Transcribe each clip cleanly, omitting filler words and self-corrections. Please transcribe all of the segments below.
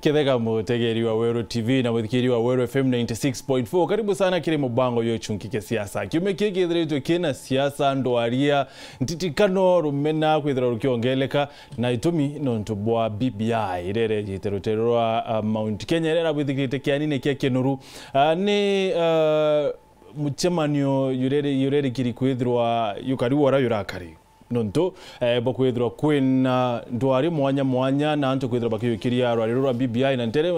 Kithega mutegeri wa Weru TV na muthikiri wa Weru FM 96.4. Karibu sana kile mubango yo Gichunki ke siasa. Kiume kigithiritwe kina siasa ndwaria ntitikano rumena kwithira rukiongeleka na itumi nontu bwa BBI irere giteruterwa Mount Kenya irera bwithikirite kianine kia kinuru ni muchemanio yurere kiri kwithirwa yukari wora yurakari nonto bokwithirwa kwina ndwari mwanya na antu kwithirwa bakiyokiria rwa BBI na ntere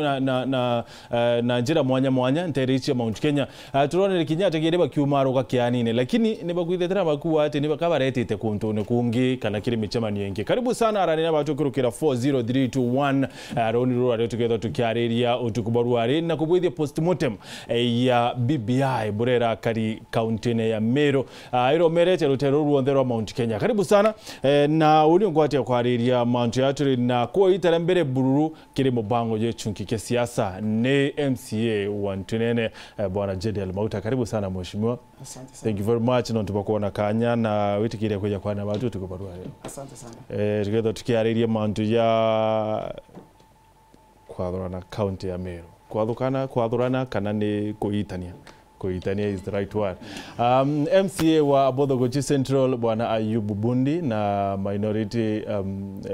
na njira mwanya ntere ichi Mount Kenya turonere kinyata gire bakiumaro gakianine lakini ne bakwithira bakuwa ate ne bakabaretete kuntu ne kungi kana kiri michemanio yengi. Karibu sana aranira batu kurukira 40321 roni rwa leo together tukiareria utukubaruari na kubwithia postmortem ya BBI burera kari county ya Meru iro merete rutero ruondero Mount Kenya. Karibu sana na uli ngwate kwariria mantu yaturi na kwa itara mbere bururu kiri mubango je Gichunki ke siasa ne MCA wantunene bwana Jadiel Mauta. Karibu sana mheshimiwa. Asante sana. Thank you very much na tubakuona kanya na witikire kuja kwa na watu tukubarua leo. Asante sana. Together tukiariria mantu ya kwathurana county ya Meru. Kwathurana kana ni kuitania. Kuitania is the right word. MCA wa Abodhogochi Central bwana Ayubu Bundi na minority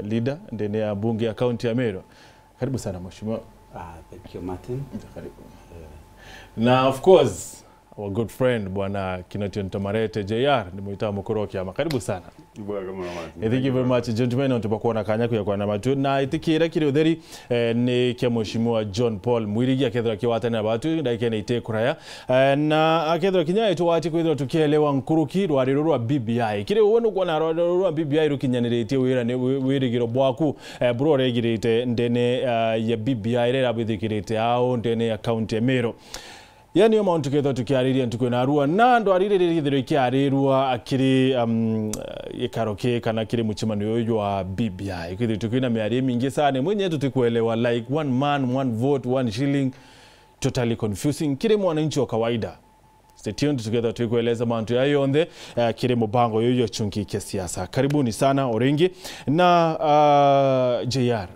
leader ndene ya bunge ya county ya Meru. Karibu sana mheshimiwa. Thank you Martin. Karibu. Na of course our good friend bwana Marete JR nimuita mukoroki ama. Karibu sana. Thank you very much gentlemen, tubakuona kanya kwa na matu na itikira kiri utheri ni kia mheshimiwa John Paul Mwirigi akethira kiwatana na batu ndaikene ite kuraya na akethira kinya itu wati kwithira tukielewa nkuruki rwari rwa BBI kiri wonu kwa rwa BBI rukinyanirite wira ne wirigiro bwaku bro regirite ndene ya BBI rera bithikirite ao ndene ya county Meru. Yani yo Mount Kenya tukiariria ntukwena arua na ndo aririre githiro ikiarirwa akiri ikaroke kana kiri muchimano yoyo wa BBI kwithira tukwina miari mingi sana mwenye tutikuelewa like one man one vote one shilling totally confusing kiri mwananchi wa kawaida. Stay tuned together tukueleza mantu ya yonde kiri mubango yoyo Gichunki ke siasa. Karibuni sana orengi na JR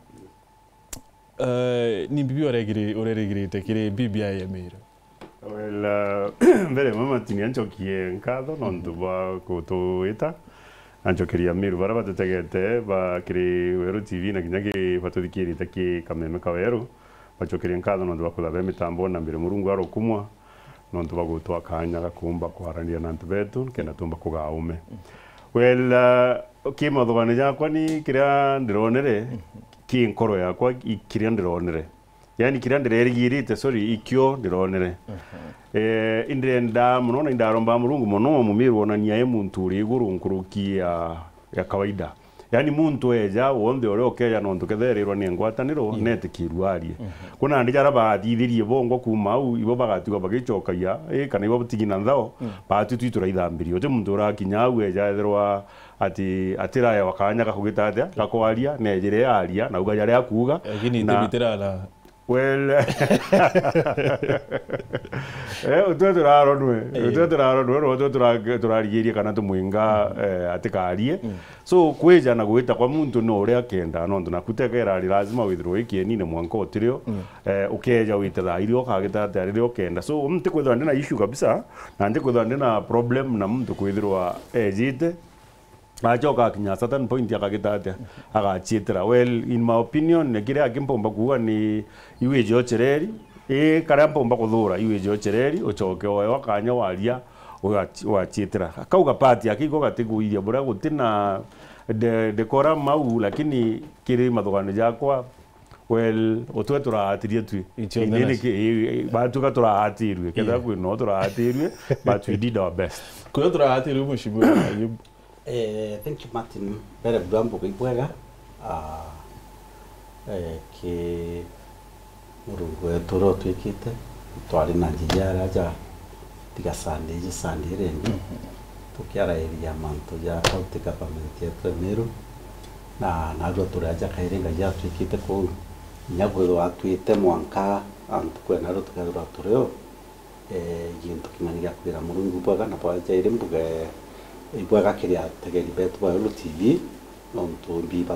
ni bibi oregiri kiri BBI ya Meru. Well, mbere mama tinyanchokie nkatho nontu ba kutuita anchokeria Meru bara batutegete ba kiri Weru TV na kinyaki batuthikirite ki kameme ka Weru bachokeria nkatho nontu bakuthabe mitambo na mbere murungu arokumwa nontu bagutwa kanya gakumba kwarania na antu betu kena tumba kugaume. Well, kimathogane yakwa ni kiria ndironere ki nkoro yakwa kiria ndironere. Yani kiria ndirerigirite ikyo ndironere. Indenda muno na indaromba murungu muno mumiru onania muntu uri iguru nkuruki ya kawaida. Yani muntu eja wonde ore okeja nontu kethererwa ni ngwataniro netikirwarie. Kuna ndijara bathithirie bongo kuma au ibo bagatigo bagichokagia kana ibo butigina nthao batu twitura ithambirio te muntu urakinya au eja etherwa atira ya wakanya gakugita atia gakwaria nejire yaria na uga yari akuga lakini ndibitirala. Well, turarigirie kana tumuinga atikarie so kweja na gwita kwa muntu no uri akenda no nakutegera lazima withirwo ikienine mwanko otirio ukeja witira irio kagita ari okenda so mtu kwithwa ndina issue kabisa na ndikwithwa ndina problem na mtu kwithirwa ejite achoka kinya certain point yakagitata agachitira. Well, in my opinion nekire akimpomba kuwa ni iwe jochereri kare mpomba kuthura iwe jochereri uchoke oyo wakanya waria wachitira kauga party akiko gatiguiria bura gutina dekora mau lakini kiri mathogane jakwa. Well, otwe turahatirie twi inene ki batuka turahatirwe ketha kwino turahatirwe but we did our best kwa turahatirwe mheshimiwa. Thank you Martin. Bere bwambo kwibwega ke murungu toro twikite twari na njijara ja tigasande rengi tukiara area manto ya county government ya Meru na nagro turaja kairenga ya twikite ko nyagwero atwite mwanka antu kwena ro tukagira tureo gintu kimaniga kwira murungu bwaga na bwaja ire mbuga ibwaga kiria tegeri betu ba Weru TV nontu mbi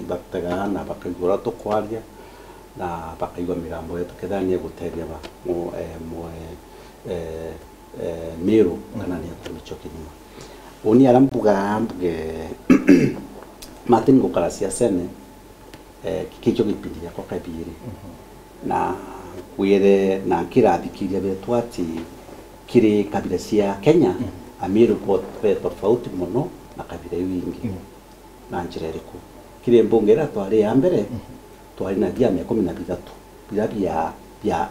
batega na bakagura to kwaria na bakaigua migambo yetu kethania guteria ba Meru kana ni atumichoki nyuma oni arambuga Martin gukara cia sene kikicho gipindi yako kabiri na kwire na kirathikiria betu ati kiri kabila cia Kenya Meru kwa tofauti muno na kabila wingi na njira iriku kiri mbungera twari ya mbere twari na dia 13 bila ya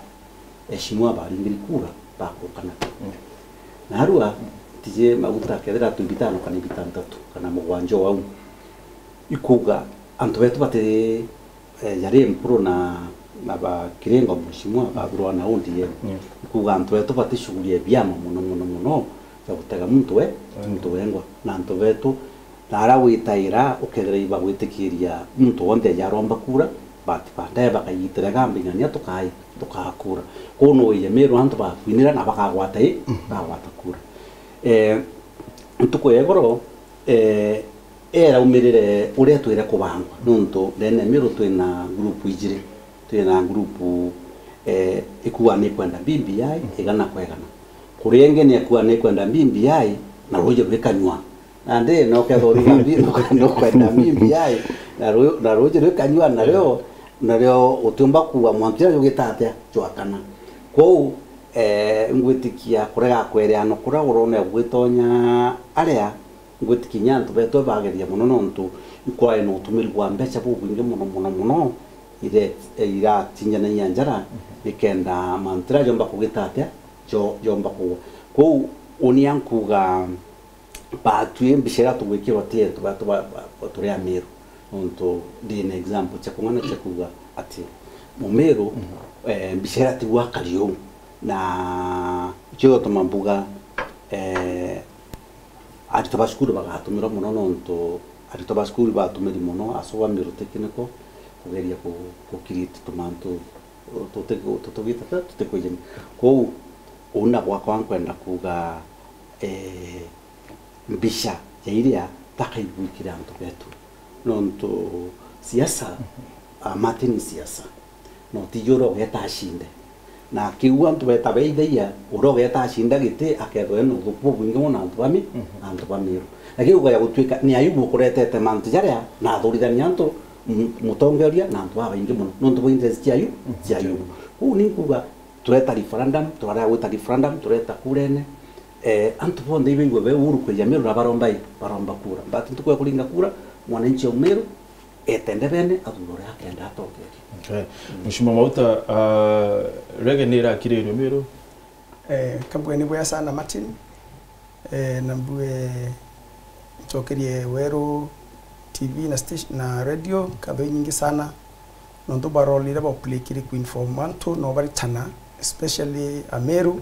eshimwa bari ngiri kura bakukana na harua tije Mauta kethera tu bitano kana bitantatu kana mugwanjo wau ikuga antu betu bate yari mpuro na ba kirengo mushimwa bagurwa na undi ye ikuga antu betu bate shughuli byama muno ya gutega muntu wengwa na antu betu nara witaira ukethera iba gwitikiria muntu wonde yaromba kura bati pande bakayitira gambingania tukakura kono ye Meru antu bakwinira na bakagwata kura ntuko yegoro era umirire uria twire kubangwa nuntu rene Meru twina group ijire twina group ikuwa ni kwenda BBI igana kwegana kurienge ni ikuwa ni kwenda BBI na roje rwekanywa na ndi no kethori gambi no kwenda BBI na roje rwekanywa na reo utumba kuwa mwangira yugitatia chwakana kou ngwitikia kurega kwereano kura urone gwitonya aria ngwitikinya ntu beto bageria muno nontu ikora ino utumiri kwa mbeca bubwinge muno ire ira tinyana nyanjara ikenda mantira jomba kugitatia jomba kuwa kou uniankuga batue mbishera tugwikirwa tie turi ya Meru nontu ndi an example cha kungana cha kuga ati mu Meru mbishera ti wakariyo na cyo tumambuga ari tabashukuru bagatumira muno nonto ari tabashukuru batumira muno asoba Meru technical kugeria ku create tumanto tuteko ko una kwa kwenda kuga mbisha yairia takaibukira antu betu nonto siasa Martin siasa no tijoro getashinde na kiwa antu beta beidea urogeta ashinda gite akethwe no thukubunge mona antu ba Meru lakini ugaya gutwika ni ayubu kuretete mantu jaria na thurithania antu mutongeria na antu baingi muno nontu bo interest ya ayubu hu ni kuga tureta referendum tureta kurene antu bonde ibengwe be uru kweja Meru na baromba kura but ntukwe kulinga kura mwananchi wa Meru etende bene athurore akenda atongeri. Okay. Mheshimiwa Mauta rege nira kirero Meru kambwe ni bwa sana Martin nambue chokerie Weru TV na station na radio kadho nyingi sana nondo baroli raba play kiri ku informanto no bari tana especially Meru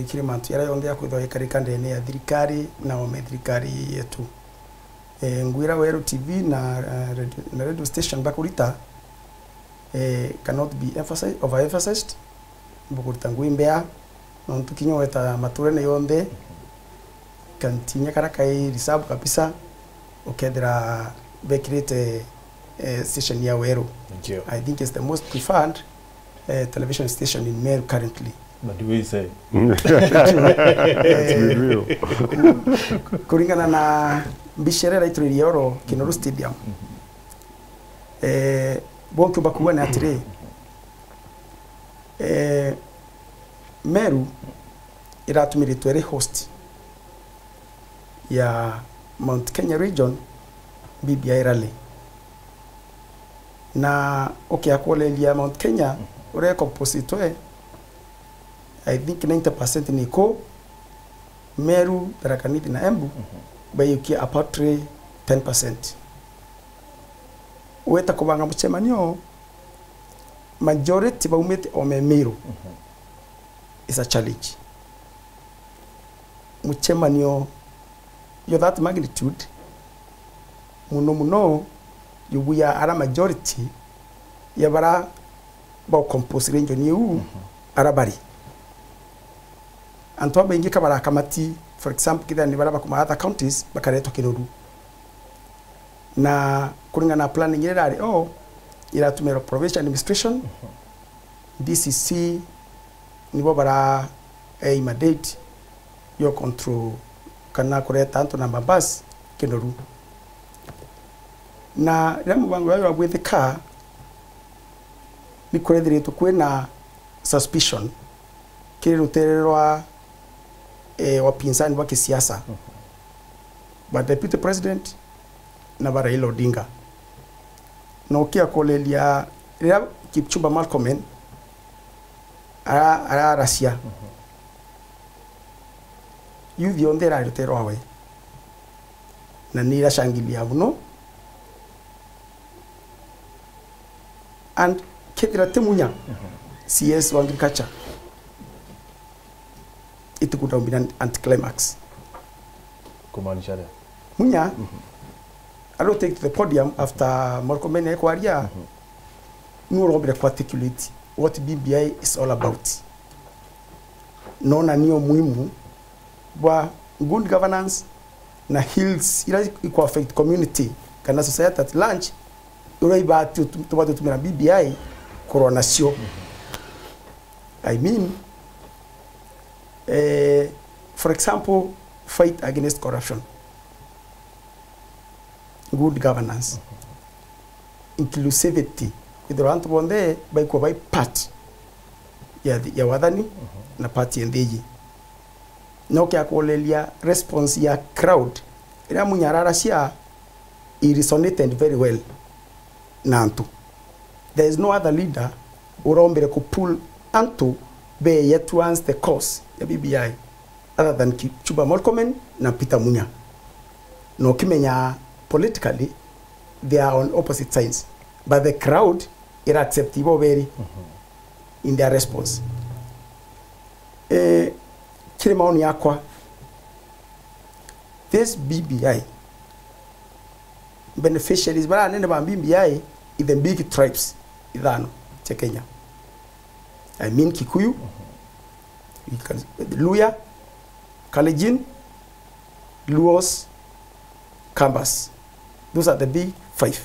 kiri mantu yara yonde yakudho ikarikande ne ya thirikari na omethirikari yetu ngwira Weru TV na radio station bakurita cannot be overemphasized bukurita ngwimbea nontu kinyo weta maturene yonde kantinya karakai risabu kabisa ukethira bekirite station ya Weru. Thank you. I think it's the most preferred television station in Meru currently. But do we say? Kuringana na mbisherera ituriria oro Kinoru Stadium. Bonke bakuwa na atire. Meru iratumiri twere host ya Mount Kenya region BBI rally. Na akwalelia Mount Kenya ure compositwe I think 90% niko Meru, Tarakaniti na Embu bayukia apatre 10%. Weta kubanga mchemanyo majority baumete ome Meru is a challenge. Mchemanyo yo that magnitude muno yubuya ara majority yabara ba compose range niu arabari anto bengi kabara kamati for example kida ni baraba kuma other counties bakareto Kinoru na kuringa na planning ile iratumira provincial administration DCC nibo bara mandate yo control kana kureta antu na mabasi kinoru na remu bangu yayo abwethika ni kurethiritwo kwina suspicion kiri rutererwa wapinzani wa kisiasa ba deputy president na bara Raila Odinga no kia kolelia ria Kipchumba Murkomen ara Russia yuthi on there ruterwa awe na nira shangilia muno and Kedra Temunya CS wa agriculture it could have been an anticlimax kumaanisha Munya I don't take to the podium after Murkomen ekwaria no robere to articulate what BBI is all about nona niyo muhimu wa good governance na hills ila iko affect community kana society at large uraiba tubatu tumira BBI coronation I mean for example fight against corruption good governance inclusivity idhorantu bonde by kwa by part ya wadhani na party endeji no kya kolelia response ya crowd ila munyarara cia it resonated very well nantu there is no other leader urombere ku pull antu be yet once the cause ya BBI other than Kipchumba Murkomen na Peter Munya no kimenya politically they are on opposite sides but the crowd is acceptable very in their response kile maoni yakwa this BBI beneficiaries bara nene ba BBI is the big tribes idhano cha Kenya I mean Kikuyu Luya Kalenjin Luos Kambas those are the big five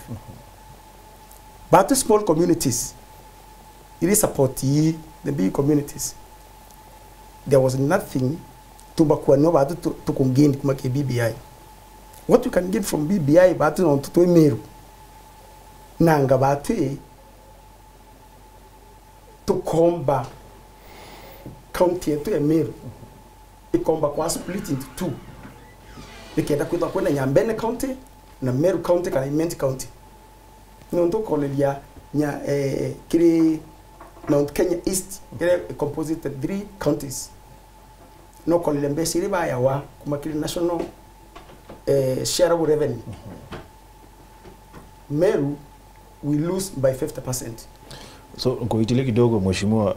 but the small communities it is support the big communities there was nothing to bakwa no badu to gain kuma ke BBI what you can get from BBI batu no to Meru nanga batu to komba county to Meru ikomba kwa split into two ikenda kwenda Nyambene county na Meru county kana Imenti county ndo kolelia nya kiri Mount Kenya East ile composite 3 counties no kolelia mbesiri baya wa kuma kiri national share of revenue Meru we lose by 50%. So ngoitile kidogo mheshimiwa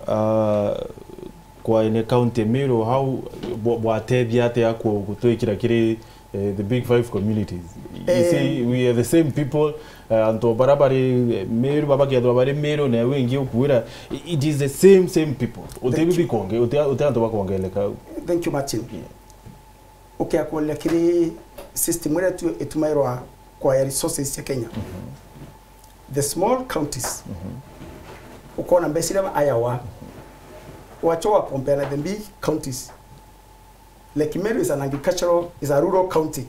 kwa ine county Meru how bwatethia ate kutoikira kiri the big five communities you see we are the same people anto barabari Meru babaki adobari Meru na wengi ukuira it is the same people utebi bikonge utanto bakongeleka. Thank you Martin. Okay akola kiri system wetu etumairwa kwa resources ya Kenya the small counties ukona mbesira ayawa wachoa compare the big counties like Meru is an agricultural is a rural county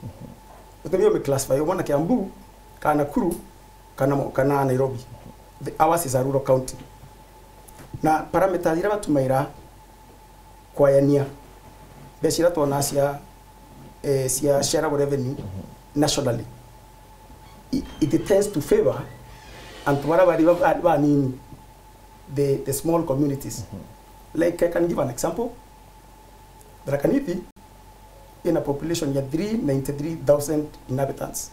utemio me classify umona Kiambu kana Nakuru kana Nairobi ours is a rural county na parameters ira batumaira kwa yania besira tona cia share of revenue nationally it tends to favor and to the small communities like I can give an example Drakanithi in a population ya 393,000 inhabitants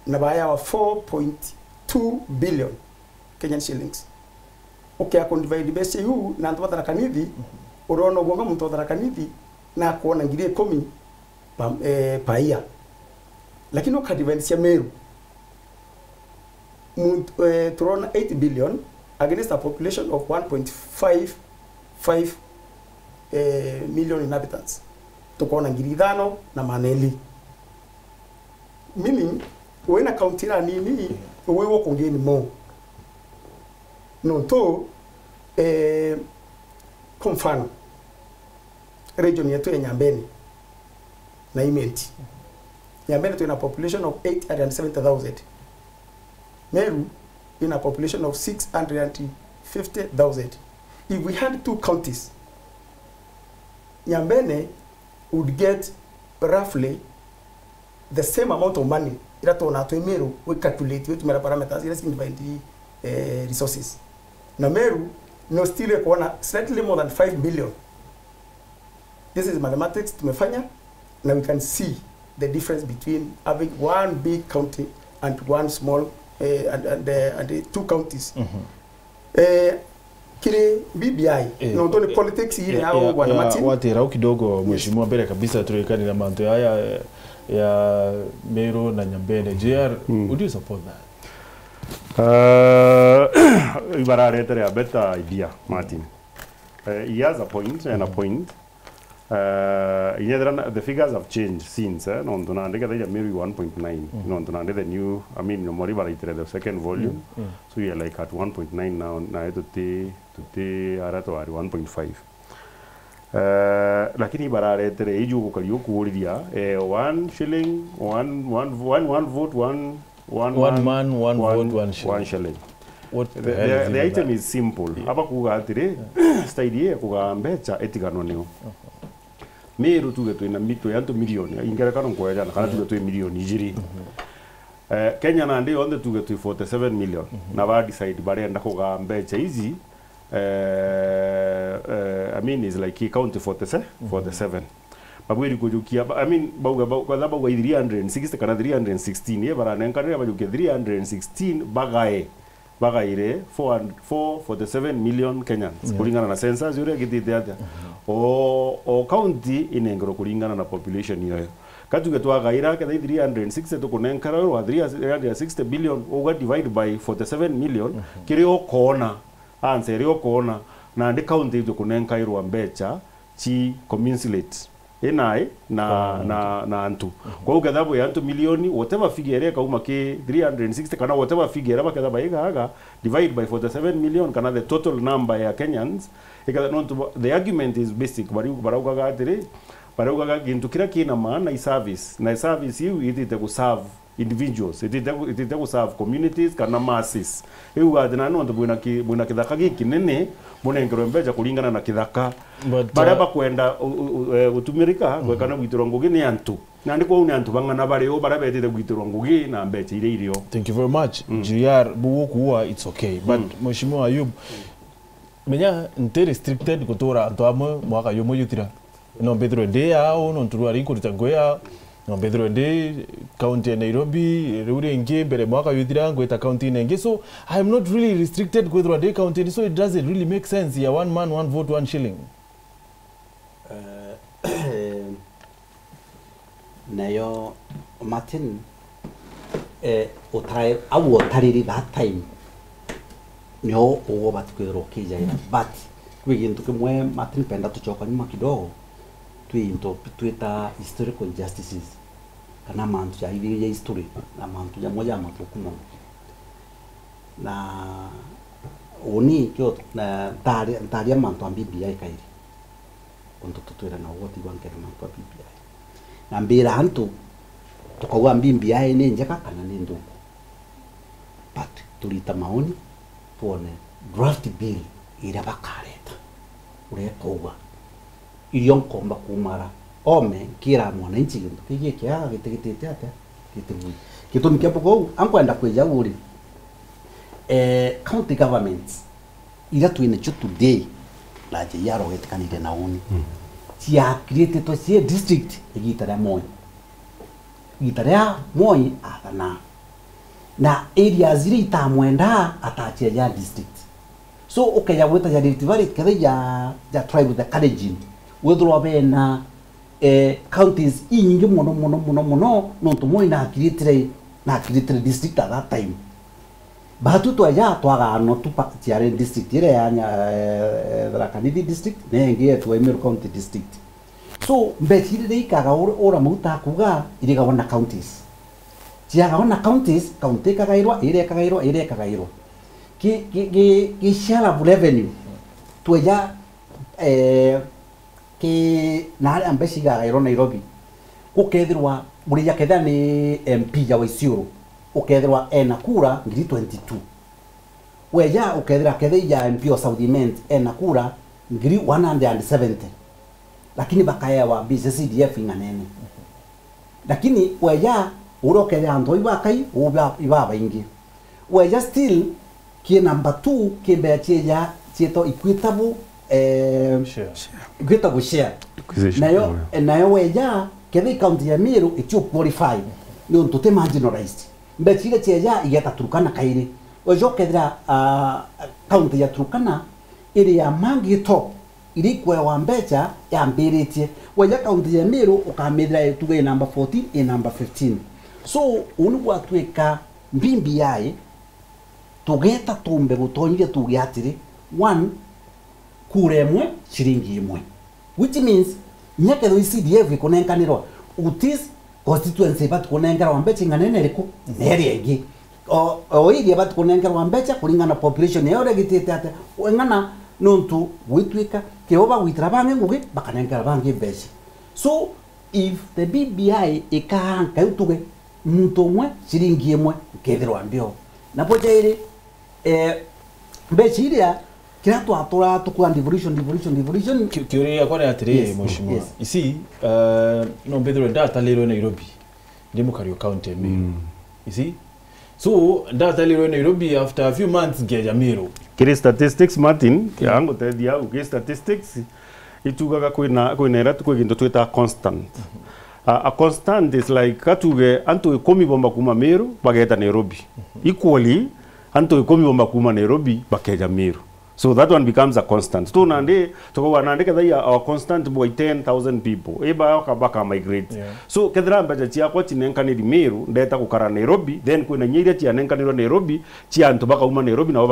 na baya wa 4.2 billion Kenyan shillings okay akon divide base yu na ntwa Drakanithi urono gonga mtu Drakanithi na kuona ngire 10 paia lakini ukadivide ya Meru tunaona 8 billion against a population of 1.55 million inhabitants tukaona ngiri 5 na maneli meaning wena county na nini wewe kongeni mo nonto kwa mfano region yetu ya Nyambene na Imenti. Nyambene tuna population of 870,000. Meru in a population of 650,000. If we had 2 counties, Nyambene would get roughly the same amount of money. Ila tona to Meru we calculate with mera parameters ila divide resources. Na Meru no still kuona slightly more than 5 billion. This is mathematics tumefanya. Now we can see the difference between having one big county and one small and the 2 counties. Kile BBI no ndoni politics ile au bwana Martin watera kidogo mheshimiwa mbele kabisa tulikani na mambo haya ya Meru na Nyambene. JR, would you support that? Ibararete a better idea, Martin. He has a point and a point. The figures have changed since. No, maybe 1.9. No, the new. I mean, no more the second volume. So we are like at 1.9 now. Now today arato ari 1.5. Lakini bararete eju kukaliyo kuulidia 1 shilling, one vote, one man, one vote, 1 shilling. 1 shilling. What the item is simple. Aba kugatire style kuga mbecha etigano neo. Meru tuge tu ina mito yanto milioni ingerekana nkoya kana tuge tu milioni ijiri. Kenya na ndi onde tuge tu 47 million. Na ba decide bare enda kuga mbecha hizi I mean is like he count 47. Babwiri kujukia I mean bauga kwa sababu 360 kana 316 ye bara nenkare bajuke 316 bagaire 47 million Kenyans kulingana na census yure gitithia o county inengero kulingana na population yoyo katuge twagaira ke 360 tukunenkara wa 360 billion over divide by 47 million kirio kona answer yo kona na ndi county tukunenkairwa mbecha chi commensurate enai na antu kwa ugadhabu ya antu milioni whatever figure ka umake 360 kana whatever figure aba kadaba iga divide by 47 million kana the total number ya Kenyans ikada not the argument is basic barauga gatire barauga gintu kira kina maana i service na service you itite ku serve individuals itite ku serve communities kana masses iu adina no ndo buna kidaka kinene munengero mbeja kulingana na kidaka baraba kwenda utumirika gwekana gwitiro ngugi ni antu na ndiko uni antu bangana bareo baraba etite gwitiro ngugi na mbecha ile irio. Thank you very much. JR bukuwa it's okay but mheshimiwa Ayub menya nte restricted kutora antu amwe mwaka yomo yutira no Pedro Ndea au no turuari kuritangoya no Pedro Ndea county ya Nairobi rure nge mbere mwaka yutira ngweta county nenge so I am not really restricted with Pedro Ndea county so it doesn't really make sense ya one man one vote 1 shilling. Nayo Martin utrai au tariri that time nyo owo batkwero kijaira but kwigintu kimwe Martin penda tuchoka nyuma kidogo tuita historical injustices kana mantu ya hivi ya history na mantu ya moja matukumo na oni kyo na taria mantu ambibi kairi onto tutuira na woti wankere mantu ambibi na mbira antu tukawa ambibi ni njaka kana ni ndu but tulita maoni tuone draft bill ira bakareta ure kowa iyo nkomba kumara ome kira mwananchi gintu kige kya gitigitete ate gitibui kitumi kyapo ankwenda kweja uri county governments ira tuine chu today la je yaro getikanire na uni tia create to see district igitara moi athana na area ziri itamwenda atachia ya district so ukaya weta ya district kare ya tribe the Kalenjin wethro bena counties inyingi mono no to moi na create district at that time batu to ya twaga no tu pa tiare district ire ya the Kanidi district nenge to Meru county district so mbetire ikaga ora Mauta kuga ire ga wana counties Ciaca wana counties county kagairwa ire kagairwa ki share of revenue tueja ki na ambesi ga iro Nairobi ukethirwa muri ya ketha ni MP ya Waisiuru ukethirwa Nakura ngiri 22 weja ukethira kethe ya MP o South East Nakura ngiri 170 lakini bakaewa BCCDF inganene lakini weja uroke ya ndo ibakai ibaba ingi weja still ki number 2 kimbeachie ya chieto equitable equitable share nayo weja kethe county ya Meru itio qualify ni untote marginalized mbechile cheja igeta Turkana kairi wejo kedra county ya Turkana ili ya mangi top ili kwa wambecha ya mbiritie weja county ya Meru ukamedra tuge number 14 and number 15 so unu watweka mbimbi yae tugeta tumbe gutonye tugiatiri 1 kuremwe shilingi imwe which means nyake do CDF ikonenkanirwa utis constituency bat konengara wambecha nganene riku neri egi o ili bat konengara wambecha kulingana population yore gitete ate ngana nontu witwika keoba witrabange ngugi bakanengara bange beshi so if the BBI ikahanka utuge muntu mwe shilingi imwe kethirwa mbio napoje bechiria kila twatura tukwa devolution kiuria kwa atire mheshimiwa isi no mbethero data lero Nairobi ndi mukario county Meru isi so data lero Nairobi after a few months geja Meru kiri statistics Martin kiango tedia uki statistics itugaga kwina era tukweginto tweta constant a constant is like katuge antu 10 bomba kuma Meru bageta Nairobi equally antu 10 bomba kuma Nairobi bakeja Meru. So that one becomes a constant. So nande toko nande kadai our constant boy 10,000 people. Eba kabaka migrate. Yeah. So kedra mbaja chia kwa chinenkani di Meru ndeta kukara Nairobi then kuna nyiria chia nenkani ro Nairobi chia ntobaka uma Nairobi na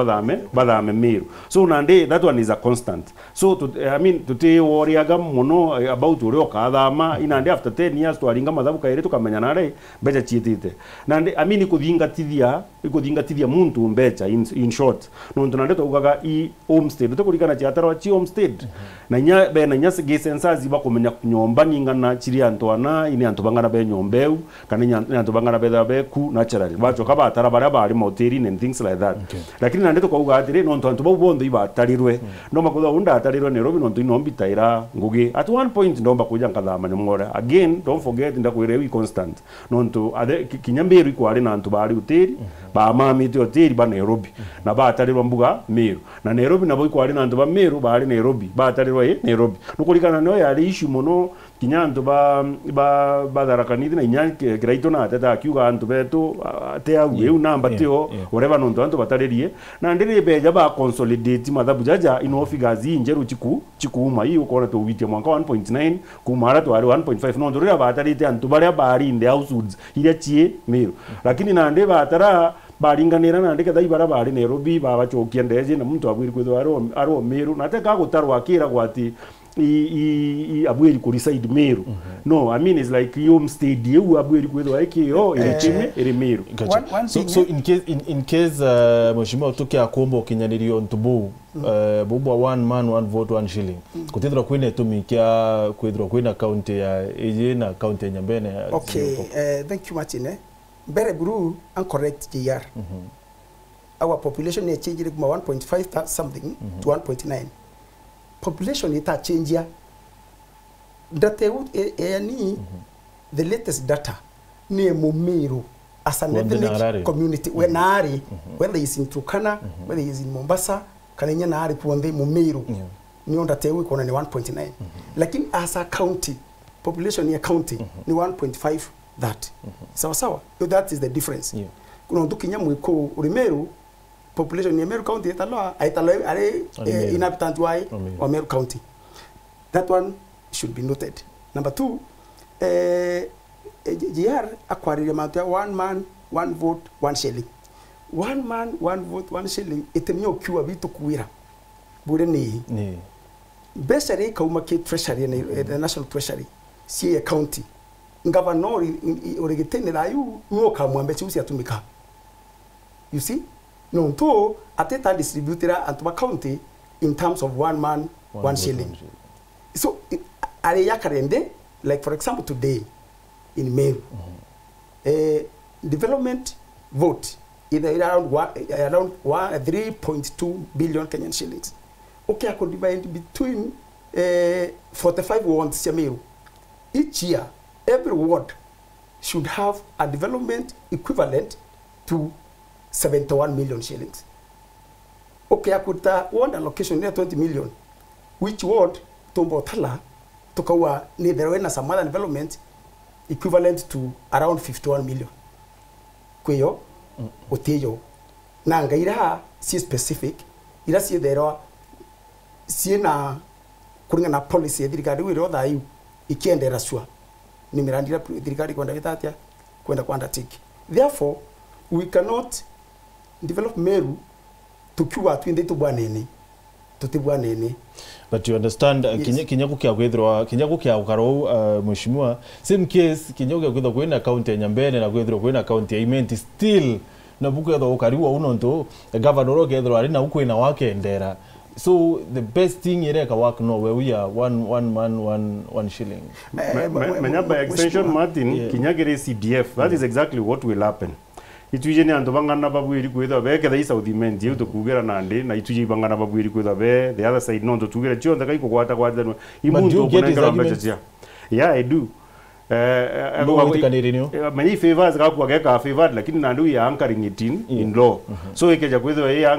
badame Meru. So nande that one is a constant. So I mean tote woriaga mono about uro kadama inande after 10 years to aringa madhabu kaire tukamenya nare mbaja chietite. Nande I mean ikudhingatithia muntu mbecha in short. No nande to ugaga homestead tukurikana chiatara chi homestead na nya be na nya sensazi bakomenya kunyomba ningana chiri antwana ini antubangana be nyombeu kana nya antubangana be ku naturally bacho kaba atara bara bari moteri and things like that lakini nande tukuga atire no ntantu bondo iba atarirwe no makuda unda atarirwe Nairobi no ntombi taira ngugi at one point ndomba kuja nkadhama nyomora again don't forget ndakuirewi constant no nto ade kinyamberi kwari na antubari uteri ba mami uteri ba Nairobi na ba atarirwa mbuga Meru na Nairobi nabo ikwari na ndoba Meru bari Nairobi batarirwa Nairobi nukulikana no yari issue mono kinyanto ba darakanidi na nyanke greito na tata akiuga antu beto te au namba teo whatever no nto bataririe na ndiri beja ba consolidate madhabu jaja ino figures injeru chikuma hiyo kona to witie mwaka 1.9 kumara to ari 1.5 no ndori batarite antu bari in the households ile chie Meru lakini na ndebe batara baringanira na ndeke dai bara bari Nairobi baba chokia ndeje na muntu abwiri kwetho aro Meru na teka gutarwa akira gwati abwiri ku reside Meru no I mean it's like homestead you abwiri kwetho aikio ile chime ile Meru so in case mheshimiwa utoke akombo kinyanirio ntubu bobo one man one vote one shilling kutithira kwine tumikia kwithira kwina county ya eje na county ya Nyambene okay thank you Martin Bere Buru and correct JR. Our population is changing from 1.5 something to 1.9. Population is changing. Data the latest data near Meru as an ethnic community when whether it's in Turkana, whether it's in Mombasa, Kanenya Nari Puande Meru. Ni data we kona ni 1.9. Lakini as a county population ni county ni 1.5 that. Sawa. So that is the difference. Kuna ndu kinyamu iko Meru population ni Meru county italo are inhabitant wa Meru county. That one should be noted. Number 2 JR acquired Mauta one man one vote one shilling. One man one vote one shilling itemyo kiwa bitu kuwira. Bure ni. Besari kauma ke treasury the national treasury si county. Governor oregetene la yu mwoka mwambechi usi atumika. You see? no to ateta distributor Antuma County in terms of one man, one shilling. So, are yakarende, like for example today in Meru, development vote either around 3.2 billion Kenyan shillings. Okay, I could divide between 45 wards Meru. Each year, every ward should have a development equivalent to 71 million shillings. Okay, I could want allocation near 20 million. Which ward Tombo Tala tokawa neither some other development equivalent to around 51 million. Kweyo, oteyo. Nanga ira si specific, ira si dero si na kuringa na policy dirikari wiro da yu ikiendera swa. Ni mirandira dirikari kwenda gitatia kwenda kwanda tiki. Therefore, we cannot develop Meru tukiwa twinde tubwanene. Tutibwanene. But you understand, kinyaku kia kwethirwa, kinyaku kia ukaro mheshimiwa, same case kinyaku kia kwethirwa kwina county ya Nyambene na kwethirwa kwina county ya Imenti still na buku ya ukariwa unonto governor okethirwa ari na ukwina wake ndera. So the best thing ireka work no where we are one man one shilling. By extension Martin kinyagire CDF, that is exactly what will happen. Itujeni anto bangana babwiri kwetha be ketha South Imenti uto kugera nande na ituji bangana babwiri kwetha be the other side no to tugera chio ndaka iko kwata kwata imuntu kunengera mbecha. Yeah, I do. Many favors ka favored lakini nandu ya anchoring it in law. So ikeja kwetha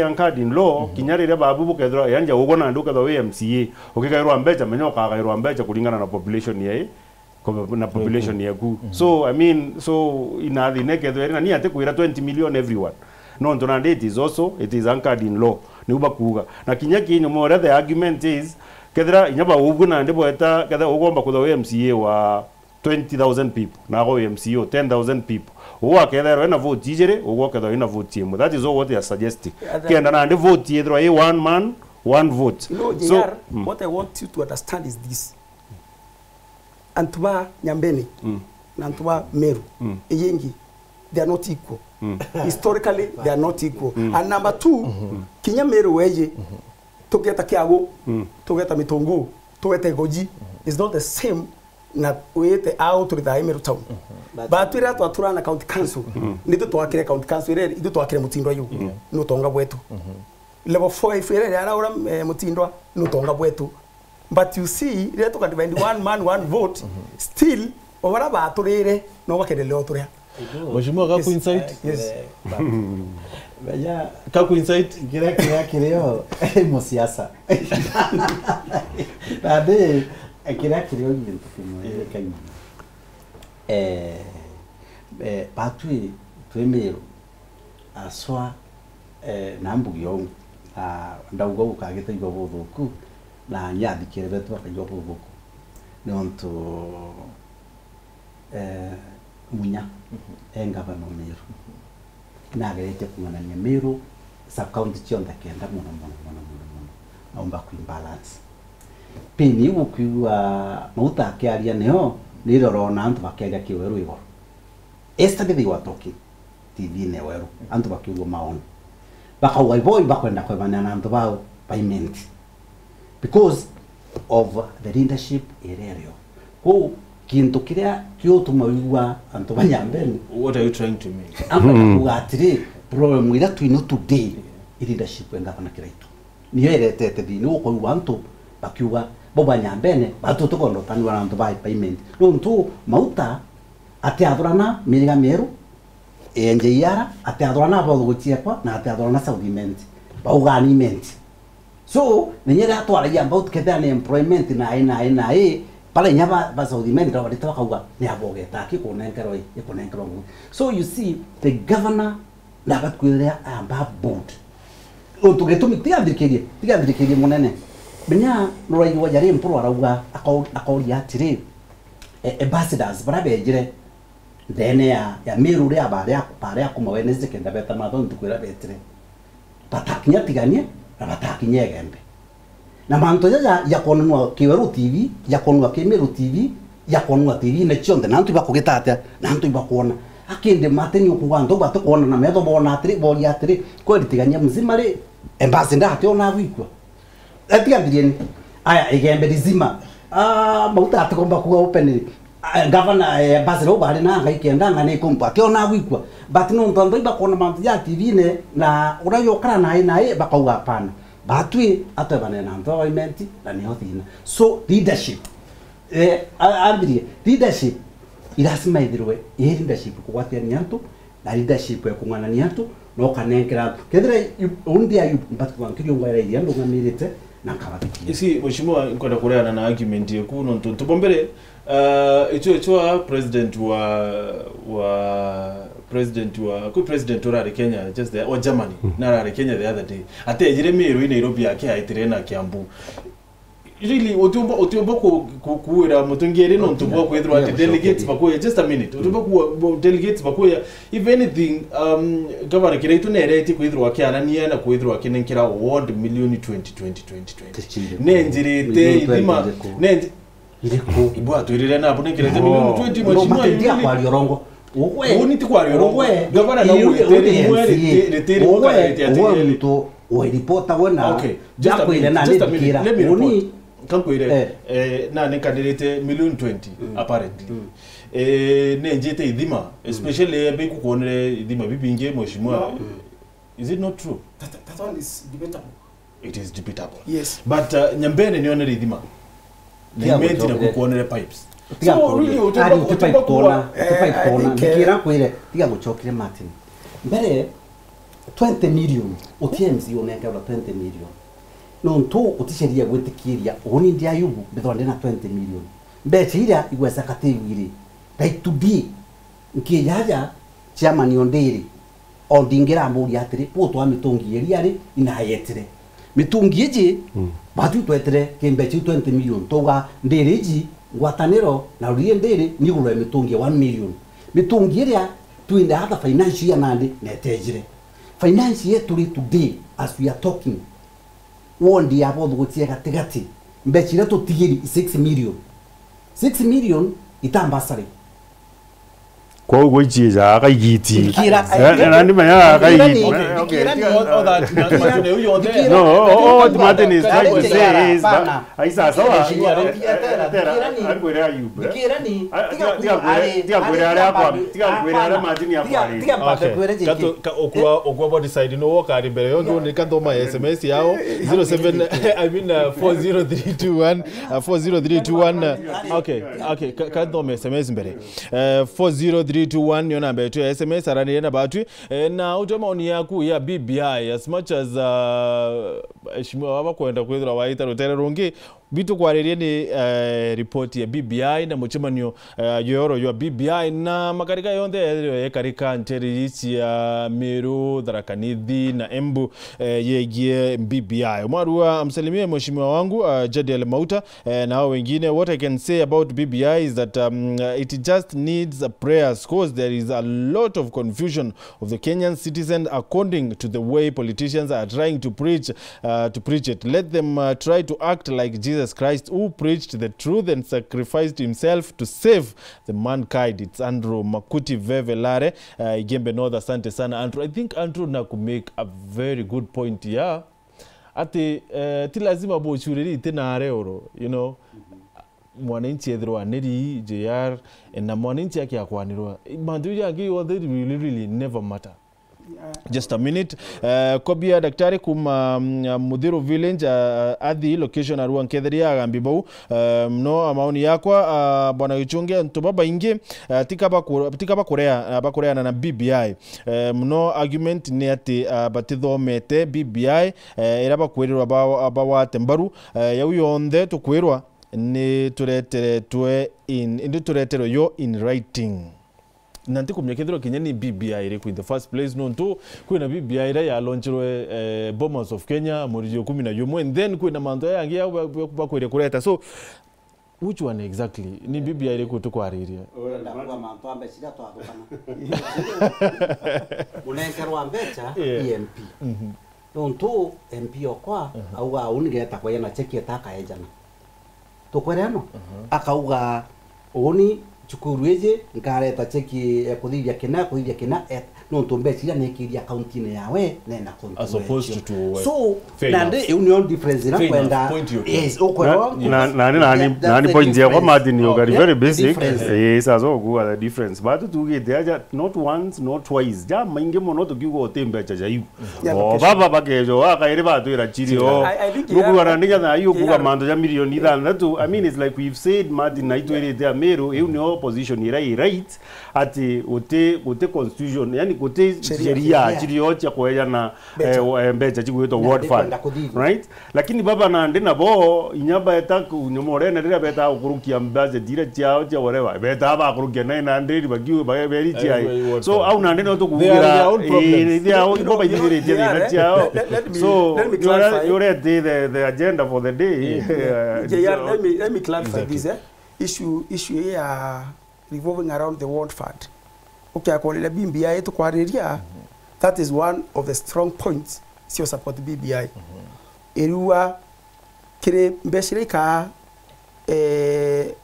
anchored in law kinyarire babu kethra yanja ugo nandu ketha we MCA okikairwa mbecha menyoka kairwa mbecha kulingana na population ye na population yaku. So I mean, so ina the naked na ni ate kuira 20 million everyone. No ntonande it is also anchored in law. Ni ubakuga. Na kinyaki ni more the argument is kedra inyaba uguna ndebo eta kada ugomba kuda MCA wa 20,000 people na go MCO 10,000 people. Uwa kedra wena vote jijere uwa kedra wena vote timu. That is all what they are suggesting. Kenda na ande vote yedro one man one vote. You know, JR, what I want you to understand is this. Antuma Nyambene, Antuma Meru, Eyengi, they are not equal. Historically, they are not equal. And number two, Kenya Meru weje, Togeta Kiago, Togeta Mitongo, Togeta Goji, is not the same na uete out to the Meru town. But we have to aturana county council. Nito to akire county council, nito to akire mutindo yu, no tonga wetu. Level 4 if we are mutindo, no tonga wetu. But you see, they talk about one man, one vote. Still, over about today, no one can allow to it. Mheshimiwa kaku insight? Yes. Kaku insight? Kireo mosiasa. Bade kireo yintu kanyi. Patui tuemero aswa nambu yong ndaugo ukageta igobo ku na nyadi kirebe to akajopo boko nonto munya engaba no Meru na gerete kumana ne Meru sub county chionda kenda mono omba ku imbalance peni ukuwa Mauta akiaria neo niroro na antu bakiaria kiweru igo esta de watoki TV ne weru antu bakiugo maoni bakawai boy bakwenda kwa bana antu bao payment because of the leadership area. Ko kintu kiria kiotuma wiwa antu banyambeni. What are you trying to make? Amba kugatire problem ira twino today leadership wenga kana kiraitu. Niyo eretete di no ko wantu bakiwa boba nyambene batoto kondo tani wana antu bai payment. No ntu Mauta ate adorana miriga Meru JR ate adorana bodo Ciaca na ate adorana South Imenti. Baugani Imenti. So, ninyera atwara ya about kedha na employment na aina pale nyaba South Imenti ndo walitoka kauga ni abogeta ki kunenkero ikunenkero. So you see the governor na batkwira amba board. Otugetumi tigadirikerie munene. Benya royi wajari mpuru arauga akauri atire ambassadors barabejire dene ya Meru ria bare akuma Wednesday kenda beta mathon tukwira betire. Batakinya tiganie na batakinya Igembe. Na manto ya konwa Kiweru TV, ya konwa Meru TV, ya konwa TV ne chonde nantu bakugeta atia, nantu bakuona. akinde mateni okugando bato kuona na metho bona atiri boli atiri kweritiganya mzima ri embassador ati ona gwikwa atiambirie aya Igembe rizima Mauta atakomba kuwa open governor ambassador bari na ngaikenda ngane kumpa ati ona gwikwa but no ntando iba kona mantu ya TV ne na urayokara nae bakauga hapana batwi atabane na environment na nihothina so leadership ambirie leadership irasima ithirwe leadership kugwatia nyantu na leadership ya kungana nyantu no kanenkera kedre undi ayu batwa nkiri ngwara iria ndungamirite na kabati isi mheshimiwa nkwenda kureana na argument yeku no tubombere icho president president wa Kenya just there or Germany na Kenya the other day ate ejire Meru in Nairobi yake aitere na Kiambu really utumba kuira mutungere no ntumba kwethwa ati delegates bakoya just a minute utumba ku delegates bakoya if anything governor kireitu nereti kwethwa kianania na kwethwa kinenkira award million 20 nenjirite idima nenji iriko ibwa twirire na abone kirete million 20 mheshimiwa ndia kwa liorongo uniti kwa liorongo governor na uyetere mwere retere owe to o reporta wona just a minute let me report kankwire na nekandirete million 20 apparently nenjete idima especially be kukonere idima bibinge mheshimiwa is it not true that one is debatable. It is debatable, yes, but Nyambene ni onere idima nementi na kukonere pipes so really utupa kona nikira kwire tiga guchokire Martin mbere 20 million OTMs yoneka 20 million no nto utisheria gwetikiria oni ndia yubu bithonde na 20 million mbecha ira igwesa kategori like today nkiyaja chairman onderi ondingira mburi atiri poto amitungi eriari inayetire mitungi eje batu twetere kembecha 20 million toga ndereji ngwataniro na uriye ndere nigulo mitungi 1 million mitungi iria twinde hata financial nandi netejire finance yetu today as we are talking wondi yabo gutie gatigati mbechire tutigiri 6 million itambasari kwa gwichie ja kaigiti na ndi maya kaigiti no Martin is trying to say is aisa sawa akwira yube tiga kwira Martin ya kwari okwa body side no walk ari mbere yonge ni kandoma SMS yao 07 I mean 40321 okay kandoma SMS mbere 40321 yona mbetu ya SMS arani na batwi na utoma oni yaku ya BBI as much as eshimwa abakwenda kwethira waita rutere rungi bitu kwarerie ni report ya BBI na muchemanyo yoro ya BBI na makarika yonde yekarika nteri ya Meru Dharakanithi na Embu yegie BBI mwarua amsalimie mheshimiwa wangu Jadiel Mauta na hao wengine. What I can say about BBI is that it just needs a prayers because there is a lot of confusion of the Kenyan citizen according to the way politicians are trying to preach it. Let them try to act like Jesus Christ, who preached the truth and sacrificed himself to save the mankind. It's Andrew Makuti Vevelare, Igembe North. Asante sana Andrew. I think Andrew na could make a very good point here. Ati tilazima bochuriri tena areoro, you know. Mwananchi edhirwa neri JR na mwananchi yake akwanirwa. Mandu yake really never matter. Just a minute. Kobia daktari kuma Mudhiru village at the location aruwa nkethria agambibau no maoni yakwa bwana Gichunge ntubaba ingi tikaba korea na BBI no argument ni ati batithomete BBI iraba kwirwa abawate mbaru ya uyonde tukwirwa ni turetere yo in writing. Nanti kumnyekethero Kenya BBI iri in the first place no nto kwina BBI ira ya launchirwe Bombers of Kenya muri 11 and then kwina manto yangi ya bakwire kureta. So which one exactly ni BBI iri kutukwariria ndakwa manto ambe sida twagukana unenkerwa mbecha EMP no nto MP okwa auga unigeta kwa yana cheki etaka ejana tokwereno akauga oni chukurueje ngareta cheki kuthithia kina no tombeciria nekiria account ine yawe nena account as opposed to so nande union difference na kwenda yes okoro nani point ya kwa Martin you got very basic yes aso go the difference but to get there not once not twice ja mainge mono to kigo tembecha ja yu baba bakejo akaire batwira chirio nuku arandika na yu kuga mando ja milioni thanthatu I mean it's like we've said Martin na itwire there Meru you know opposition right ati ute constitution yani kote sheria chirio cha kwaya na mbecha chigwito ward fund right lakini baba na ndina bo inyaba etaku nyomore na ndira beta ukurukia mbaze dire chao cha whatever beta ba kurukia na ndiri bagiwe ba beri chai so au na ndina to kugira their own baba dire chao so you read the agenda for the day JR let me clarify this issue here revolving around the ward fund. Okay, akolele BBI yetu kwariria. That is one of the strong points sio support BBI. Eriwa kire mbeshirika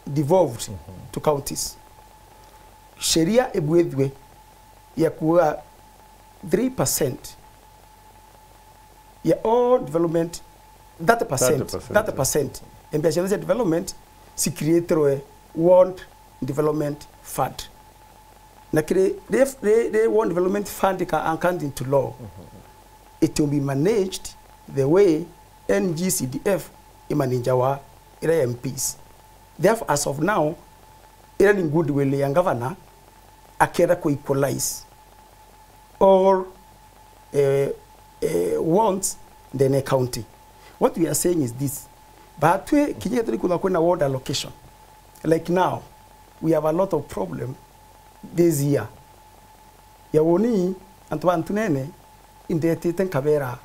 devolved to counties. Sheria ebwedwe ya kuwa 3% ya all development 30% mbeshirika development si creatorwe ward development fund. Na kire they want development fund ka account into law. It will be managed the way NGCDF imaninjawa ira MPs. Therefore as of now ira ni good will ya governor akera ko equalize all wants the county. What we are saying is this. But we kinyetri kuna kwenda ward allocation. Like now we have a lot of problem this year. Yawoni antu nene indete kabera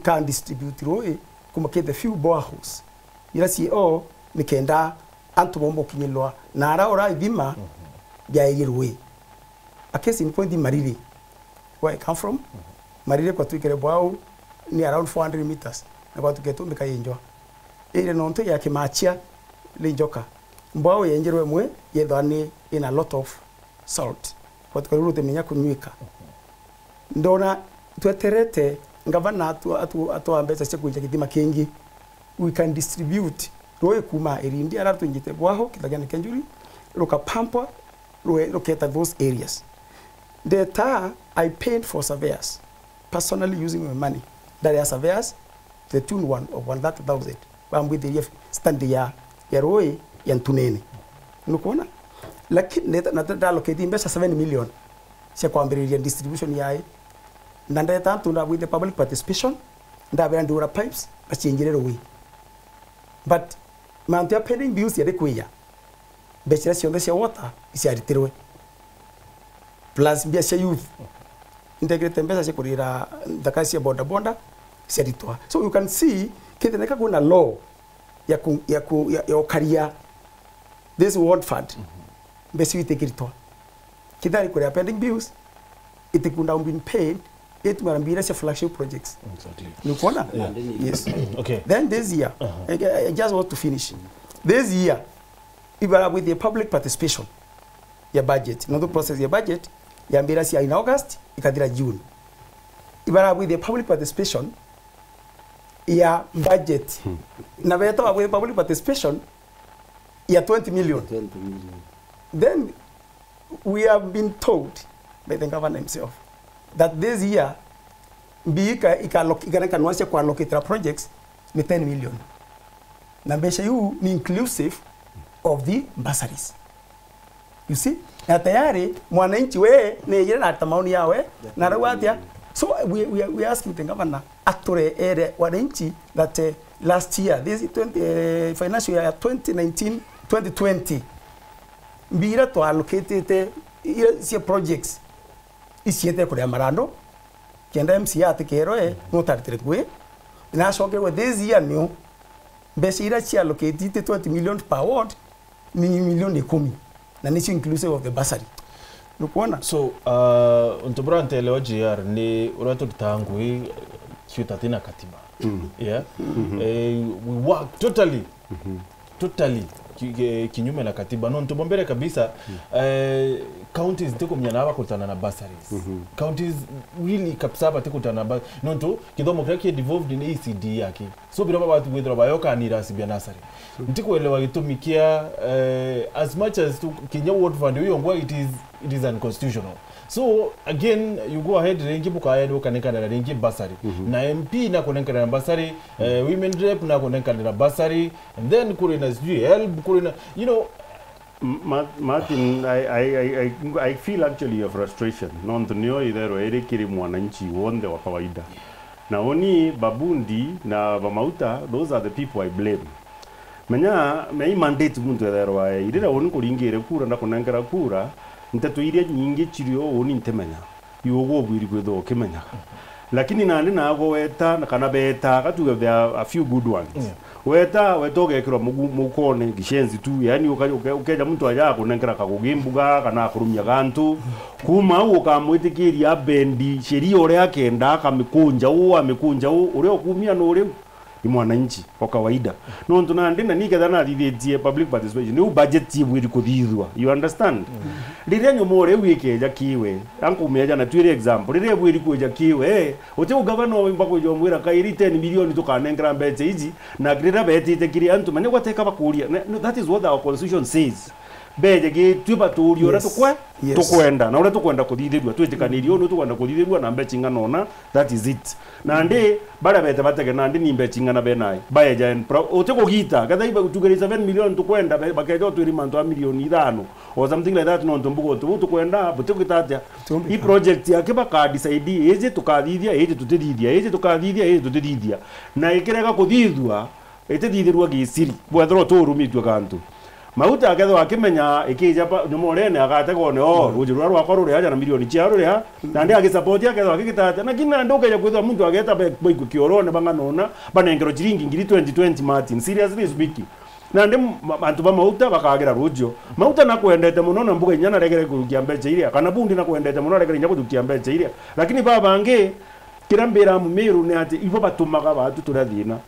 can distribute roe kuma ke the few boreholes. Ila si mikenda antu bombo kinyelwa na ara ora ibima bya yirwe. A case in point di Mariri where I come from. Mariri kwa tuikere bwao ni around 400 meters. Na kwa tuketu mbika yenjwa. Ile nonto ya kimachia le njoka. Mbao yenjerwe mwe yedhani in a lot of salt. Kwa tukarurute minya kunywika. Ndona tueterete ngavana atu ambeza cheku nje kidima kengi. We can distribute roe kuma erindi ara tunjite bwaho kitagana kenjuri roka pampa roe loketa those areas. The tar I paid for surveyors personally using my money. That are surveyors the tune one of 1,000. Bam with the stand ya roe yantunene. Nukuona? Lakini nata allocate invest 7 million. Sia kwambiriria distribution yae. Nanda tuna with the public participation. Ndabe ndura pipes bachinjire we. But mantia pending bills ya dekweya. Bechira sionde sia water isi aritirwe. Plus bia sia youth. Integrate mbesa sia kurira ndakasi ya bonda sia ditwa. So you can see kete neka kuna law ya okaria this ward fund besi witekiritwa kidari kuri pending bills itikunda been paid it marambira se flagship projects exactly nukuona yes okay then this year I just want to finish this year ibara with the public participation ya budget no process ya budget ya mbira si in August ikadira June ibara with the public participation ya budget na beta with public participation ya 20 million. Then we have been told by the governor himself that this year Bika ikanwasia kwa allocate projects ni 10 million. Na besha yu ni inclusive of the bursaries. You see? Na tayari mwananchi we ne yera na maoni yawe na rawatia. So we asking the governor atore ere wananchi that last year this financial year 2019-2020 mbira to allocated isi projects isiete kuri amarando kenda MCA atekeroe no tartere kwe na shoke we this year new besira chi allocated 20 million per ward ni milioni 10 na ni inclusive of the bursary nukuona. So untobrante leo JR ni urato tutangui kiutatina katiba yeah we work totally totally kinyume na katiba. No ntubombere kabisa counties tiko mnyana kutana na bursaries. Counties really kapsaba tiko kutana na no ntu kidomo kraki devolved in ECD yake. So biraba watu withdraw bayoka ni rasibia nasari. Ntiko elewa gitumikia as much as to Kenya World Fund it is unconstitutional. So again you go ahead rengi buka ndo kanekana na rengi bursary na MP na konekana na bursary women rep na konekana na bursary and then kurina help kurina Martin, I feel actually a frustration. Nontunio idero kiri mwananchi wonde wa kawaida. Na oni babundi na Mauta, those are the people I blame. Menya mei mandate muntu idero wa idira oni kuringire kura na konengera kura ntatu iria nyingi chirio oni ntemenya. Yogo bwiri kwedo kemenya. Lakini nandi nago weta kana beta katu there are a few good ones. Weta wetoge kiro mukone gishenzi tu yani ukeja muntu aja kunengera kagugimbuga kana kurumya gantu kuma ukamwitikiria bendi sheria ore akenda akamikunja ure okumia no ure imwananchi kwa kawaida no ntunandi na niketha na thithie public participation ni budget yibwiri kuthithwa you understand rire nyumore wikeja kiwe ankumeja na twire example rire bwiri kuja kiwe uti ugavana wimba kujo mwira kairi 10 milioni tukanengera mbete izi na grira betite kiri antu manye gwateka bakuria that is what our constitution says beje ge tuba turio ra tukwenda na ora tukwenda kuthithirwa twitikaniryo no tukwenda kuthithirwa na mbe chingana ona that is it na ndi bara bete batege na ndi nimbe chingana benai baeja en oteko gita kada iba tugeri 7 million tukwenda bakejo twiri manto a milioni 5 or something like that no ntumbugo tukwenda buteko gitatia i project yake baka decide eje tukathithia eje tutithithia eje tukathithia eje tutithithia na ikirega kuthithwa etithithirwa gisiri bwethro turumitwe kantu Mauta agetho akimenya ikija nyumorene agatego ne rujuru rwa ruri haja na milioni cia ruri ha na ndi agisupport agetho akigitata na kina ndoke ya kwetha muntu ageta boiku kiorone banganona banengero chiringi ngiri 2020 Martin seriously speaking na ndi bantu ba Mauta bakagira rujo Mauta na kuendete muno na mbuga nyana regere kurukia mbeche iria kana bundi na kuendete muno regere nyaku kurukia mbeche iria lakini baba nge kirambira mu Meru ne ati ibo batumaga batu turathina.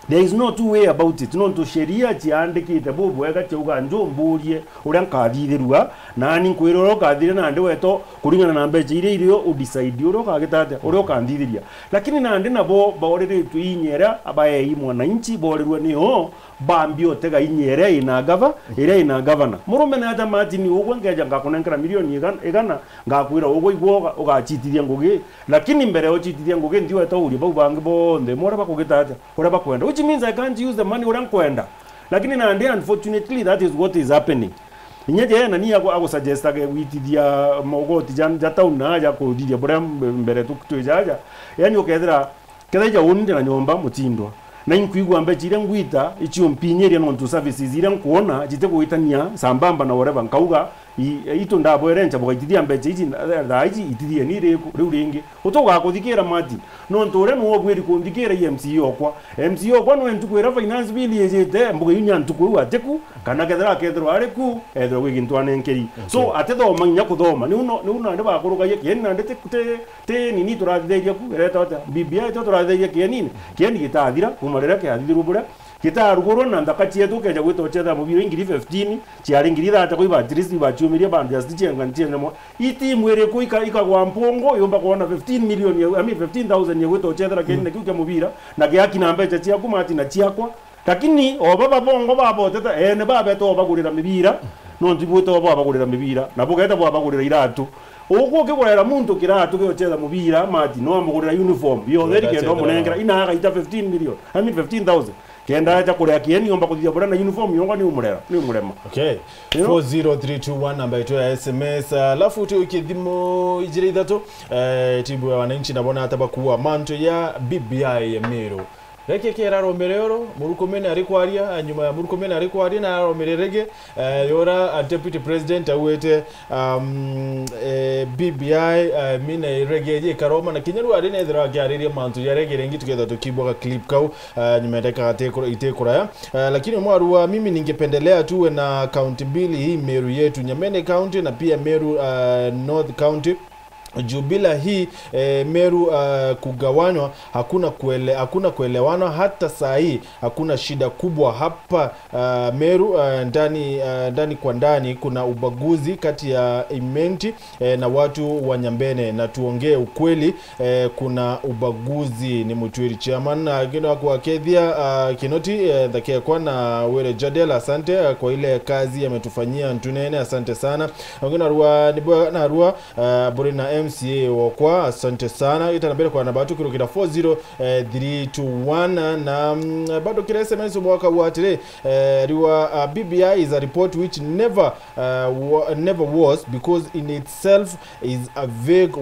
There is no two way about it. No to sheria chiandikite bubu ega cheuga njomburie uria nkathithirwa na ni kwiroro kathire na ndi weto kuringana na mbeche irio udecide uro kagitate urio kanthithiria lakini na ndi nabo baorere tuinyera abaye mwananchi borerwa niho bambio tega inyere ina governor murume na ata Martin ugwe ngeja ngakunengera milioni igana ngakwira ugwe igwo ugachitithia ngugi lakini mbere ochitithia ngugi ndi weto uri bau bangi bonde mora bakugitata ura bakwenda which means I can't use the money ura nkwenda lakini na ndi unfortunately that is what is happening inyeje na ni ako suggesta ke witithia mogoti jatauna ja kuthithia bura mbere tukutwejaja yani ukethira kethaja unde na nyomba mutindwa na inkuigwa mbeche ile ngwita ichio mpinyeria no ntu services ile nkuona jite kuitania sambamba na whatever nkauga ito ndabo erencha bogaitithia mbeche ichi thaichi itithie ni riu ringi utoga kuthikira Mati no ntore no gwiri kuthikira MC okwa no entukwira finance bill yejete mbuga inya ntukuru ateku kana kethera kethero areku ethero gwigintwane nkeri so atetho manya kuthoma ni uno ndi bakuruga yeni na ndete te nini turathithia ku ereta ata BBI to turathithia kienini kieni gitathira kumarera kiathithiru bura kitarugurwo na ndakachie tukeja gwitocheza mubiro ingiri 15 chiari ngiri thata kuiba at least bachumiria bandu just chenga ntienemo iti mwere kuika ikagwa mpongo yomba kuona 15 million 15000 gwitocheza kene kiuke mubira na giaki na mbecha chia kumati na chiakwa lakini obaba bongo babo teta ene baba to bagurira mibira no ndibuto baba bagurira mibira na bugeta baba bagurira iratu uko kigorera muntu kiratu kyocheza mubira Mati no amugurira uniform yo theri kendo munengera ina aga ita 15 million 15000 kenda acha kuria kieni yomba kuthia bora na uniform yonga ni umurema okay 40321 namba yetu ya SMS alafu tu ikithimo ijire ithatu tibu ya wananchi nabona atabakuwa manto ya BBI ya Meru reke kera romerero murukomene arikwaria anyuma ya murukomene arikwaria na romererege yora deputy president awete BBI mina iregeje karoma na kinyaru arine ethera gyariria mantu ya rege rengi tuketha tukibwa clip kau nyuma ya itekura lakini mwaru mimi ningependelea tuwe na county mbili hii Meru yetu Nyambene county na pia Meru North county Jubila hii Meru kugawanywa hakuna kuelewana. Hata saa hii hakuna shida kubwa hapa Meru. Ndani kwa ndani kuna ubaguzi kati ya Imenti na watu wa Nyambene, na tuongee ukweli, kuna ubaguzi. Ni mutwiri chairman gino kwa Kedhia Kinoti dhakia kwa na wele Jadiel, asante kwa ile kazi ametufanyia Ntunene, asante sana. Ngina ruwa na ruwa Burina MCA wakwa, asante sana. Itanabele kwa nabatu kilo kida 40321 na bado kila SMS mwaka watire riwa BBI is a report which never was, because in itself is a vague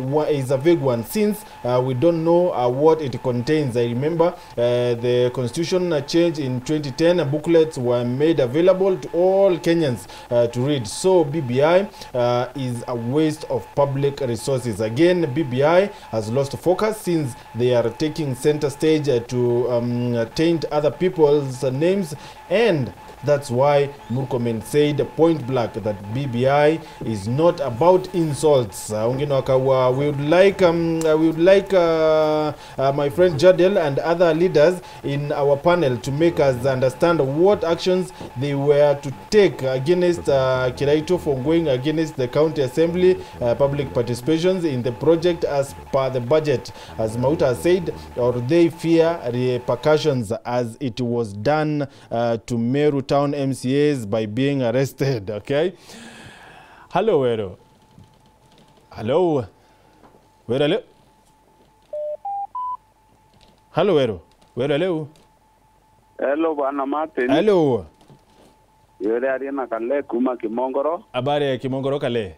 one, since we don't know what it contains. I remember the constitution change in 2010, booklets were made available to all Kenyans to read. So BBI is a waste of public resources. Again, BBI has lost focus since they are taking center stage to taint other people's names, and that's why Murkomen said point blank that BBI is not about insults. We would like my friend Jadiel and other leaders in our panel to make us understand what actions they were to take against Kiraito for going against the county assembly public participations in the project as per the budget, as Mauta said, or they fear repercussions as it was done to Meru town MCAs by being arrested. Okay. Hello, Wero. Hello. Wero. Hello, Wero. Wero. Hello, Bwana Martin. Hello. Yule aliyena kale kuma Kimongoro. Habari ya Kimongoro kale.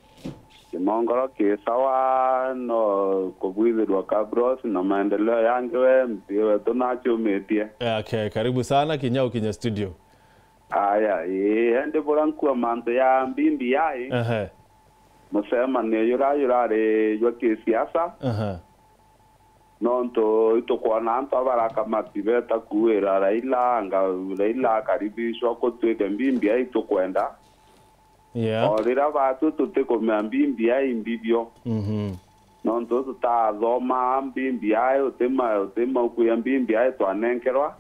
Kimongoro kisawa no kubuizirwa kabros na maendeleo yangewe mtiwe tunacho metie. Okay, karibu sana kinya studio. Aya, ende borankuwa manto ya mbimbi yai. Musema ni yurare yoke siasa. Nonto itokuwa nanto baraka matibeta kuera Raila karibishwa kutweke mbimbi yai itokwenda. Yeah. Orira batu tuteko mbimbi yai mbibyo. Nonto tutazoma mbimbi yai utema kuya mbimbi yai twanenkerwa.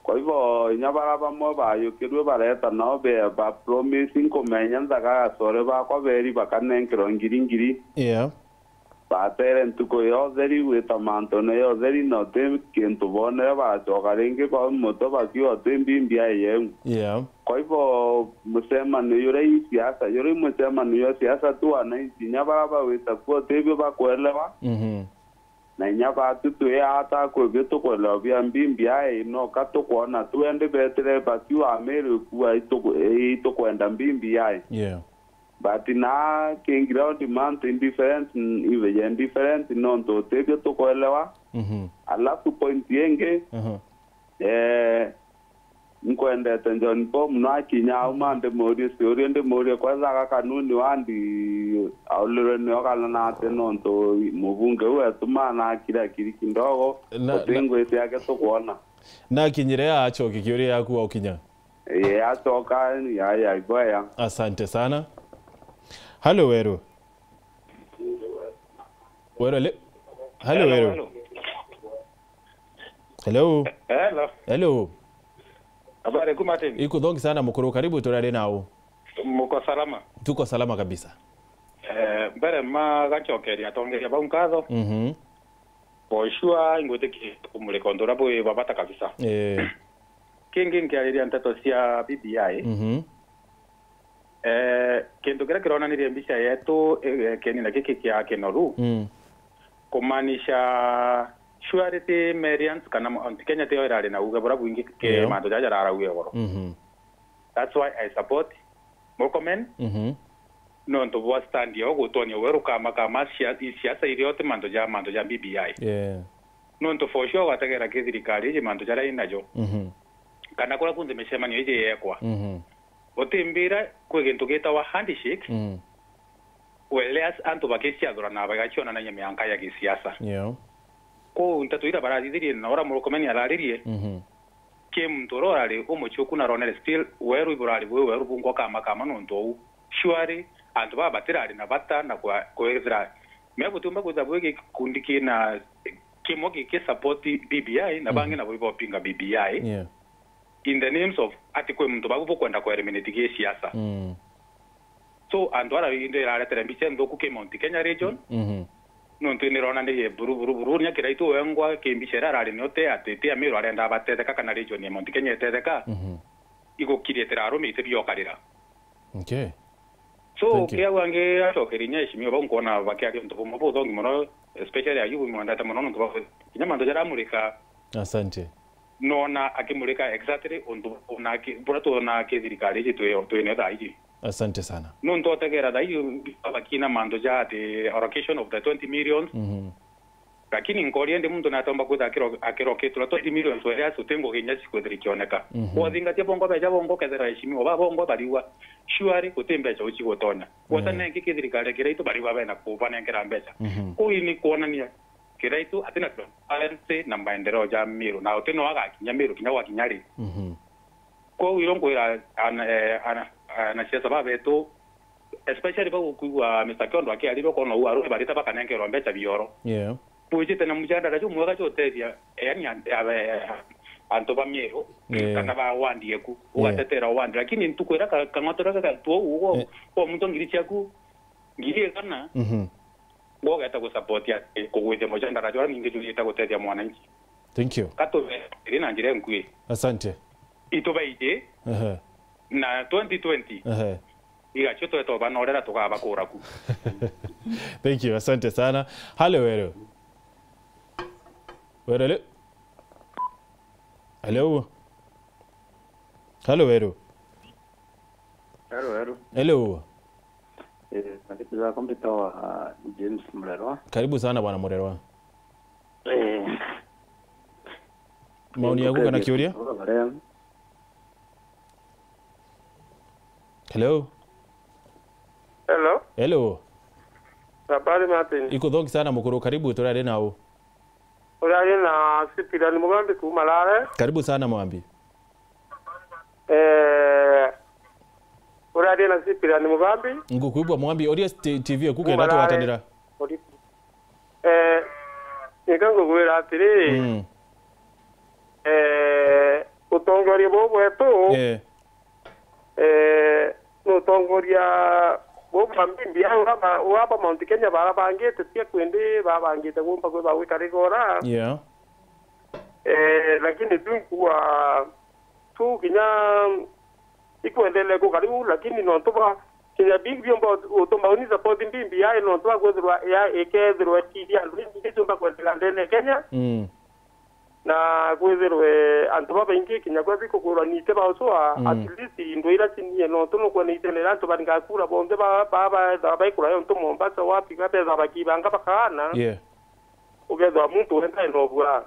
Kwa hivyo inyabara bamwe bayukirwe bareta nao ba promising kumenya ndaga sore bakwa beri bakanenkero ngiri. Yeah. Batere ntuko yozeri wetamanto ne yozeri no tem kintu bone ba jogarenge kwa moto bakio tembi yeye. Yeah. Kwa hivyo musema ni yure siasa, yure musema ni yure siasa tu ana inyabara ba wetakuwa tebe bakuelewa. Na nyaba tutu ya ata ko geto ko lobia mbimbi ai no kato ko na tuende betere batu Meru kuwa ito kwenda mbimbi ai. Yeah. But na kingira demand indifferent indifferent no to tebe to ko elewa. Alafu point yenge. Nkwende tenjon bom na kinya umande mori sioriende mori kwanza ka kanuni wandi aulere ni okala na tenonto mubunge wetu mana kila kidogo otengo ese yake to kuona na kinyire acho kikiori yaku au kinya atoka ya goya. Asante sana. Hello Wero. Wero. Hello Wero. Hello. Hello. Habari Martin. Iko dongi sana mukuru, karibu turare nao. Muko salama? Tuko salama kabisa. Mbere gachokeria tongeria baunkazo. Poshua ingote kumule kondora boye babata kabisa. Kingi nkiariria ntato sia BBI. Kendo kira kirona ni rembisha yetu keni na kiki kia kenoru. Kumanisha surety Marians kana Kenya teo irare na uga bora buingi ke mando jaja rara uwe goro. That's why I support Murkomen. No ndo wa stand yo gutoni weru kama siasa iriote mando ja BBI. Yeah. No ndo for sure wategera kithirikari je mando jara inajo. Kana kula kunze mesema ni je yekwa. Otimbira kwegintu geta wa handshake. Weleas antu bakesia dora na bagachona na nyamianka ya kisiasa. Yeah. Ko ntatuira baradiri na ora Murkomen yararirie. Ke mtoro rari umuchuku na ronel still weru iburari weru bungo kama no ndo surely antu ba batirari na bata na kwethira me gutumba kuthabwe kundiki na kimo ke support BBI na bangi na bo pinga BBI in the names of atikwe mtu bagu kwenda kwa eliminate ke siasa so antu ara inde ra letere mbiche ndoku ke Mount Kenya region no ntinirona ndi buru nya kiraitu wengwa ke mbicera rari nyote atete amiro arenda batetheka kana region ya Mount Kenya etetheka igukirietera arumi itebiokarira okay so kia wange atokerinya ishimio bankona bakiari ntuko mabo thongi mono especially ayubu mwanda tamono ntuko kinyama ndo jara mulika asante nona akimulika exactly onto onaki burato na kezirikali jitu to ene daiji asante sana non to tegera dai bakina mando jate allocation of the 20 millions lakini ngoriende muntu natomba kuza akiro ketu la 20 millions so ya sutengo kenya sikwedrikioneka kwa zingatia bongo beja bongo kezera ishimio ba bongo baliwa shuari kutembe cha uchi gotona wotane kikithirikale kiraitu baliwa bena kupana ngera mbecha kuini kuonania kiraitu atina transparency na maendeleo ya Meru na uteno waga kinya Meru kinya wakinyari kwa wirongo ana siasa babetu especially ba kuwa Mr. Kondo akialiro kono uaru barita bakanengero mbecha bioro puji tena mujanda rajo mwaga choteria yani antoba Meru kana ba wandie ku ugatetera wandi lakini ntukwera kangotora ka tuo ugo kwa muntu ngiricha ku ngirie kana ngoga ta support ya kuweze mujanda rajo ninge tulita kutetea mwananchi thank you kato ina njire nkui asante itobaije na 2020 igachoto to banorera tukaba kuraku thank you asante sana halo wero wero hello halo wero hello Nataka kompyuta wa James Murerwa. Karibu sana bwana Murerwa. Maoni yako kana kiuria? Hello. Hello. Habari Martin. Iko thongi sana mukuru, karibu turare nao. Urare na sipira ni mugambi kumalare. Karibu sana mwambi. Urare na sipira ni mugambi. Ngukuibwa mwambi Audience TV kuke nato watandira. Nikango gwera atiri. Utongoria bobo eto. Utongoria bobo mbimbi yangu wapa Mount Kenya barabangete tia kwende babangete gumpa kwa wikarigora. Lakini dunkuwa tu kinya ikuendele ko karibu lakini nontoba kinya big byomba utomba uniza podi mbimbi yae nontoba kwezwa ya ekezwa TV andu ndichomba kwendela ndene Kenya na kwezerwe antoba bengi kinya kwaziko kurwa nite bauswa at least ndoira chinie nontono kwa nitenera antoba ngakura bonde baba baikura yo ntomo mbasa wapi kabeza bakibanga bakana ugezwa muntu wenda ndobura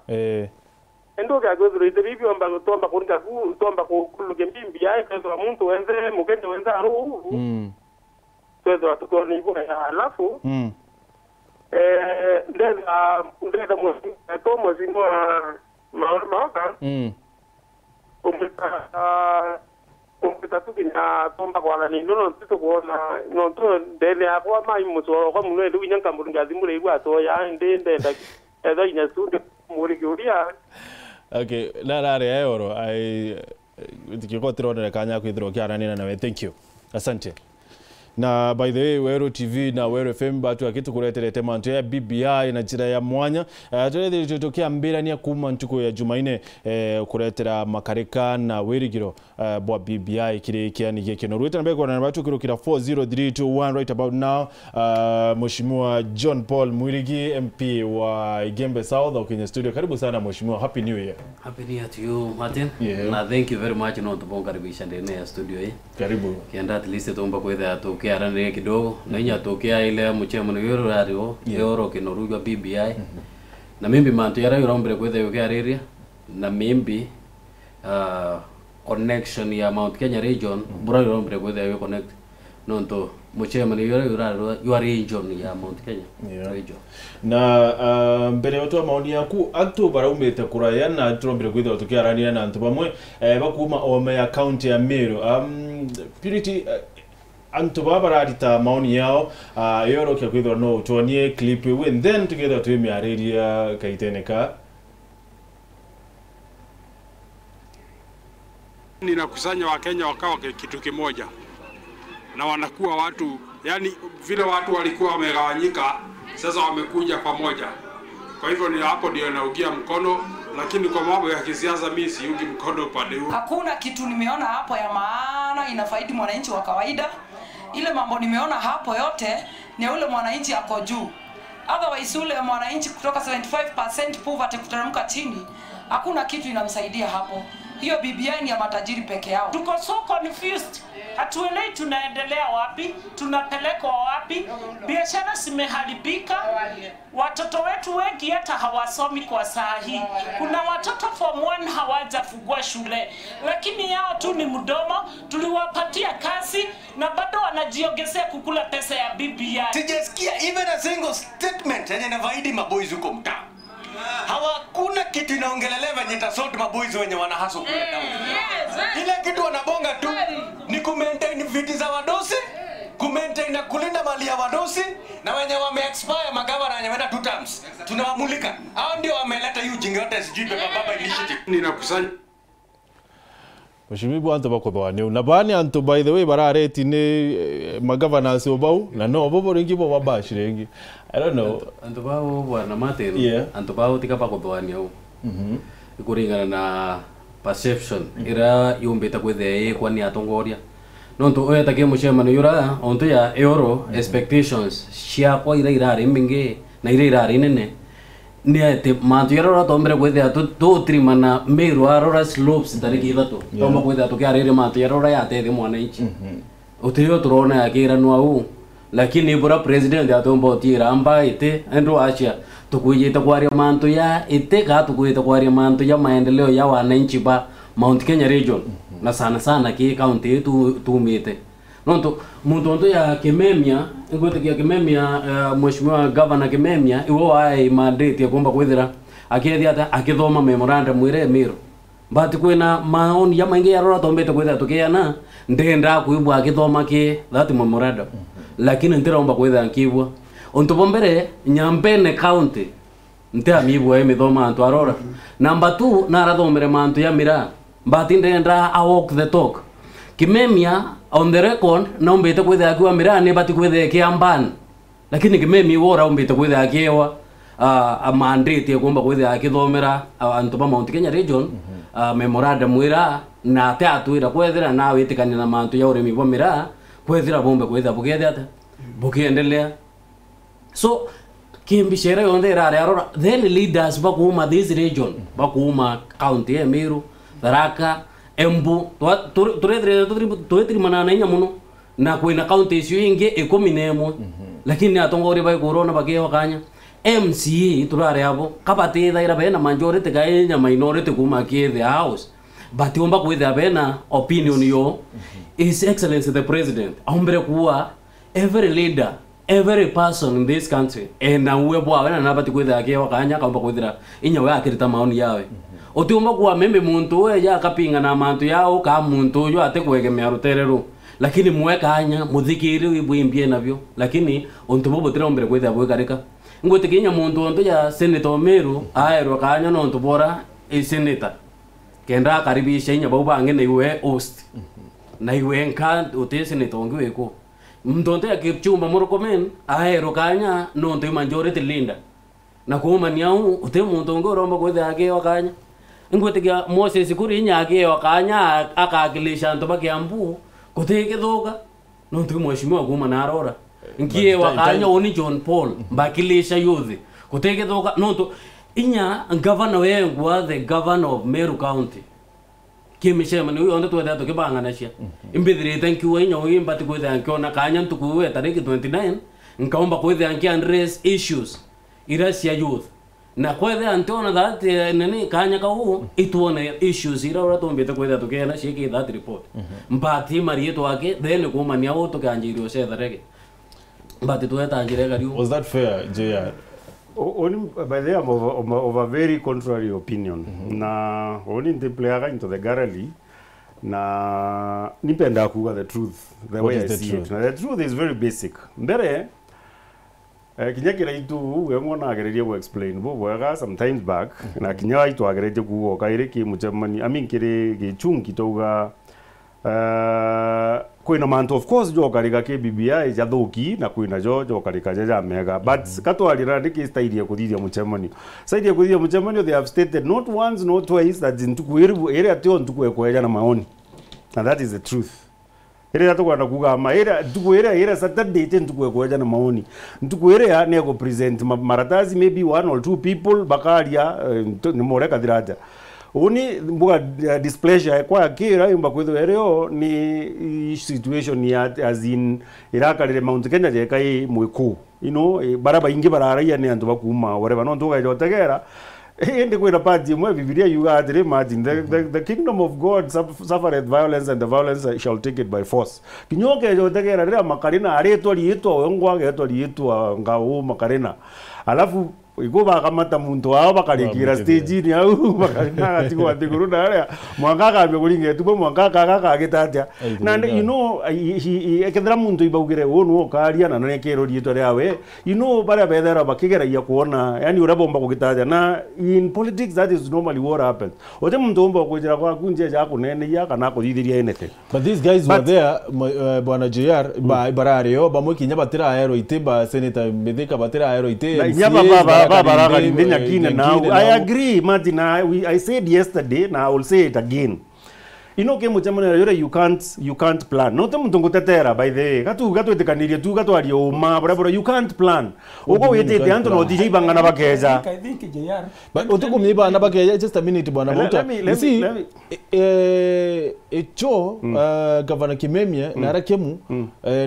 endo ga gozo ite bibyo mba tomba kuringa ku tomba kuluge mbimbi yae kazo muntu wenze mugende wenza aru kazo tukoni ibu ya alafu ndeza mwezi tomo zimo Mauta kumpita tukinya tomba kwa ni no tito kuona no to dele akwa mai musoro kwa munwe ndu nyanka muringa zimure igwa to ya ndende edo ina sude muri kuria. Okay, la euro tikiko tirone kanya kwithiro kiaranina nawe, thank you, asante. Na by the way Weru TV na Weru FM batu akitu kureterete mantu ya BBI na jira ya mwanya turete tutokea mbirania kuma ntuko ya Jumaine kuretera makareka na werigiro bwa BBI kire kiani gekeno ruta mbeko na batu kirukira 40321 right about now. Mheshimiwa John Paul Mwirigi MP wa Igembe South au kwenye studio. Karibu sana mheshimiwa, happy new year. Happy new year to you Martin. Na thank you very much no tupongaribisha ndani ya studio hii. Karibu. Kianda at least tuomba kwenda tokea rane kidogo na inya tokea ile mchemo yoro radio yoro kinorugwa BBI na mimi mantu yara yoro mbere kwenda yoke area na mimi connection ya Mount Kenya region bura yoro mbere kwenda yo connect nonto mchemo yoro your region ya Mount Kenya region na mbere watu maoni yaku acto baraumete kuraya na turombere kwenda tokea rania na ntu bamwe bakuma ome account ya Meru Purity antu babararita maoni yao yoro kia kwithwa no tuonie clip and then together twimiariria kaiteneka. Ninakusanya Wakenya wakawa kitu kimoja na wanakuwa watu, yani vile watu walikuwa wamegawanyika sasa wamekuja pamoja. Kwa hivyo ni hapo ndio naugia mkono, lakini kwa mambo ya kisiasa mimi siungi mkono upande huo. Hakuna kitu nimeona hapo ya maana inafaidi mwananchi wa kawaida. Ile mambo nimeona hapo yote ni ule mwananchi ako juu. Otherwise ule mwananchi kutoka 75% poverty kuteremka chini, hakuna kitu inamsaidia hapo. Hiyo BBI ni ya matajiri peke yao. Tuko so confused. Hatuelewi tunaendelea wapi, tunapelekwa wapi. Biashara zimeharibika. Watoto wetu wengi hata hawasomi kwa saa hii. Kuna watoto form 1 hawajafungua shule, lakini yao tu ni mdomo. Tuliwapatia kazi na bado wanajiongezea kukula pesa ya BBI. Sijasikia even a single statement yenye inafaidi maboys huko mtaa. Hawakuna kitu inaongelelea venye tasort maboys wenye wanahaso kule down. Ile kitu wanabonga tu ni kumaintain viti za wadosi, kumaintain na kulinda mali ya wadosi, na wenye wame expire magavana wenye wenda 2 terms. Tunawamulika. Hao ndio wameleta hiyo ujinga yote sijui baba initiative. Ninakusanya Mheshimiwa antu bakoba ni na bani antu by the way barareti ni magavana sio bau na no bobo ringi bo babashirengi. I don't know. Antu bao bwana Martin. Antu bao tika bakoba ni au. Ikuringana na perception ira yumbeta kwethe kwa ni atongoria. Nonto oya take mushemano yura onto ya euro expectations shia kwa ira mingi na ira nene. Ni ate mantu yarora tombere kwethe to trimana Meru arora slopes tariki ithatu tomba kwethe tukiarire mantu yarora yatethi mwananchi utiyo turona yakira nwa lakini bora president atomba otira amba ite endo acha tukuyita kwaria mantu ya ite ka tukuyita kwaria mantu ya maendeleo ya wananchi ba Mount Kenya region na sana ki county yetu tumite nonto muntu onto ya Kimemia ngote ya Kimemia mheshimiwa governor Kimemia iwo ai mandate ya kwamba kwethira akethia ata akithoma memorandum mwire Meru but kwena maoni ya maingi ya rora tombete kwethira tukiana ndenda kuibwa akithoma ki that memorandum lakini ntiromba kwethira nkibwa onto bombere Nyambene county ntia mibwa emithoma antu arora number 2 na rathomere mantu ya mira but ndenda a walk the talk Kimemia on the record na umbete kwethira akiwa mirani bati kwethira kiamban lakini Kimemia wora umbete kwethira akiwa a mandate ya kwamba kwethira akithomera antu ba Mount Kenya region memorandum mwira na tatu ira kwethira na witikania na mantu ya urimi bo mira kwethira bombe kwethira bukethia ata bukiendelea so kimbishera yonde rare arora then leaders bakuma this region bakuma county ya Meru Tharaka Embu turetri manana inya muno na kwina county cio ingi 11 lakini atongori bai corona bakeo kanya MCA turare abo kabate thaira bena majority ga inya minority kuma ki the house but omba kwitha bena opinion yo His Excellency the President ombere kuwa every leader every person in this country na uwe bwa wena nabati kwitha akeo kanya kamba kwithira inya we akirita maoni yawe otiumba kwa membe muntu we ya kapinga na mantu yao ka muntu yo ate kwegemea ruterero lakini mweka anya muthikiri wibwimbie navyo lakini onto bobo tirombere kwitha bwe karika ngote kinya muntu onto ya Senator Meru aero kanya no onto bora senator kenda karibisha inya bau bange na iwe host na iwe nka ote Senator ngwe ko mtonto ya Kipchumba Murkomen aero kanya no onto majority linda na kuma niau ote muntu ngoromba kwitha akeo kanya ngotiga Moses kuri nyake wakanya akakilisha ndo bakiambu kuteke thoga no ntu mheshimiwa kuma na arora ngie wakanya oni John Paul bakilisha youth kuteke thoga no ntu inya governor wengu the governor of Meru County kimishema ni uyo ndo twetha tukibanga nacia imbithire thank you inya uyimba tikwetha nkiona kanya ntukuwe tariki 29 nkaomba kwetha nki address issues iracia youth na kwetha antona that nene kanya ka ituone issues ira ora tombete kwetha tukena shiki that report mbati marieto wake then kumania auto kanjirio setharege mbati tueta njirega riu. Was that fair, JR? By the way, I'm of a very contrary opinion. Na only the player into the gallery na nipenda kuga the truth the way I see it. The truth is very basic. Mbere kinya kiraitu we ngona agereria ku explain bo wega sometimes back na kinya aitu agereria ku kaire ki muchamani kire Gichunki toga kwina mantu of course jo karika ke BBI jathuki na kwina jo karika ja mega but katwarira ndiki style kuthithia muchamani style kuthithia muchamani they have stated not once not twice that ntukwiribu ere atio ntukweja na maoni, and that is the truth. Ere atogwana kuga ma ere ntukwira Saturday te ntukweja na maoni ntukwira ne go present maratazi maybe one or two people bakaria ni moreka dirata uni mbuga displeasure kwa kira imba kwitho ereo ni situation ya as in irakarire Mount Kenya je kai mwiku baraba ingi bararaia ni antu bakuma whatever no ntuga jotegera ende kwina party mwe Biblia yuga atire imagine the kingdom of God suffereth violence and the violence shall take it by force. Kinyoke jotegera rira makarina aretwa liitwa wengwa getwa liitwa ngau makarina alafu iko bakamata muntu wao bakarikira stage ni au bakarina atiko atiguru na mwanga kambe kuringe tupo mwanga kaka gitatia na ekethera muntu ibaugire wonu okaria na nekero rito riawe bara bethera bakigeragia kuona yani urabomba kugitatia na in politics that is normally what happens ote muntu omba kujira kwa kunje ja kunene ya kana kuthithiria anything. But these guys were there bwana JR barario bamwe kinya batira aero iteba senator Medeka batira aero ite now I agree, Martin. I said yesterday, now I will say it again. You can't plan. No temungu tetera by the way. Katu etekaniria tu katu ali oma bora you can't plan. Uko wetete anto no DJ bangana bakeja. I think JR. But otuko miba na bakeja just a minute bwana Mauta. Let me. Echo Governor Kimemie na rakemu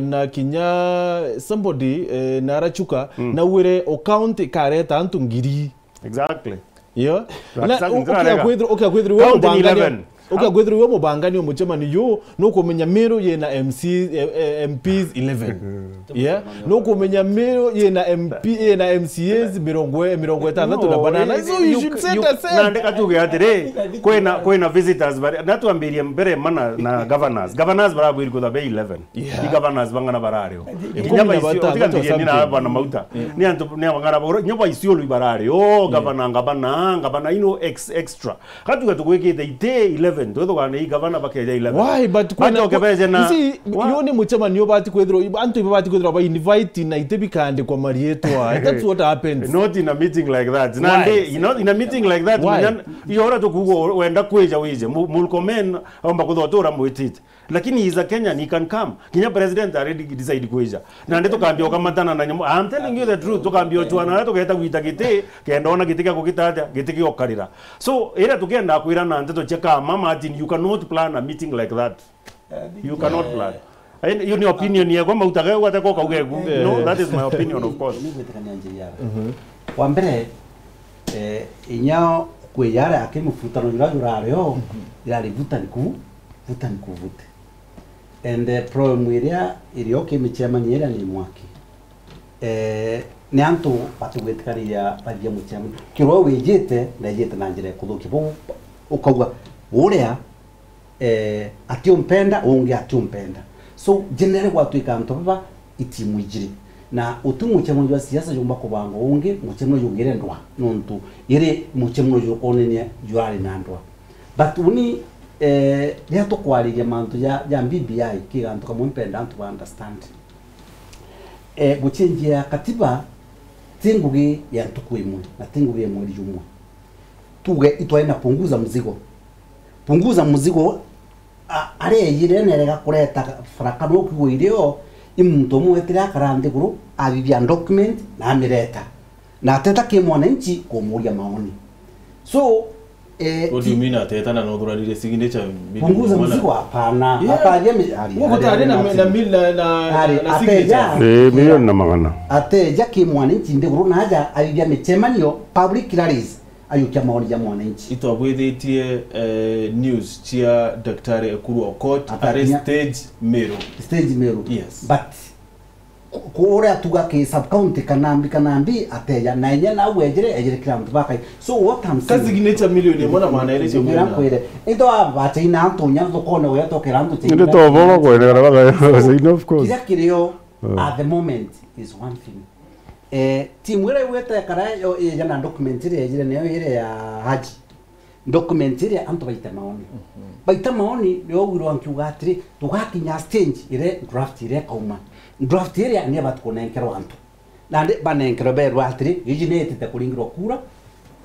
na kinya somebody na rachuka na were account kareta antu ngiri. Exactly. Yeah. Okay, kwedru wo bangani. Okay, kwedru wo bangani omuchemani yo no komenya Meru ye na MPs 11. Yeah. No komenya Meru ye na MP ye na MCAs mirongo etandatu na banana. So you should set the same. Na ndeka tuge atire kwena visitors but natuambirie mbere mana na governors barabu iriko be 11. Ni governors bangana barario. Kinyaba isio tikambirie ni na bana Mauta. Ni antu ne bangana boro nyoba isio lu barario governor extra. Katuga tukwekete ite 11 todo kana I governor bakeja 11. Why but kwena see yoni muchama niyo bati kwedro antu bati kwedro ba invite na itebikande kwa marietwa. That's what happens. Not in a meeting like that. Nande in a meeting like that yora to kugo wenda kweja wije mulkomen amba kudotora muitite. Lakini is a Kenyan, he can come. Kenya president already decide kweja. Nande to kambio kamatana na I'm telling you the truth. To kambio tuana to geta kuita gite kenda ona gitika kugitaja gitiki okarira. So era to kenda kuira na nte to cheka mama you cannot plan a meeting like that. You cannot plan. And your opinion here kwamba utakaye watako kaugegu. No, that is my opinion of course. Wambere inyao kweyara akimufutano yuraryo yari vutaniku vute. And the problem iria irioke michemani era ni mwaki. Ni antu patugetikaria padia muchemani. Kiro wejete na yete na njire kuthuki bo ukauga uria atiumpenda ungi atiumpenda. So generally watu ikanto baba itimu ijiri na utumu chemwe wa siasa jomba kubango ungi muchemwe yongere ndwa nontu ire muchemwe yokonene yuari na ndwa. But uni ya to kwariria mantu ya BBI kiganto kamumpenda antu ba understand. Guchenjia katiba tingugi ya ntukwimwe na tingugi emwe yumwe. Tuge itwaina punguza mzigo are yirene rega kureta farakano kugwirio imuntu muwetira karande guru abibia document na amireta na ateta ke mwananchi kumuria maoni. So what do you mean ateta na nodhuralire signature punguza mzigo hapana apaje uko tare na signature milioni na magana ateja ke mwananchi ndeguru na haja abibia michemanio public rallies ayukia maoni ya mwananchi itwabwithetie news chia Daktari Ekuru Okot arrested Meru. Yes. But kore atuga ke sub county kanambi ateja na yenye na ejere kila mtu bakai. So what I'm saying, kazi signature million mbona maana ile sio mwana kwere ito abate ina antonya zokone we tokera mtu Ndio to bomo kwere baka of course. Kila kilio at the moment is one thing. Timu ile weta kara ya na documentary ejere nayo ile ya Haji documentary anto baita maoni leo wiro ankiuga atiri tugakinya stage ile draft ile kauma draft ile ni abatukonenkero antu nande banenkero beru atiri yijinete te kulingiro kura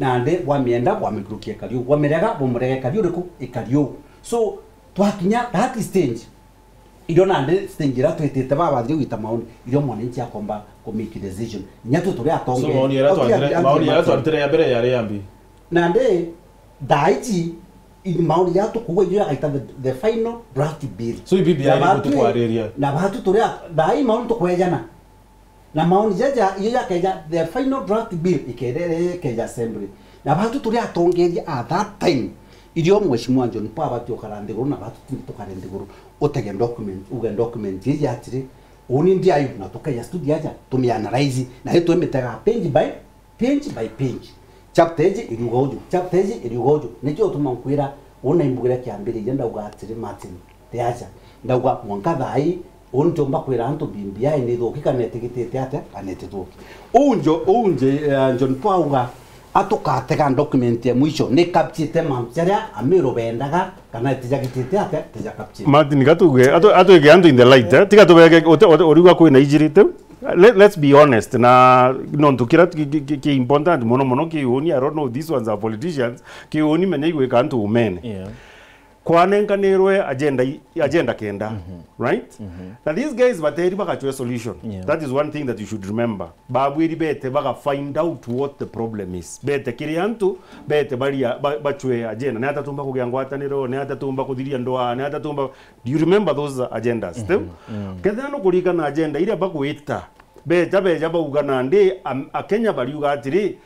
nande wamienda wamigurukia kaliu wamerega bomurega kaliu riko ikaliu so twakinya that stage ido nande stage ra twetete baba thiri wita maoni ido mwanenchi akomba ko make decision nyatu turi atonge so maoni ya twatire ya bere yare yambi nande daiji in maoni yato kuwa yua aita the final draft bill so bibi ya ni kutu kwa area na batu turea dai maoni to kwejana na maoni jaja yua keja the final draft bill ikerere keja assembly na batu turea tongeria at that time idio mheshimiwa John Paul batyo karande guru na batu tukarende guru otege document ya atiri oni ndia ayu na tokeja studio aja tumianalyze na yetu emetega page by page chapter irigojo nicho tumankwira ona imbugire kyambere yenda ugatire Martin teacha ndagwa mwanka thai ontomba kwira anto bimbia ni thokika netigitete ate anete thoki unje John Paul ga atokatega document ya mwisho ne capture mamcharia amiro bendaga kana tijagitete ate tijagapchire Martin gatuge atoge anto in the light tiga tobege oriwa ko na ijirite. Let's be honest na non tukira ki important mono ki oni I don't know these ones are politicians ki oni menye igwe kantu umene kwanenka nerwe agenda kenda right now these guys bateri baka solution that is one thing that you should remember babwiri bete baka find out what the problem is bete kiriantu bete bachwe agenda ne atatumba kugangwataniro ne atatumba kudhiria ndoa ne atatumba do you remember those agendas still kedano kulika na agenda ile bakwita beja baugana ndi akenya baliuga atiri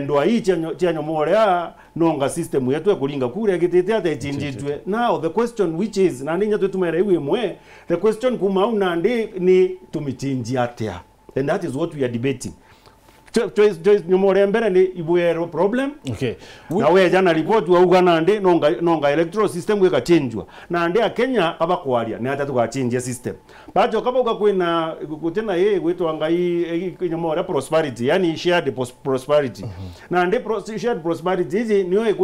ndo aicha nyomorea nonga system yetu ekulinga kure gitete ate chinjitwe now the question which is nandi nyatu tumere iwe mwe the question kuma unandi ni tumichinji atia and that is what we are debating nyomore mbere ni ibwero problem okay na we jana report wa ugana ndi nonga electoral system weka changewa na ndi akenya abakwaria ni hata tukachange system bacho kaba ukakwina kutena yeye gwetwa ngai nyomore prosperity yani shared prosperity na ndi shared prosperity hizi niyo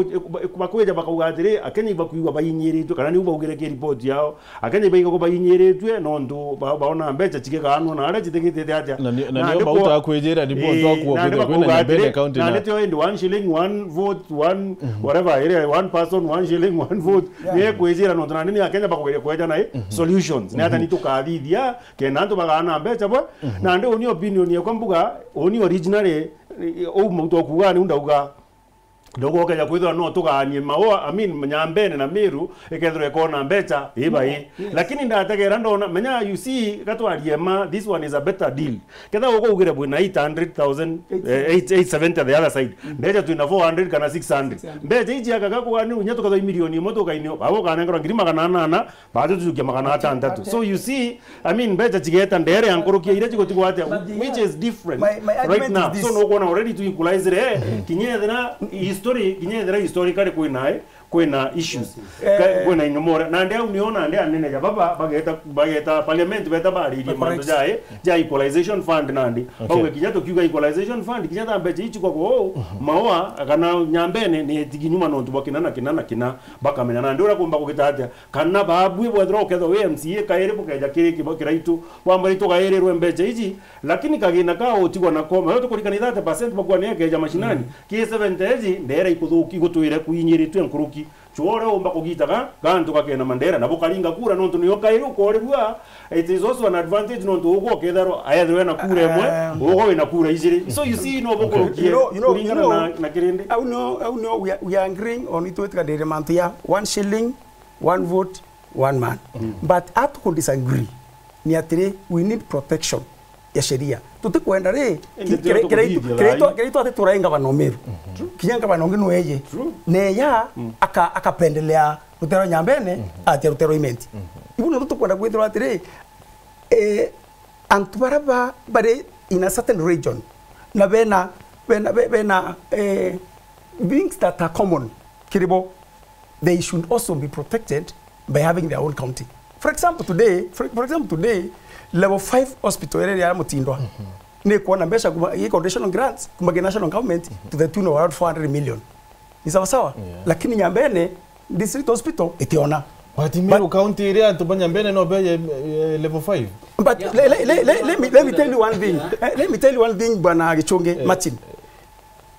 kubakweja bakaugatire akenya bakuiwa bayinyiritwe kana ni ubugire ke report yao akenya bayiga ko bayinyiritwe nondo baona mbecha chikeka anu na ara chitekete atia na niyo Mauta akwejera report kwenda Nyambene county na let you end 1 shilling 1 vote 1 whatever area 1 person 1 shilling 1 vote ye kwejera no tana nini akenya bakweja na solutions ne hata nitukathithia kenanto bagana mbecha bo na ndi oni opinion ye kwambuga oni originally o Mauta kuga ni ndauga dogo kaja kwithwa no tuganie mawa Nyambene na Meru ekethro ekona mbecha ibai lakini ndategera ndona menya you see katwarie ma this one is a better deal ketha uko ugire bwe 800,000 870 the other side mbecha tu ina 400 kana 600 mbecha iji akaga kwa ni unyato katho milioni moto kainio babo kana ngoro ngiri magana baado tujukia magana 3 so you see mbecha chigeta ndere yankurukia ile chiko tigwate which is different right now so no gonna already to equalize kinyethe na history kinyethera historically kwina issues kwina inyomora na ndio uniona ndio anene ya baba bageta parliament beta bari mando ja equalization fund nandi bawe kinyato kiuga equalization fund kinyata mbeche ichi kwa maoa kana Nyambene ni tiginyuma no tubakina kina bakamenya na ndio rakumba kugitatia kana babwi bwethro ketho MCA kaere bukeja kiriki bakiraitu wambari to kaererwe mbeche ichi lakini kagina ka otigwa na koma yo tukurikana 30% bakwa ne keja mashinani ki 70 ndere ikuthuki gutwire kuinyiritwe nkuruki chore omba kugitaga gantu kakena mandera nabo kalinga kura nonto niyo kairu koribwa it is also an advantage nonto uko kedaro ayadwe na kura emwe uko ina kura izire so you see no boko kulingana na kirende I know we are agreeing on it with kadere mantia 1 shilling 1 vote 1 man but at could disagree ni atire we need protection ya sheria tutikwenda kireito ate turainga banomeru kinyanga banonge noeye ne ya akapendelea rutero Nyambene ati rutero imenti ibuno tutikwenda kwithira atire and baraba bare in a certain region na bena things that are common kiribo, they should also be protected by having their own county. For example today level 5 hospital area ya Mutindwa ne kuona mbesha conditional grants kumage national government to the tune of around 400 million. Ni sawa sawa, lakini Nyambene district hospital itiona. But Meru county area to Nyambene no be level 5. But let me tell you one thing. Let me tell you one thing, Bwana Gichunge, Martin.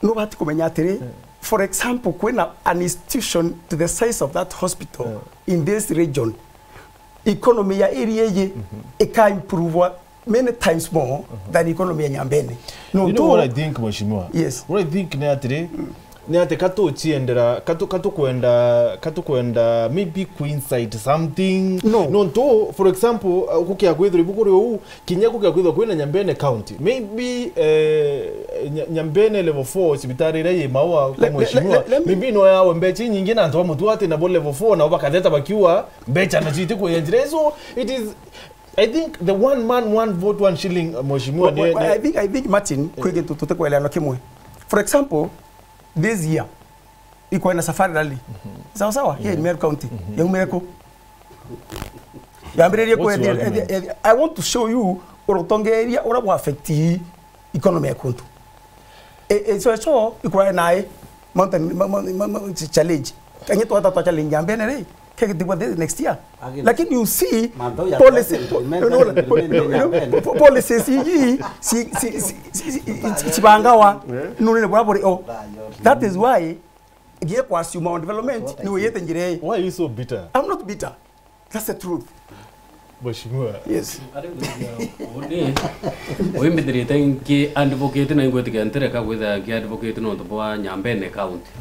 No bati kumenyatere. For example, when an institution to the size of that hospital in this region, economy ya area ye, it can improve many times more than economy ya Nyambene. No, you know what I think, Mheshimiwa? Yes. What I think ni ate kato chiendera kato kwenda maybe coincide something no to for example kukia kwithira bukuri u kinya kukia kwithira kwina Nyambene county maybe Nyambene level 4 sibitari re mawa kwa Mheshimiwa maybe no yawe mbechi nyingine na ntwa mutu ate na level 4 na bakadeta bakiwa mbecha na chiti kwa yenjire so it is I think the one man one vote one shilling Mheshimiwa I think Martin kwege tutakweleana kimwe. For example this year iko na safari rally sawa sawa here in Meru County ya Umereko yambere ko I want to show you orotonge area ora affect economy ya kuntu so iko na mountain challenge kanye to ata challenge Nyambene re keke tipo next year lakini you see policies si bangawa nune bwabori oh that is why giye kwa assume development ni weyete njire. Why are you so bitter? I'm not bitter, that's the truth. Mheshimiwa. Yes. Oimbe dirite advocate na ingwe tikantere ka kwitha ki advocate no to bwa Nyambene county.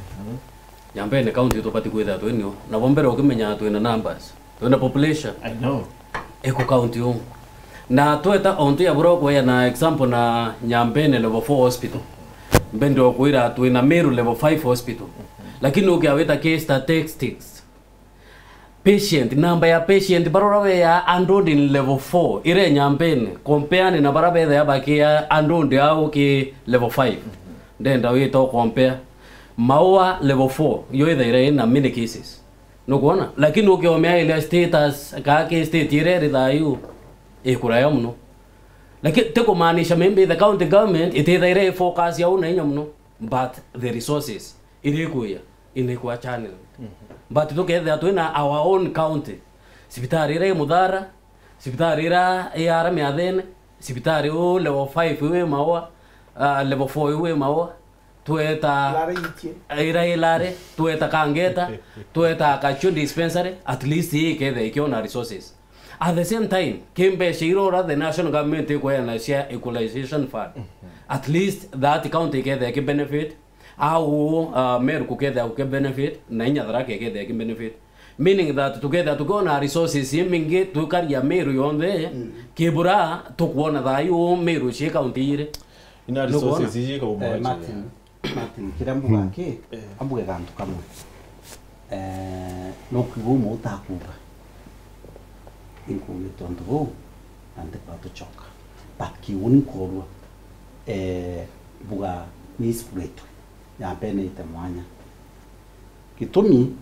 Nyambene county to pati kwitha to enio na bombere okimenya to ina numbers to ina population. I know. Eko county on na toeta onto ya buroko ya na example na Nyambene level 4 hospital mbendo kuira to ina Meru level 5 hospital lakini ukiaweta case statistics patient number ya patient barorawe ya andonde in level 4 ire Nyambene compare na barabe ya bakia andonde au ki level 5 then dawe to compare Maua level 4 yo ire na many cases no kuona lakini ukiomea ile status kake state ire ridhayu ekuraya mno lakini teko maanisha maybe the county government ire focus ya una inya mno but the resources ile kuya channel but together tuina our own county sibitari ire Mudhara sibitari ira yara miadene sibitari o level 5 we Maua level 4 we Maua tueta ira ilare tueta Kangeta tueta Kachu dispensary at least hii kede ikiona resources. At the same time, Kimbe Shirora, the national government take away and share equalization fund. At least that county get the benefit. Au Meru get the benefit. Nanya Drake get the benefit. Meaning that together to go on resources, Yimingi to carry a Meru on there. Kibura took one of the Meru she county. In our resources, Martin, Kirambuga, Ambuga to come. No Kumu Takuba. Include tonto ante pato choka paki unikorwa buga nispuleto Nyambene ite mwanya kitumi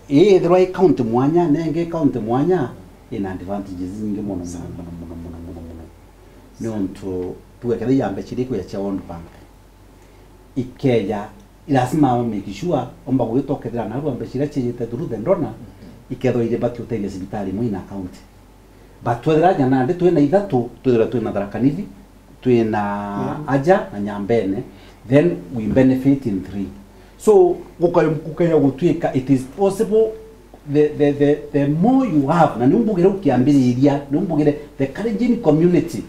edroi count mwanya nenge count mwanya ina advantages zingi mono nonto tuwekele yambe chiriko ya World Bank ikeya lazima make sure omba gwitokethera na rwambe chira chiyite through the ndona ikedo ile bati utele sibitari mwina account batwera jana ndi twena ithatu twena Tharakanithi twena Aja na Nyambene then we benefit in 3 so ukaya gutwika it is possible the more you have na numbugire ukiambiriria numbugire the Kalenjin community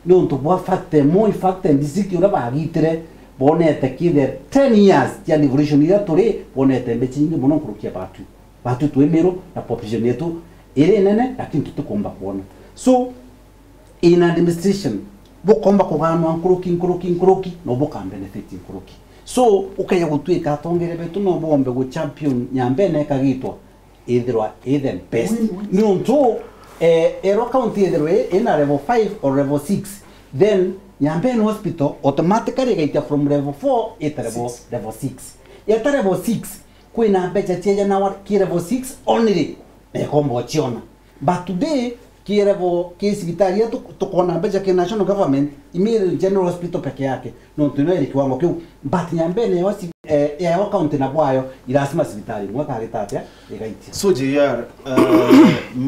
no to bwa factor more factor ndisiki ura bagitire bonete kide 10 years ya revolution ya tore bonete mbechingi bono kurukia batu tuemero na population yetu ile nene lakini tutukomba kuona so in administration bokomba kuganwa nkuruki no boka benefit nkuruki so ukaya gutwika tongere betu no bombe go champion Nyambene kagitwa either best no to ero county either in a level 5 or level 6 then Nyambene hospital automatically gaitia from level 4 ita level 6 ita level 6 kwina mbeca cheja na ki level 6 only e kombo chiona but today ki level ki sibitari tukona mbeca ki national government imire general hospital peke yake no tunoele kiwango kiu but Nyambene hospital ya county na bwayo ilasima sibitari mwaka alitatia igaitia so JR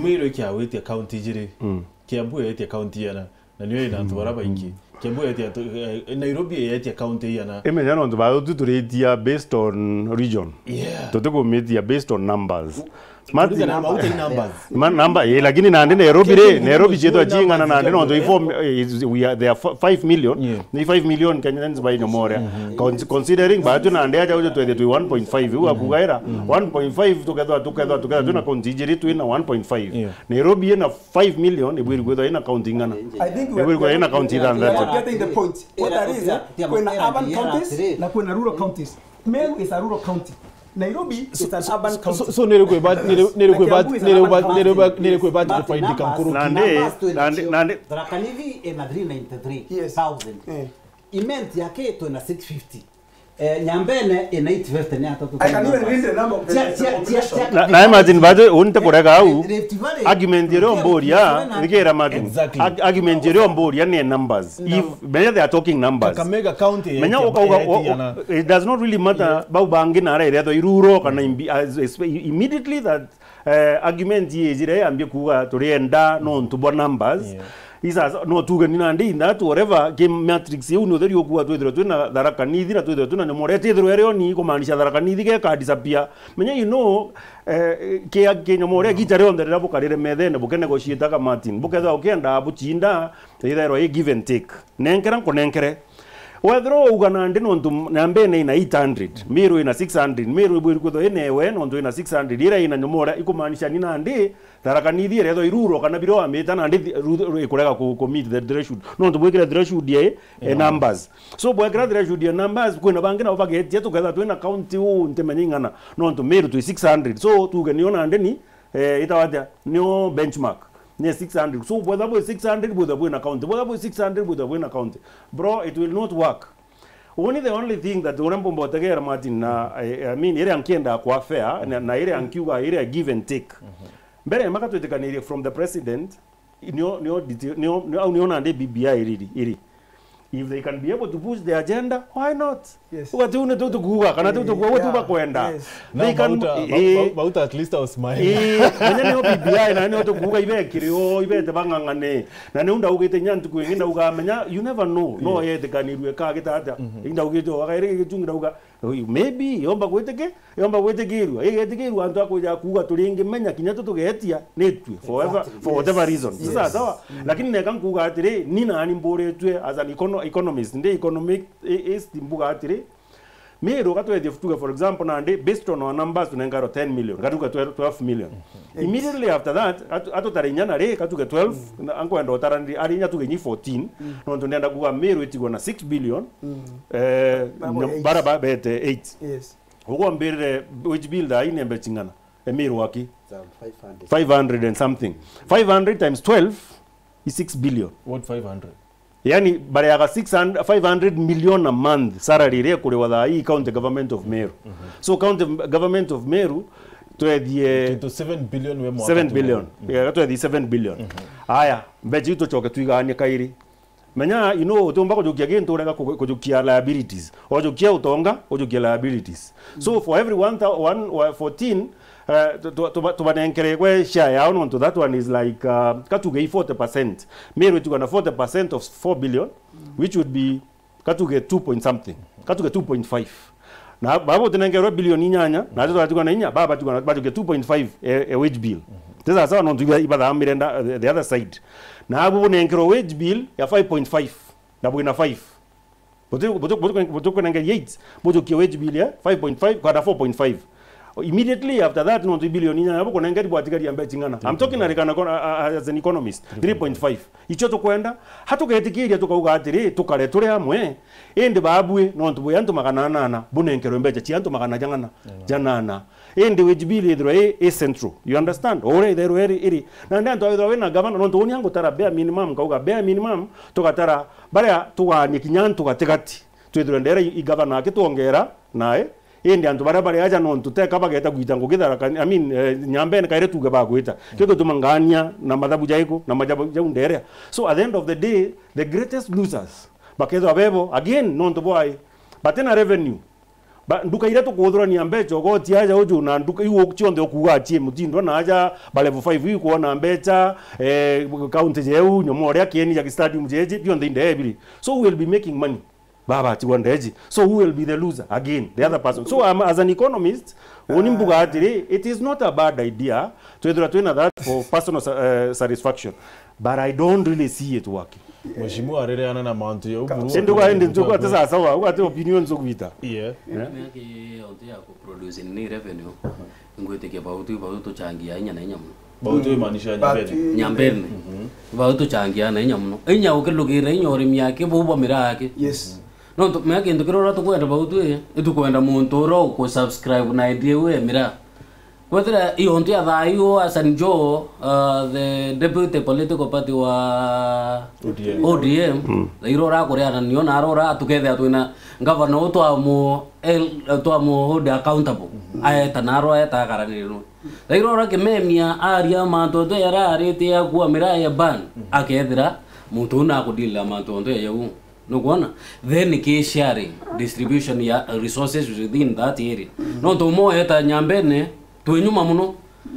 Meru kia wete county jiri Kiambu yete county yana na niyo ina tubaraba ingi Kiambu yete Nairobi yete county yana emenya no tuba tuturetia based on region tutoko media based on numbers Mauta numbers number lakini nande Nairobi chetu jinga na nande no inform we are there 5 million ni 5 million Kenyans by no more considering bado nande aja ujo 1.5 huwa kugaira 1.5 together tuna contingent tu ina 1.5 Nairobi ina 5 million ibiri kwenda ina counting ngana ibiri kwenda ina counting than that getting the point what that is when urban counties na when rural counties Meru is a rural county Nairobi is an urban county. So nere kwebat kufaidi kankuru. Nande Trakanivi e Madrid 93,000. Imenti yake to na 650. Nyambene in 850 ne atatu. I can even read the number of the na imagine bado unte korega au argument yero mboria nikera Martin argument yero mboria ne numbers if when they are talking numbers Kakamega county it does not really matter bau bangi na ra ire to iruro kana immediately that argument ye jire ambie kuga torienda no ntubo numbers isa no tugani nandi in that whatever game matrix you know there yokuwa twithira daraka nithi na twithira tuna morete ithiro ereo ni kumaanisha daraka nithi ke ka disappear menya you know ke nyomore gitare on the level karire methene buke negotiate ka Martin buke tha ukenda buchinda ithiro e give and take nenkera konenkere wethro ugana ndi no Nyambene ina 800 Meru ina 600 Meru ibiri kutho enewe no ina 600 ira ina nyomora ikumaanisha ni nandi daraka nithi eretho iruro kana biro amita na ndi ikurega ku meet the threshold no ndubwekira threshold ye numbers so bwekira threshold ye numbers kwena bangi na bageti together twina county ntemenyingana no Meru tu 600 so tugeniona ndeni itawatia no benchmark ne 600 so whether 600 whether na county whether 600 whether county bro it will not work the only thing that urembo tegera Martin I mean ile ankienda kwa fair na ile ankiuga ile give and take mbere makatwetekanirie from the president niona ande BBI iri if they can be able to push the agenda why not what you need to kuga kana to go to bakwenda they can Mauta at least I was smiling nene BBI na nene to kuga ibe kirio ibe te bangangane na ne unda ugete nyantu kwingina ugamenya you never know no yete kanirwe ka gitata inda ugeto akaire gichungira uga maybe yomba gwetegerwa igetegerwa antu akoja kuga turinge menya kinya tugetia netwe forever for whatever reason sawa lakini neka kuga atire nina ani mboretwe as an economist nde economic is mbuga atire Meru katwe for example na nde based on our numbers tunengaro 10 million katuka 12 million immediately after that atotarinyana re katuka 12 anko endo tarandi arinya tugenyi 14 no tunenda kuga Meru itigwa na 6 billion baraba bete 8 yes ugo mbere which bill ine mbechingana Meru waki 500 and something 500 times 12 is 6 billion what 500 yani bare ya 500 million a month salary re kule wala hii county government of Meru so county government of Meru to the 7 billion we mo 7 billion ya to the 7 billion aya mbeji to choke tuiganye kairi menya you know utomba kujukia gento urega kujukia liabilities ojukia utonga ojukia liabilities so for every 14 to banenkere kwe share ya on to that one is like katuge 40% Meru tuko na 40% of 4 billion which would be katuge 2 point something katuge 2.5 na babo tenengero billion nyanya na tuko tuko na nya baba tuko na katuge 2.5 a wage bill tesa sawa no tuko ibada mirenda the other side na abo nenkero wage bill ya 5.5 na bwina 5 boto nenge 8 boto ki wage bill ya 5.5 kwa 4.5 immediately after that no billion nya yabo kona ngari bwatigari ambe chingana. I'm talking as an economist 3.5 icho to kwenda hatuketikiria tukauga atiri tukare turi hamwe ende babwe no ntubu yantu magana nana bunenkero mbeje chiantu magana jangana janana ende wejibili thro central you understand ore thero eri na ndanto ayo na governor no ntuni yangu tara bare minimum kauga bare minimum tukatara bare tuwanye kinyantu katikati twithro ndera I governor akituongera nae indi antu bara aja no ntuteka bageta gwita ngugithara I mean Nyambene kaire tuge bagwita kiko tumangania na madhabu jaiko na majabu jau ndere so at the end of the day the greatest losers bakezo abebo again no ntoboy batena revenue nduka ile to kuthura Nyambecho goti aja uju na nduka iwo chionde okuga achie mutindo na aja ba level 5 yu kuona Mbecha county jeu nyomore akieni ya stadium jeje bionde ndebiri so we will be making money baba tiwandeji so who will be the loser again the other person so as an economist unimbuga atiri it is not a bad idea to either that for personal satisfaction but I don't really see it working. Mheshimiwa areleana na mount yo buru ndo kwa ende ndo kwa tesa sawa ukati opinion zo kuita yake onti ya ku produce ni revenue ngwete ke bautu changia inya na inya muno bautu imanisha Nyambene bautu changia na inya muno inya ukilugire inya orimi yake bubo mira yake yes no to me yake ndukirora to kwenda bautu itukwenda muntu ro ku subscribe na idea we mira whether ionti athayo asanjo the deputy political party wa ODM irora kuriana niona arora tukethe atwina governor to amu hold accountable ayeta naro ayeta karaniro irora kimemia aria manto to yara arete ya kwa mira ya ban akethira muntu na kudila manto ndo ya yu no kuona then ke sharing distribution ya resources within that area no to mo eta Nyambene tuenyuma muno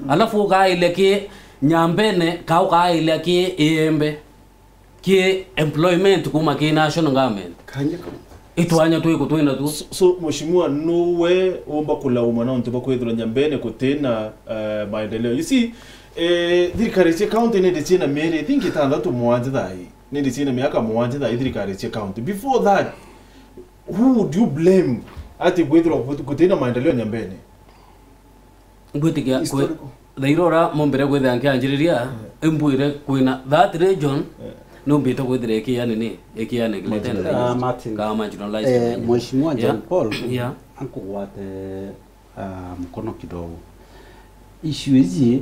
alafu ka ile ke Nyambene ka ile ke Igembe ke employment kuma ke national government kanyako itwanya tuiko twina tu so mheshimiwa nowe omba kulauma na ntuba kwethura Nyambene kutena maendeleo you see thirikari cia county ne ndicina mere think itandatu mwanje thai ne ndicina miaka mwanje thai thirikari cia county before that who would you blame ati kwethura kutena maendeleo Nyambene ngwitikia kwe dairora mombere kwethe ankianjiriria imbuire kwina that region no mbito kwethire ekiane gletena kama marginalized Mheshimiwa John Paul ankuwate mkono kidogo issue hizi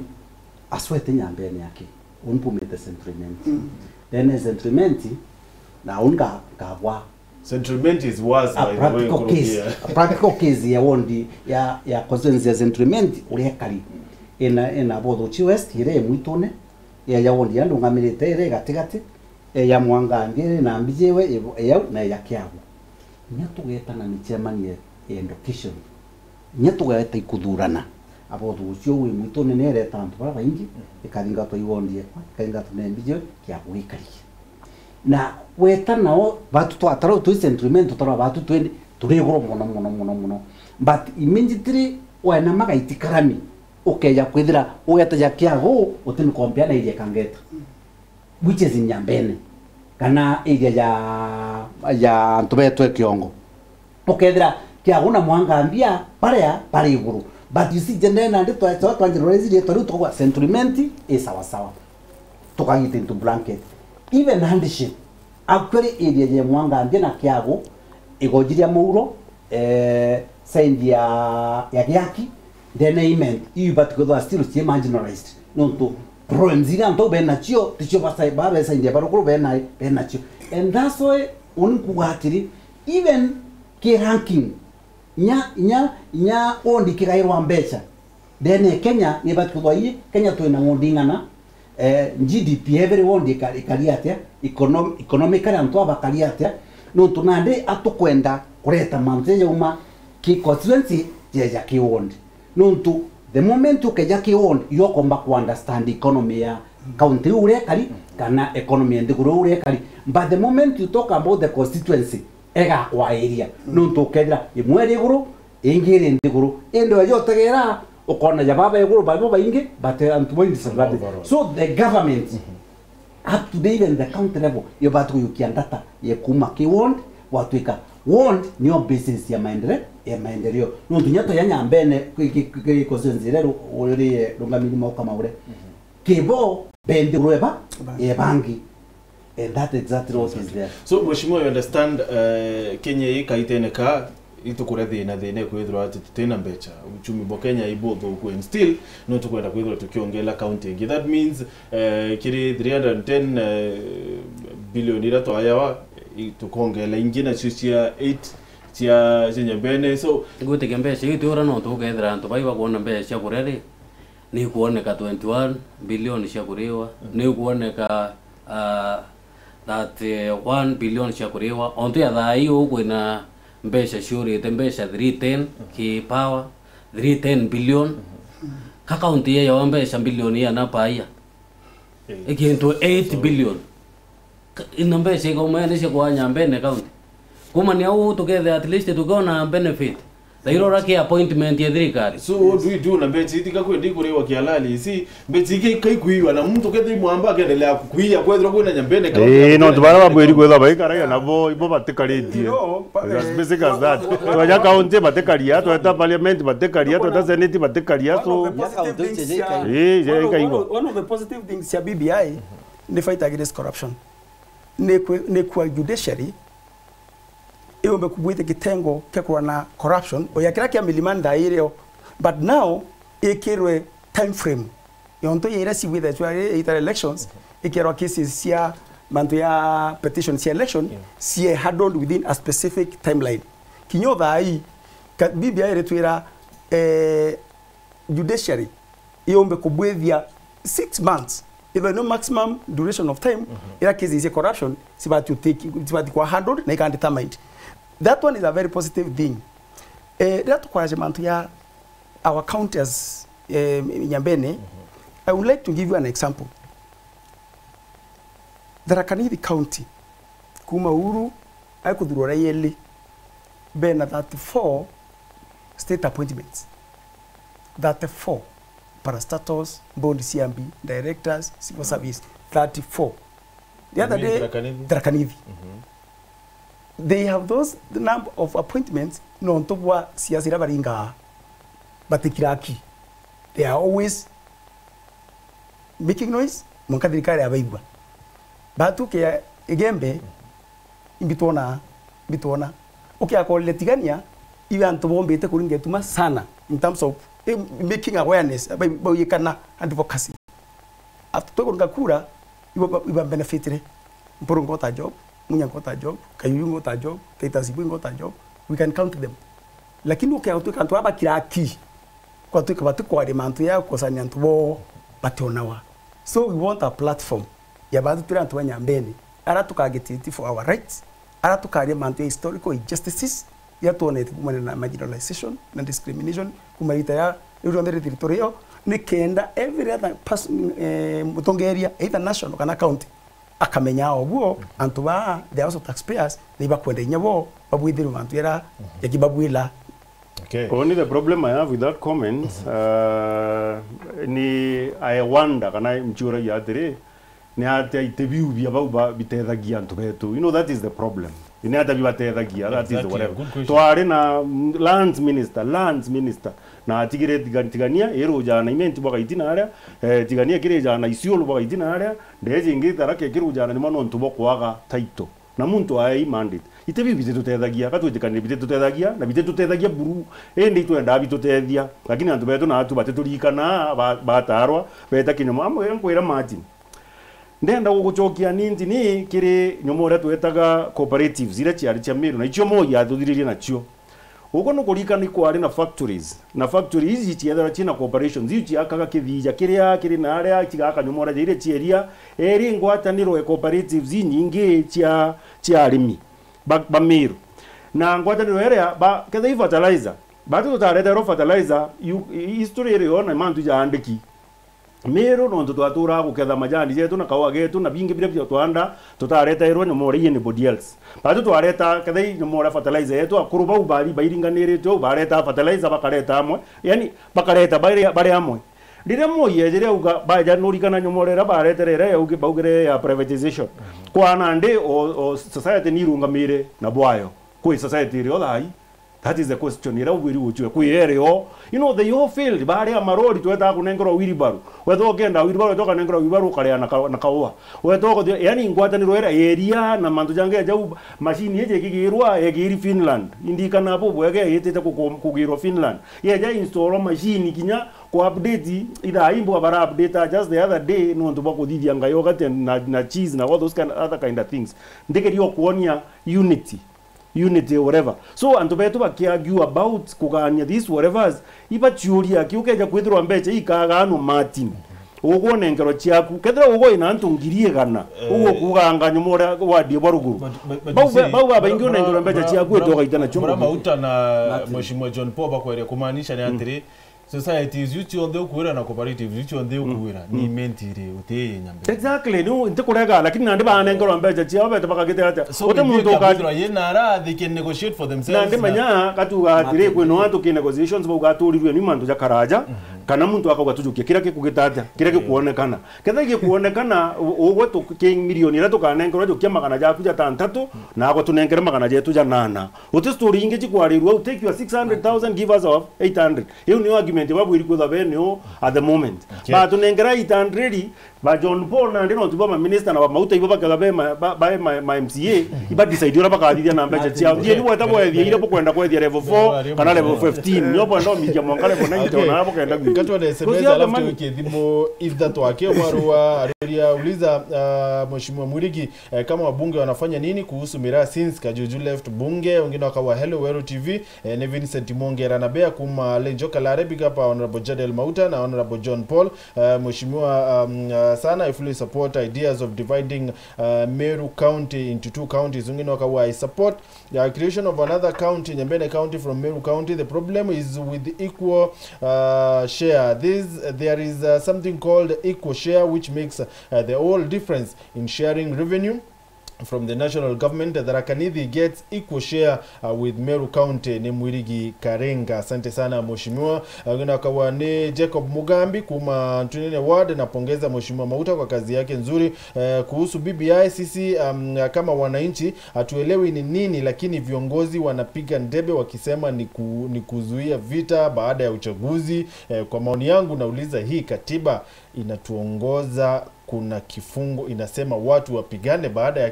aswete Nyambene yake unpumete sentiment then sentiment na unga kawa sentiment is worse by the way practical case ya wondi ya consensus ya sentiment uri kali ina bodo chi west ire mwitone ya wondi ya ndungamirite ire gatigati ya mwangangire na mbijewe ya na ya kiago nyatugetana ni chairman ya education nyatugeta ikuthurana abodo ucio wi mwitone ne ire tantu baba ingi ikathinga to iwondie ikathinga to ne mbijewe kiago ikari na weta nao batu to ataro to sentiment to batu to turigoro muno but immediately wana magaitikirami ukeja kwithira uyata ya kiago utini kompia na ile kangeta which is in Nyambene kana ile ya ntubetwe kiongo ukethira kiago na mwangambia pare iguru but you see jende na ndito ya watu wanjirorezi to to sentiment is sawa tukagite into blanket even handshake actually area ya mwangambia na kiago igojiria muuro send ya yaki then amen you but go still see marginalized no to proenzira ndo benachio ticho basai baba send ya barukuru benachio and that's why unkugatiri even ke ranking nya ondi kirairwa mbecha then Kenya ni batu kwa hii Kenya tu ina ngondingana GDP everyone ikaliatia economically antu abakaliatia no tunande atukwenda kureta manzeje uma ki constituency ya kiwondi no tu the moment ukeja kiwondi you come back to understand economy ya county ure kali kana economy ndiguru ure kali but the moment you talk about the constituency ega wa area no tu kedra imweri guru ingiri ndiguru endo yotegera ukona jababa yeguru baba ingi but antu disadvantage so the government up to date in the county level yobatu yukiandata yekuma kiwondi watuika wond niyo business ya maendeleo ya maendeleo no tunyato ya Nyambene kikosenzirer uri rungamini Mauta maure kibo bende rweba e bangi. And that exactly what is there. So Mheshimiwa, you understand Kenya ikaiteneka itukure thina thina kwithirwa ati tena mbecha uchumi bo Kenya ibotho ku still no tukwenda kwithirwa tukiongela county ingi. That means kiri 310 billion ira to ayawa tukongela ingina cia 8 cia Nyambene. So gutike mbeca itura no tukethira antu baiba kuona mbeca kureri ni kuoneka 21 billion cia kuriwa ni kuoneka that 1 billion cia kuriwa onto ya thai ukwina mbeca ciurite mbeca 310 ki power 310 billion ka county ya mbeca billion ya na paia ikintu 8 billion ina mbeca igomene cia kwa Nyambene county kumania u together at least tukona benefit dairora ki appointment ya thirikari. So what do we do na mbeca itika kwendi kuriwa kialali si mbeca iki kuiwa na mtu kethe mwamba akendelea kuia kwethira kwina Nyambene county no tubara babwiri kwetha baikara na bo batikaritie as basic as that twaja county batikaria tweta parliament batikaria tweta senate batikaria. So one of the positive things ya BBI ni fight against corruption ne kwa judiciary iyo mbekubwite kitengo kekwa na corruption oyakira kia milimani daireo but now ikirwe time frame yonto yera si with the elections ikirwa cases cia mantu ya petition cia election sie handled within a specific timeline kinyo thai BBI retwira judiciary iyo mbekubwithia 6 months even no maximum duration of time ira cases ya corruption sibati kwa handled na ikandi determined. That one is a very positive thing. That kwajmantu ya our counters Nyambene. I would like to give you an example. Tharaka-Nithi County kuma uru aikudhurora yeli bena 34 state appointments. 34 parastatals, board CMB, directors, civil service, 34. The other day, Tharaka-Nithi. They have the number of appointments no ntobwa siasira baringa batikiraki. They are always making noise munkadirikari abaigwa batu ke Igembe imbitona okay akoletigania iwe antobombete kuringetuma sana in terms of making awareness about yekana advocacy after to kura iba benefitire mporongo ta job munya ngota job kayuyu ngota job taitasibu ngota job we can count them lakini ukiautuka ntwa bakiraki kwa tuka batu kwa mantu ya kosanya ntubo bationawa. So we want a platform ya batu tira ntwa Nyambene ara tukageti for our rights ara tukari mantu historical injustices ya tuone kumana na marginalization na discrimination kumaita ya urondere territorial ni kenda every other person mutongeria either national kana county akamenya obuo antuba they also taxpayers they bakwenda nyabo babwithiru mantu era yakibabwila. Okay. Only the problem I have with that comment ni I wonder kana mchura ya dire ni ati itebiu bia bauba bitethagia antu betu. You know that is the problem. Ni ati bibatethagia that is the whatever. Twari na lands minister na atigire tigania ero jana imenti bwa itina aria tigania kire jana isiolo bwa itina aria ndeje ngita rake kiru jana ni mano ntubo kwaga title na muntu ai mandate itebi bitetutethagia katwetikane bitetutethagia na bitetutethagia buru ndi twenda bitutethia lakini antu betu na atu bateturikana batarwa beta kinyo amwe nkwira margin ndenda gugucokia ninti ni kiri nyomora twetaga cooperatives ire ciari cia Meru na icio mo ya thuthiririe nacio uko no kurika ni kwari na factories ici ciethera cina corporations ici akaga kithija kiria kiri na aria kigaka nyomora ire cieria eri ngwataniro e cooperatives nyingi cia arimi ba Meru na ngwataniro area ba kethe fertilizer batu tutareta ro fertilizer history ire ona mantu ja andiki Meru no tutatura guketha majani yetu na kawa getu na bingi bire twanda tutareta iro nyomora yene body else batu twareta kethe nyomora fertilizer yetu akuruba ubali bairinganirite bareta fertilizer bakareta amwe yani bakareta bari amwe ndire moye jere uga baja norikana nyomorera bareterera ya uge baugere ya privatization kwa nande o society ni rungamire na bwayo kwa society rio thai That is the question. Ira wiri uchwe kuireo. You know they all failed. Baada ya maroli tuweta kunengero wheelbarrow. Weto okenda wheelbarrow toka nengero wheelbarrow kale na kaua. Weto yani ngwataniro era area na mantu jange ya jau machine yeje kigirwa egiri Finland. Indika na hapo bwege yetete kugirwa Finland. Yeja install machine kinya ku update ida imbo bara update just the other day no ndo bako didi anga yogurt na cheese na all those other kind of things. Ndike dio kuonia unity or whatever. So and to beto bakiargue about kuganya this whatever's iba churia kiukeja kwithirwa mbeche ikaga no Martin ugo nengero chiaku kethira ugo ina ntungirie gana ugo kuganga nyumora wadie baruguru bau baingi nengero mbeche chiaku etoka itana chumba Mauta na Mheshimiwa John Paul bakwere kumaanisha ni atiri societies yuchi onde ukuira na cooperative yuchi onde ukuira ni mentire uteye Nyambene exactly no ntikurega lakini nandi banengero mbeche chiaku beta bakagete ata ote muntu kadro yenara they can negotiate for themselves nandi manya katuga atire kwino watu ki negotiations baugaturiwe ni mantu jakaraja kana muntu akagatujukia kira kikugitata kira kikuonekana ketha gikuonekana ugo to king milioni ra tukanengero jo kiama kana jaku ja tantatu na ago tunengere magana jetu ja nana uti story inge chikwarirwa take your 600,000 give us of 800 hiyo ni argument babu iri kwa venue at the moment but tunengera 800 ba John Paul na ndino tuba ma minister na ba Mauta ibo bakaga my MCA iba decide ora bakathithia na mbecha cia thie ni weta kwethia ile bokwenda kwethia level 4 kana level 15 nyobo ndo mija mwanga level 9 na hapo kaenda katwa na SMS alafu tukithimo if that wake marua aria uliza Mheshimiwa Mwirigi kama wabunge wanafanya nini kuhusu miraa since Kajuju left bunge wengine wakawa hello Weru TV ne Vincent Mongera na bea kuma Lenjoka la Arabic hapa honorable Jadiel Mauta na honorable John Paul Mheshimiwa sana I fully support ideas of dividing Meru County into 2 counties wengine wakawa I support the creation of another county Nyambene County from Meru County. The problem is with the equal share. There is something called equal share which makes the whole difference in sharing revenue from the national government. That Rakanithi gets equal share with Meru County ni Mwirigi Karenga. Asante sana Mheshimiwa. Ngina kawa ni Jacob Mugambi kuma Tunene Ward na pongeza Mheshimiwa Mauta kwa kazi yake nzuri. Kuhusu BBI sisi kama wananchi hatuelewi ni nini, lakini viongozi wanapiga ndebe wakisema ni kuzuia vita baada ya uchaguzi. Kwa maoni yangu nauliza hii katiba inatuongoza kuna kifungo inasema watu wapigane baada ya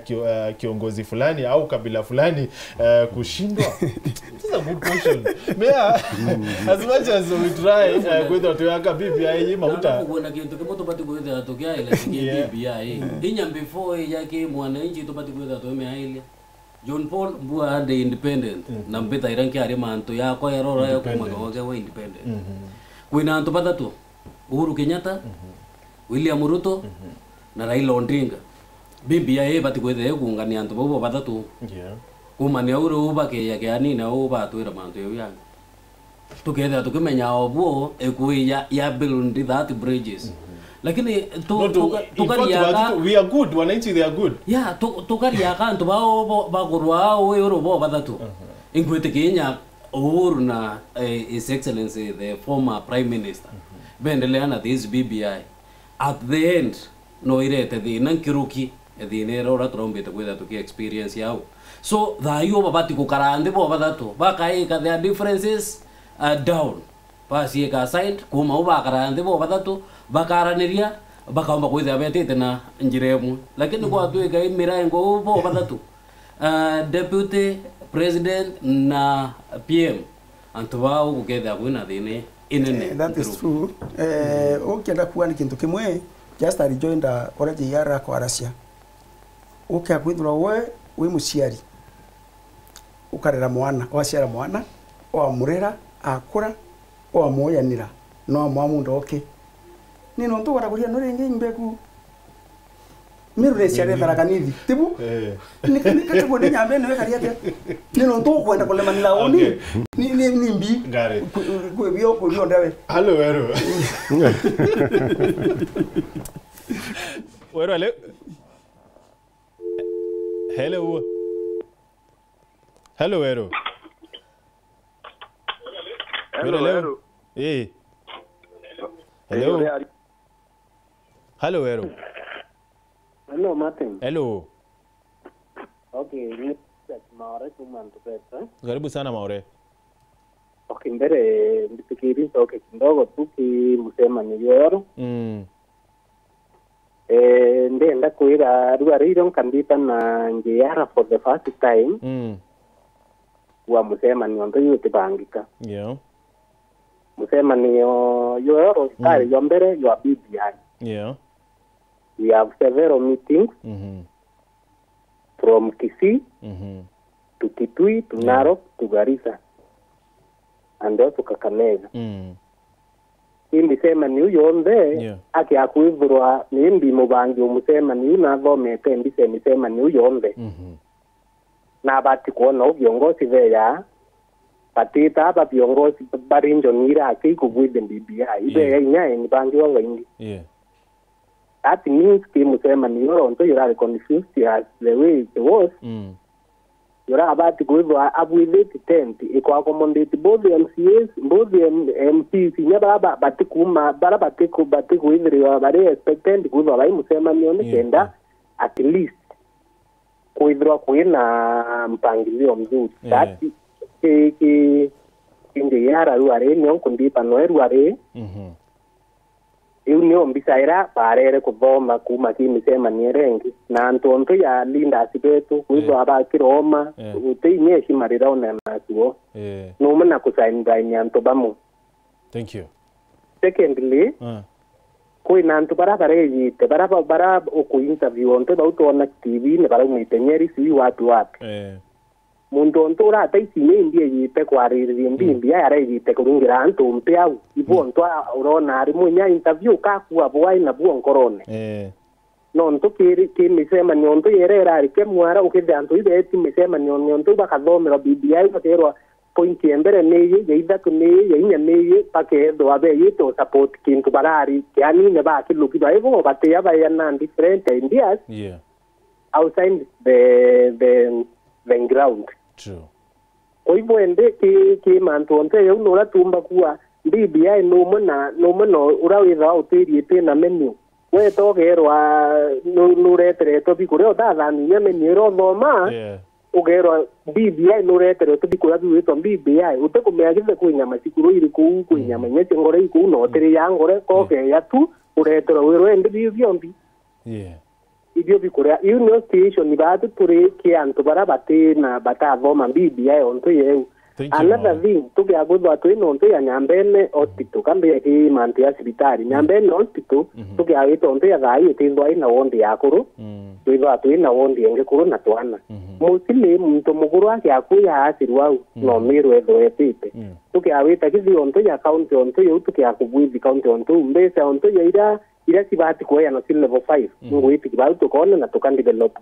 kiongozi fulani au kabila fulani kushindwa. This is a good question. As much as we try kwenda tuweka BBI Mauta kuna kitu kimoto pati kwenda atokea ile BBI inyam before yake mwananchi tupati kwenda tume ile John Paul bua ade independent na mbeta iranki ari manto yako yarora yako magawaga wa independent kuina antopata tu Uhuru Kenyatta William Ruto na Raila Odinga BBI bati kwethe kuungania antu bobo batatu kumania uro ubake yake ani na uba twira mantu yanga tukethe tukimenya obo ekuya ya build that bridges lakini tukariaka we are good wananchi they are good tukariaka antu bao bagurwa we uro bo batatu inkwete Kenya Uhuru na His Excellency the former Prime Minister bendelea na this BBI at the end no irete the nankiruki the nero trombeta kwetha tuki experience yao so thayo babati kukarande bo batatu bakaika their differences down pasi ka side kuma ubakarande bo batatu bakaraniria bakaomba kwetha betete na njiremu lakini kwa tuika imirango bo batatu deputy president na PM antubao kuketha kwina thine inene that is true ukenda kuwa ni kintu kimwe just rejoined ora JR kwa Russia ukakwithura we muciari ukarera mwana waciara mwana murera akura moyanira no mwamundo oke nino ntugora kuria no ringi imbeku Meru ne ciare Tharakanithi tibu nikati kwa Nyambene we kariate nino ntukwenda kulemanira oni ni mbi kwe bio ndawe hello Weru Weru ale hello Weru hello hello Weru Hello, Martin. Hello. Okay, Maure Tuman to pesa. Karibu sana Maure. kimbere ndifikiri toke kidogo tu kimusema ni yoro ndenda kuira ruariro kandita na JR for the first time wa musema ni ondo yote bangika musema ni yoro kari yombere yo BBI we have several meetings from Kisii to Kitui to Narok to Garissa and also Kakamega. Hindi sema ni uyonde aki akuivurwa ni ndi mubangi umusema ni unathomete ndi sema ni uyonde na bati kuona viongozi veya batita aba viongozi barinjo nira akikubwide BBI ibe nyaye ni bangi wanga indi that means kimusema ni yoronto yura confused as the way it was yura abati kuivwa abwideti tent iko accommodate both MCAs both MPs nyaba batikuma bara batiku ivriwa bare expected kuivwa bai musema ni one kenda at least kuivwa kuina mpangilio mzuri that inde yara ruare ni onkundipa no ruare Iunio mbisaira barere kuthoma kuma kimisema ni rengi na antonto ya linda sibetu kuizo abakiroma uteinye shimarira ona nasuo no mana kusain baini antobamu. Thank you. Secondly koi nanto barabara yite barabara oku interview onto bautona TV ne bara mwitenyeri si watu wapi mundo ontora taisine indie yite kwariri mbimbi ya yite kurungira anto mpeau ibo onto urona ari munya interview ka kuwa bwai na buo nkorone no nto kiri misema ni onto yerera ari kemwara ukide anto ibe misema ni onto bakathomera BBI baterwa point embere neye yeitha kuneye yeinya neye pakedo abe yito support kintu barari yani ne ba kilukido ebo bateya ba yana different ideas outside the ground. True. Oibo ende ki mantu onte yo no la tumba kuwa BBI no mona urawitha utiri na menu we togerwa no retere to bikure da thani menu ro thoma ugerwa BBI no retere to bikura biwito BBI utekumegithe kwinyama sikuru iri ku kwinyama nyete ngore iku no tiri ya ngore koke ya tu uretere wero ende biombi ibyo bikora union station ni batu turi ki antu barabate na batathoma BBI onto yeu another thing tuge agudwa tu no onto ya Nyambene hospital kambe ki mantu ya sibitari Nyambene hospital tuge agito onto ya gai tindwa ina wondi yakuru tuiva tu ina wondi enge kuru na twana musili muntu muguru ake akuya asirwa no miru edo etipe tuge awita kizi onto ya county onto yeu tuge akubwizi county onto mbesa onto ya ira sibati kwa ya no sil level 5 ngwiti kibau to kona na tokan develop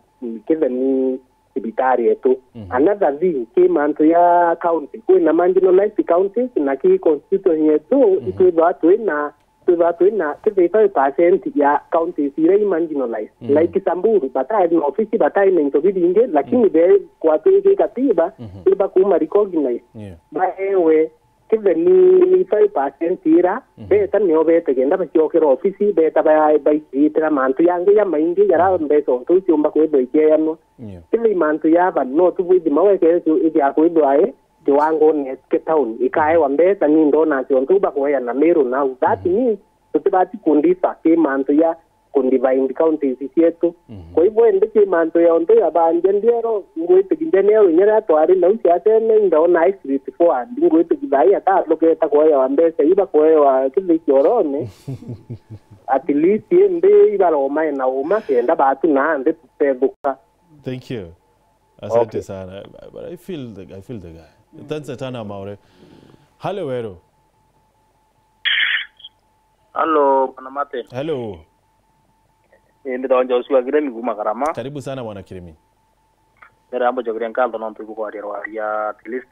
kive ni sibitari etu another thing ki manto ya county kwa na marginalized counties na ki constituency yetu itubatu na kive 5% ya counties ire marginalized like Samburu batai no ofisi batai na intobidi inge lakini be kwa tu katiba iba kuma recognize baewe kive ni 5% ira beta ni obete genda bakiokera ofisi beta by itra mantu yange ya maingi yara mbeso tu cyumba ko do ikeyano kive mantu ya ba no tu bidi maweke iki akoido ae kiwango ni ke town ikae wa mbeta ni ndona ciontu ba ko ya na Meru now that means tutibati kundisa ke mantu ya kundivaindi counties yetu kwa hivyo endeke manto ya onto ya banje ndiero ngwete kindeneo nyera twari na usiatene ndona street forward ngwete kidai ata loketa kwa ya ambesa iba kwa ya kile kiorone at least ende iba roma na uma kenda batu na ande tupebuka. Thank you. Asante sana. But I feel the guy. That's Tana Maure. Hello Wero. Hello Panamate. Hello. Ndio Joshua Kiremi kuma Karama. Karibu sana bwana Kiremi. Ndio ambo jogren kaldo non tuko kwa ya at least.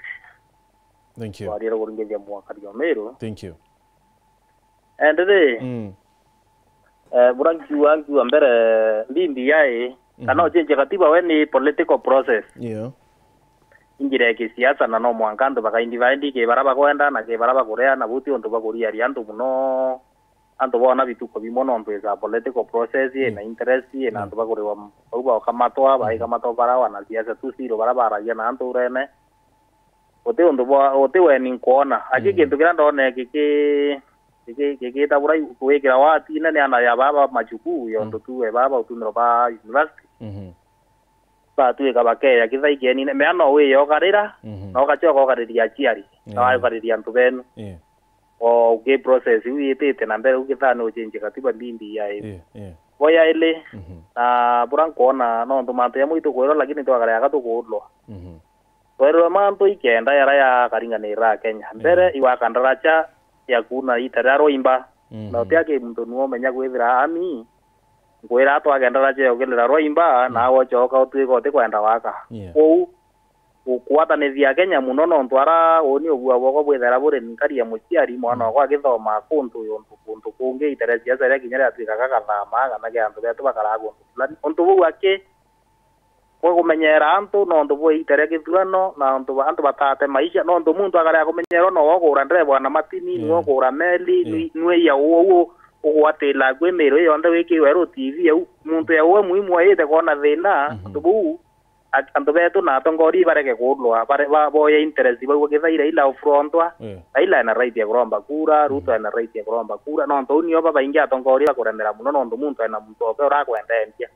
Thank you. Kwa dira kuringeje mwa kariyo Meru. Thank you. And today burangi wangu ambere mbimbi yae kana chenje katiba weni political process. Injire ke siasa na no mwankando baka individe ke baraba kwenda na ke baraba korea na buti onto bakoria rianto muno anto bona bituko bimono mpeza political process na interest na anto bakorewa uba kamato aba kamato barawa na siasa tu siro barabara ya na anto urene ote weni kuona aje kintu kira ndone kiki tabura kuwekera wati na ni ana ya baba majuku yondo tuwe baba utumiro ba university ba tuwe kabake ya kithai keni me ano we yo karira no kachoka okariria chiari na okariria ntubenu o ge process wi tete na mbere ukithana uchenje katiba mbindi ya boya ile na buran kuona no ndo mate ya muito kwero lakini twakara yakatukulwa kwero manto ikenda yara ya karinganira Kenya mbere iwa kandaracha ya kuna itararo imba na otiake muntu nuo menya gwithira ami ngwira twakendaracha yogelera roimba na wochoka utwiko kwenda waka ou ukwatanithia Kenya muno no ntwara oni obua boko bwethera bure nkari ya muciari mwana kwa githoma kuntu kungi iteresia sare kinyara atwika kagathama kana ke antu betu bakarago ontu bu ake ko kumenyera antu no ndu bu itere githurano na antu batate maisha no ndu muntu agara kumenyera no wogura ndrebwa na matini no wogura meli nwe ya uwo ugwatila gwe Meru yonde wiki weru TV ya muntu ya uwo muhimu ayete kona thina ndu bu antu betu na tongori bareke kudlwa bare boye interest bwo githaira ila frontwa ila na right ya kuromba kura ruto na right ya kuromba kura no nto ni oba baingia tongori bakuremera muno no ndu muntu na muntu ope ora kwendendia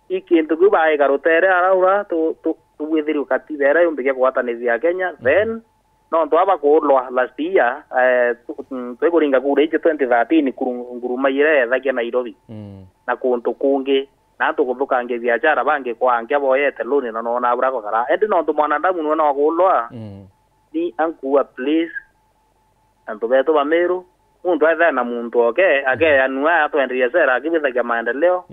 ikintu kubaye garutere araura tu withiru katibera yumbike kwatanithia Kenya then no ndo aba kudlwa last year twekuringa kura ichi 2013 nguruma ire thakia Nairobi na kuntu kungi na tukuthukange biashara bange kwange boyete luni no na abura ko kara endi no tumwana ndamu no na kulwa ni ankuwa please antu beto ba Meru muntu aitha na muntu oke ake anua atwendia sera akibithagia maendeleo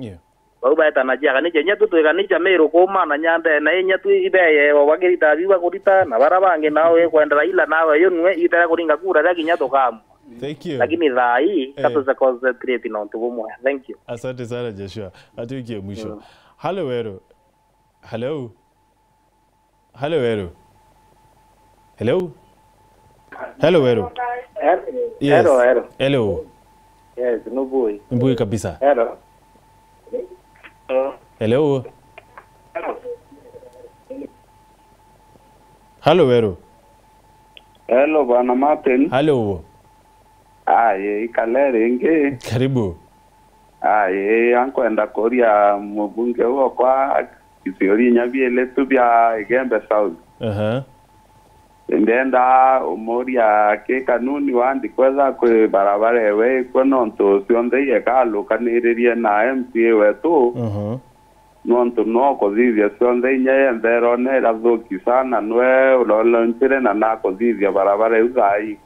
bau baita na Ciaca ni nyatu twikanicha Meru kuma na nyande na nyatu ibeye wagirita biwa kurita na barabange nawe kwendera ila nawe yo nwe itara kuringa kura ya kinyato kamu. Thank you. Lakini dhai katuza concentrate na ntubu moya. Thank you. Asante sana Joshua. Atuikie mwisho. Hello Wero. Hello. Hello Wero. Hello. Hello Wero. Yes. Hello Wero. Hello. Yes, Nubui. Nubui kabisa. Hello. Hello. Hello Wero. Hello bwana Martin. Hello. Ikalere nge. Karibu. Ankwenda koria mbunge huo kwa kisiori nyabiele tubia Igembe South. Ndenda umoria ke kanuni wandi kweza kwe barabara ewe kweno nto sionde ye kalo kaniririe na MPA wetu. Nonto no kozivia sionde nye mbero ne razoki sana nwe ulolonchire na nako zivia barabara uzai.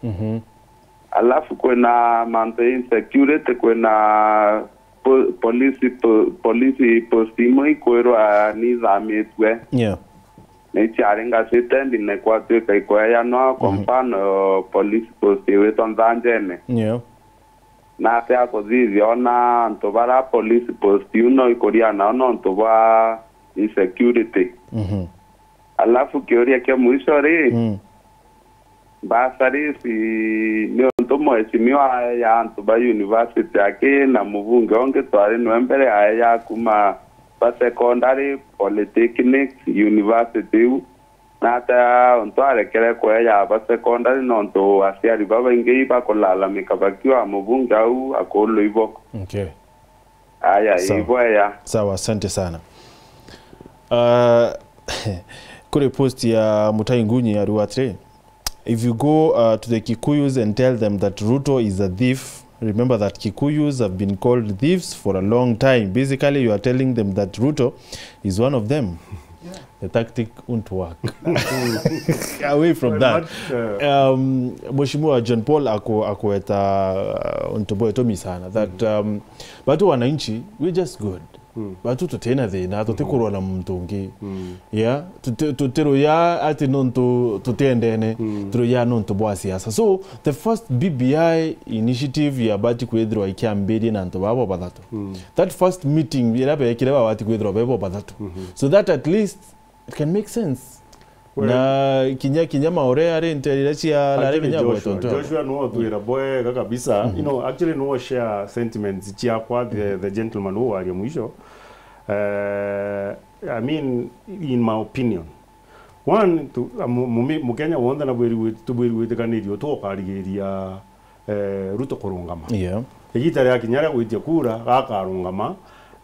Alafu kwena mante insecurity kwena polisi postimo ikwero ni zamitwe. Nicharinga sitendi ne kwatu kaikwaya no kompano polisi postiwe tonzanjene. Na te akozizi ona ntobara polisi posti uno ikoriana ono ntoba insecurity. Alafu kioria kia mwisho ri basari si ni ntomo esimio ya ntoba university ake na muvunge onge twari nwembere ya kuma pa secondary polytechnic university na ta ntware kere kwa ya pa secondary no nto asiari baba ingei ba kolala mikabakiwa muvunge au akolo ivo. Okay. Hivyo ya. Sawa, asante sana. Kule post ya Mutai Ngunyi ya Ruatre. If you go to the Kikuyus and tell them that Ruto is a thief, remember that Kikuyus have been called thieves for a long time. Basically, you are telling them that Ruto is one of them. The tactic won't work. Away from that, Mheshimiwa John Paul akueta ontoboe tomi sana that batu wananchi we just good. Batu tutena thina tutikurwa na mtungi ya tutero ya ati nonto tutendene tro ya nonto bwa siasa. So the first BBI initiative ya bati kwedro ikiambedi na nto babo badatu. That first meeting yelabe kireba bati kwedro babo badatu. So that at least it can make sense. Na kinyama ore are intelligence ya la kinyama Joshua no tuira boy kabisa. You know, actually no share sentiments Ciaca the gentleman who are mwisho. I mean, in my opinion, one mukenya wonda na bwiri witikanirio tukarigiria Ruto kurungama igita ria kinyara gwitia kura gakarungama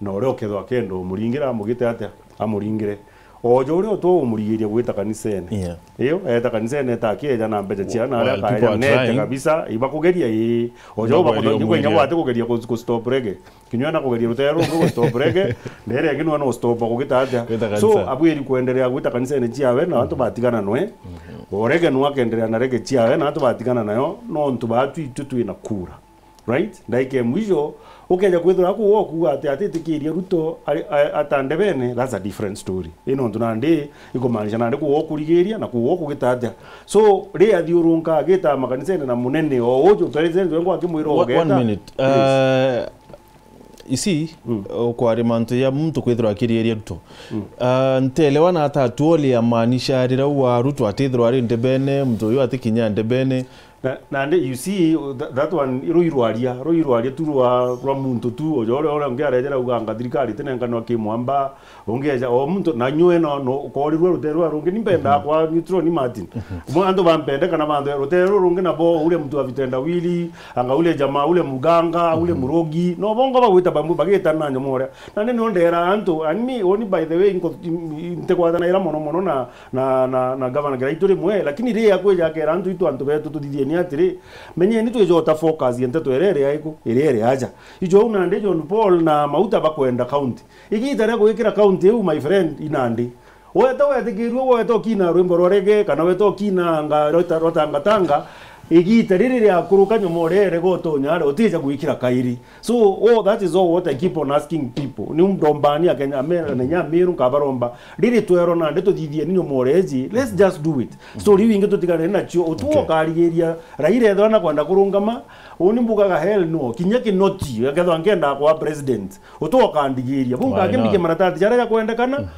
na ore okethwa kendo muringira mugite ate amuringire ojo uri to umurigiria gwita kanisene iyo eta kanisene ta kieja na mbeje cia na aria kaja nete kabisa ibakugeria ojo bakothonye kwenya wate kugeria ku stop rege kinywa na kugeria rutero ku stop rege nere ngino no stop kugita ate so abwiri kuendelea gwita kanisene ciawe na watu batigana noe orege no akendelea na rege ciawe na watu batigana nayo no ntu batu itutu ina kura right ndaike mwisho ukeja kwethura ku woku ati tikiria Ruto atande bene, that's a different story ino ntunande ikomanisha nande ku woku rigiria na ku woku gitatia so ri athiurunka gita makanisene na munene o ujo twerezenze ngo akimwiro ogeta 1 minute you see kwa remanto ya mtu kwethura akiriria Ruto ntelewa na atatuoli ya maanisha rira wa Ruto atithura ari ndebene mtu yo atikinya ndebene na you see that one ruirwaria tu rwa muntu tu ojore ora ngiarejera uganga thirikari tenenga no kimwamba ongeja o muntu na nywe no korirwe ruterwa rungi nimpenda kwa neutron Martin mwandu bampende kana bandu ruterwa rungi na bo ule mtu avitenda wili anga ule jamaa ule muganga ule murogi no bongo bagwita bambu bageta nanyo more na nene ondera antu ani oni by the way ntekwata na ira mono na governor graitore mwe lakini ri yakweja kera antu itu antu betu tudithie atiri menye ni twejota focus yente twerere yaiku irere aja ijo unande John Paul na Mauta bakwenda county igitare gwikira county eu my friend inandi weto wetikirwo weto kina rwimbo rorege kana weto kina anga rotanga igita riri ya kuruka nyomorere gotonya otija gwikira kairi so that is all what I keep on asking people ni mdombani akenya amera na Meru kabaromba riri twero na ndeto thithie ni nyomoreji let's just do it so riwinge tutigane na chio otuoka arigeria raire thona kwenda kurungama oni mbugaga hell no kinya kinoti agetho ngenda kwa president otuoka andigiria bunga akimike maratati jara ya kwendekana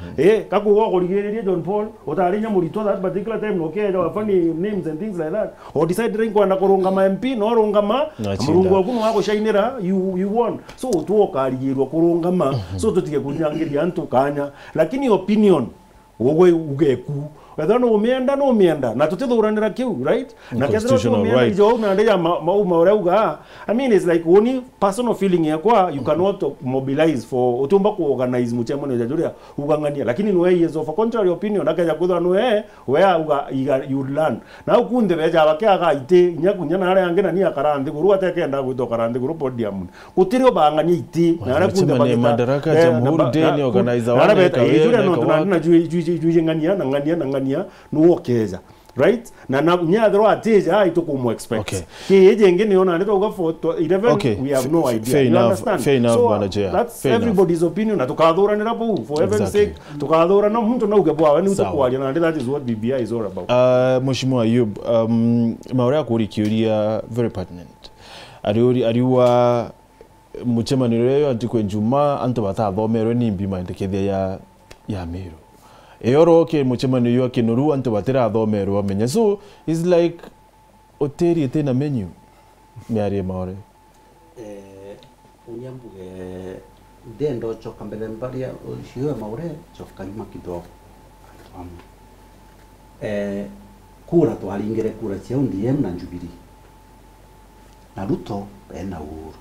kakuwa kurigeria John Paul otarinya murito that particular time no keja wafani names and things like that or decide kwenda kurungama MP no rungama murungu wakuno wako shainira you won so tuoka arigirwa kurungama so tutige kunyangiria antu kanya lakini opinion wowe ugeku whether no mienda na tutithuranira kiu right na kethiro mienda ijo na ndeja mauma urauga I mean it's like only personal feeling yakwa you cannot mobilize for utumba ku organize muchemo ne jajuria ugangania lakini no years of a contrary opinion akaja kuthwa no where you learn na ukunde beja bakiaga ite nyakunya na ara ngena ni akarande guru atekenda gwito karande guru podium gutirio bangania ite na ara kunde bagita madaraka jamhuri deni organizer wana kawira no na juije ngania nuokeza right na nyadro ateja itukumu expect ke ngene yona ndio uga for 11 we have no idea you understand fair enough bwana JR that's everybody's opinion na tukadhuranira bu for heaven's sake tukadhura no mtu na ugebwa ni utukwalia na that is what BBI is all about Mheshimiwa Ayub maura kurikiuria very pertinent ariwa muchemaniro yo antikwe njuma anto batathomero ni mbima ndekethia ya Meru eyoro ke muchemano yo kinuru anto batera thomero amenya so is like oteri tena menu miari maore unyambuge dendo choka mbele mbaria shio maore choka nyuma kidogo kura to alingere kura cia UDM na Jubilee na Ruto ena Uhuru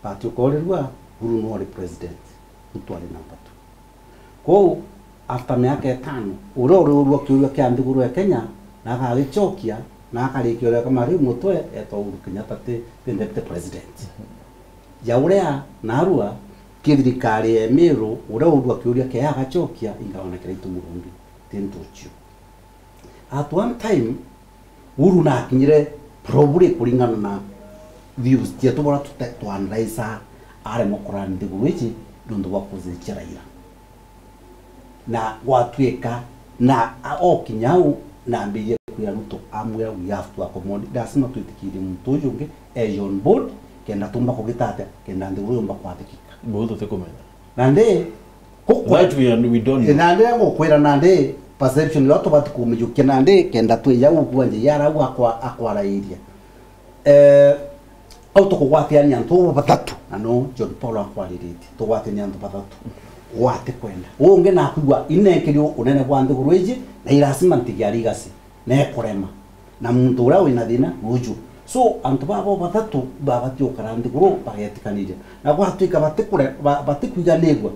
pati ukorerwa Uhuru no president Ruto ali namba 2 ko after miaka 5 urororwa kiuria kia ndiguru ya Kenya na agagichokia na akarikio kama riu mutwe eto Uhuru Kenyatta te deputy president ya uria narua kithirikari ya Meru urororwa kiuria kia agachokia ingaona kile itumurungi tintuchu at one time Uhuru na akinyire probably kulingana na views tia tubora tutanalyze are mokora ndiguru ichi ndondo wakuzichira ira na gwatuika na okinyau na mbiye kuya Ruto amwe we have to accommodate that's not tutikiri muntu junge John Paul kenda tumba kugitata kenda ndurumba kwatikika bodo te komenda nande what we don't nande ngokwira nande perception loto batukumijukia nande kenda tweya ukwanje yara akwara iria auto kugwatia nyanto batatu ano John Paul akwaririte tugwatia nyanto batatu wate kwenda unge na kugwa inekero unene kwa nthiguru iji na irasima ntigiari gasi na ekurema na muntu ura wina thina muju so antu babo batatu babati ukara nthiguru bagetikanire na gwatuika batikwiganirwa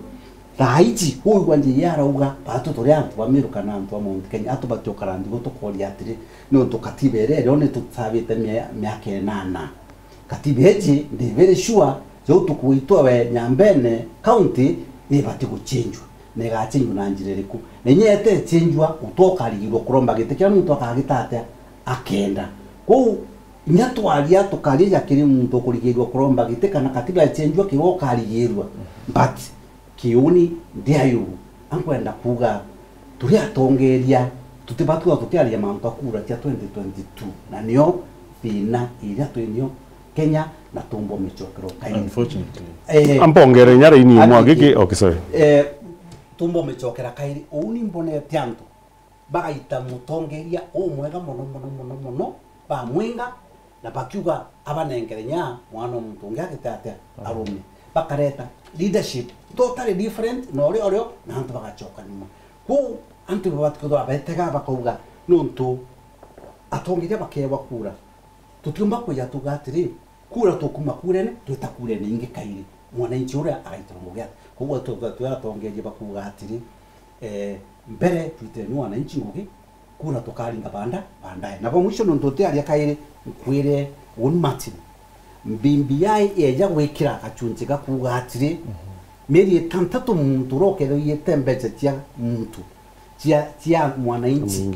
thaiji huyu gwanje yarauga batu turi antu bamiru kana antu amonti Kenya atu bati ukara nthiguru tukoria atiri no tukatibere rero ni tutabite miaka 8 katibeji ndi very sure zo tukuitwa we Nyambene county ni bati guchenjwa ne gachenjwa na njireriku nenyete chenjwa utokarigirwo kuromba gitekya muntu akagitate akenda ko nyatwaria tukaria kiri muntu kurigirwo kuromba gitekana katiba chenjwa kiro karigirwa but kiuni ndiayo ankwenda kuga turi atongeria tutibatu tutiaria mantu akura tia 2022 na nio thina iria twinio Kenya na tumbo michokero unfortunately ampongere nyara ini mwagiki okay sorry tumbo michokera kairi uni mbone tianto bagaita mutongeria omwega mono ba mwenga na bakiuga abanengerenya mwana muntu ngagitete arume bakareta leadership totally different no oreo na antu bagachoka nima ku antu babatiko abetega bakauga nuntu atongeria bakewa kura tutumba kuya tugatiri kura tukuma kurene tutakurene inge kairi mwana inchi ura aitwa mugya kuwa tugatongeje bakuga atiri mbere twite mwana inchi ngugi kura tukaringa bandaye nabo mwisho nontote ari kaire kwire un mati mbimbi yai eja wekira akachunje gakuga atiri meri tantatu muntu rokero yetembeje tia muntu tia mwana inchi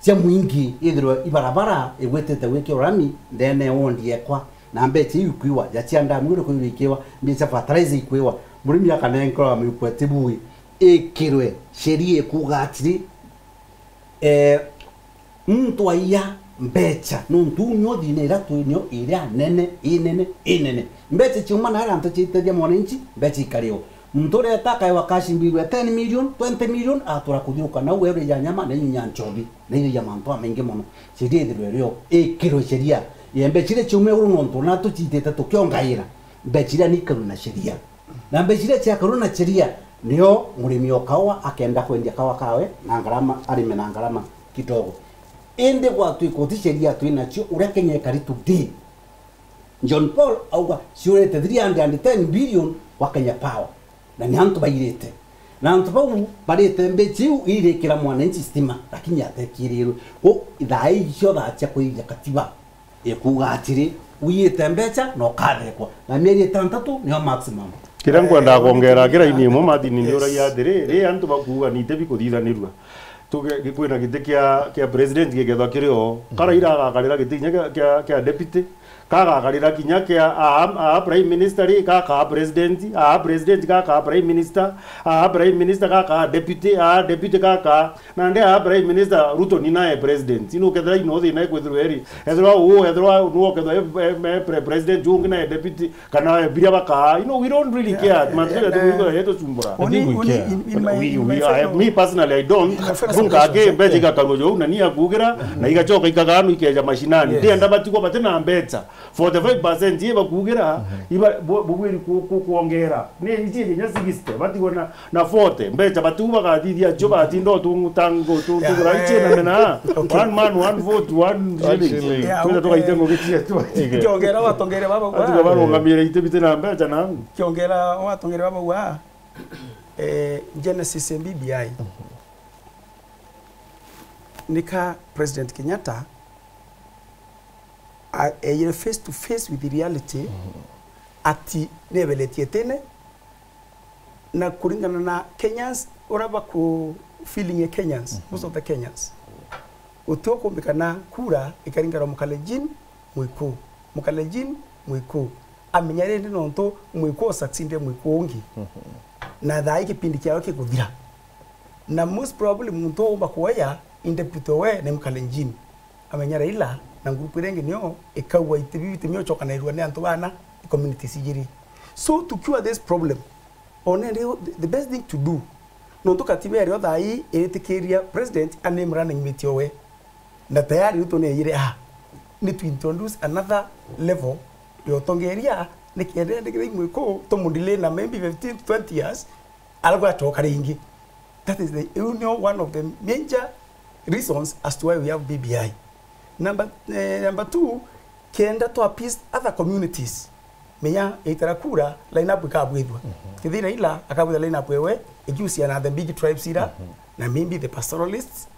tia mwingi idro ibarabara ewetete weke rami ndene ondi ekwa na mbete yukwiwa yachianda mwiro kuyikiwa mbese fertilizer ikwiwa murimi yakanenko amikwete bui ekirwe sherie kugatiri muntu aya mbecha nuntu nyodi nera tuinyo ira nene inene mbecha chuma na ranto chitedia mwananchi mbecha ikario muntu retaka ewa kashi mbirwe 10 million 20 million atura kujuka na wewe ya nyama na nyanchobi na ya manto amenge mono sherie dirwe ekirwe sheria yembe chire chume urunonto na tuchitete tukiongaira mbechira nikaru na sheria na mbechira cha karu na sheria nio murimi okawa akenda kwendia kawa kawe na ngarama arime na ngarama kidogo ende kwa tuikoti sheria tuinacho urakenye karitu di John Paul auga siurete 310 billion wa Kenya power na ni antu bairete na antu bau barete mbechiu ile kila mwananchi stima lakini atekiriru o idai isho da cha kuija katiba ekuga atiri uyite mbecha no kadekwa na mieri 3 niyo maximum kira ngwenda kuongera kira ini mo madini ndora ya dere re antu bakuga ni tebi kudithanirwa tuge kwina gite kia president gigethwa kirio kara ira gakarira gitinya kia deputy kaga karira kinya kia a prime minister ka president ka prime minister ka deputy ka nande a prime minister Ruto ni nae president ino kedra ino the nae kwethrueri edra no kedra president jung na deputy kana biria baka we don't really care matela tu heto chumbura me personally I don't funka ke beje ka kagojo na ni agugira na igachoka ikaganu ikeja mashinani ndienda batiko batena mbetsa 45% yeba kugira iba bugwiri kuongera ne njije nya 60 batigona na 40 mbecha batuba ka didi ajoba atindo tungutango tungura ichena mena one man one vote one shilling tuza toka itengo kitia tu kiongera watongere baba wa atuka baro ngamira itebite na mbecha na kiongera watongere baba wa Genesis BBI nika President Kenyatta a face to face with the reality ati nebeletie tene na kuringana na Kenyans oraba ku feeling ya Kenyans most of the Kenyans utoko mbikana kura ikaringara mukalejin muiku amenyare ndi nonto muiku saksinde muiku ongi na dai kipindi kyao kikuthira na most probably muntu omba kuya indepito we ne mukalejin amenyare ila na grupu rengi niyo ikawa itibi mio choka na irwane antu bana community sijiri so to cure this problem the best thing to do no to katibe ero dai etikeria president anem running mate yowe na tayari uto ne yire ni to introduce another level yo tongeria ne kiende ngire mwiko to mundile na maybe 15 to 20 years algo atoka ringi. That is the one of the major reasons as to why we have BBI. Number 2, kenda to appease other communities. Menya itarakura line up ikabwithwa. Kithira ila akabwitha line up wewe ejusiana the big tribes ira na maybe the pastoralists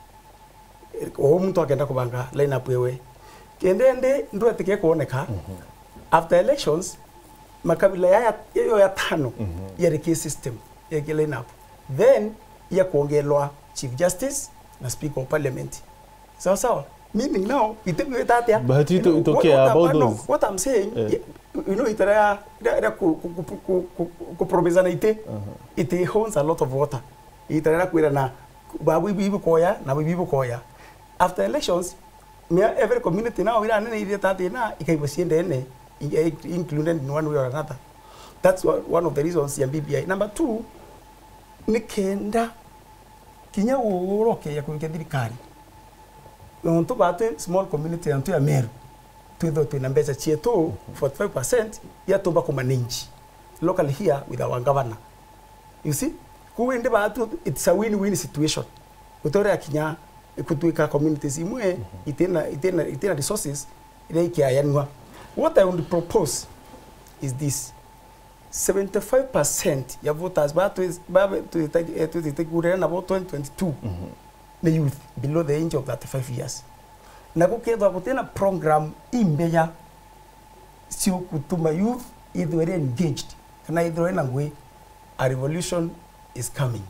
o muntu akenda kubanga line up wewe. Kendende ndo atike kuoneka after elections makabila ya tano ya the case system ya line up. Then ya kuongelwa chief justice na speaker of parliament. Sawa. Meaning now, but it's okay about those. What I'm saying, you know, it holds a lot of water. After elections, every community now, included in one way or another. That's one of the reasons in BBI. Number 2, Nikenda Kinya Uroke Yakunkadikari. On top of small community and to a Meru, to the Nambeza Chieto, 45%, ya toba kumaninji. Local here with our governor. You see? It's a win-win situation. Kutorea Kinya, kutuika communities imwe, itena resources, what I want to propose is this. 75% ya voters to take about 2022. The youth below the age of 35 years. Na kukethwa gutena program imbeya sio kutuma youth either engaged kana either in a way a revolution is coming.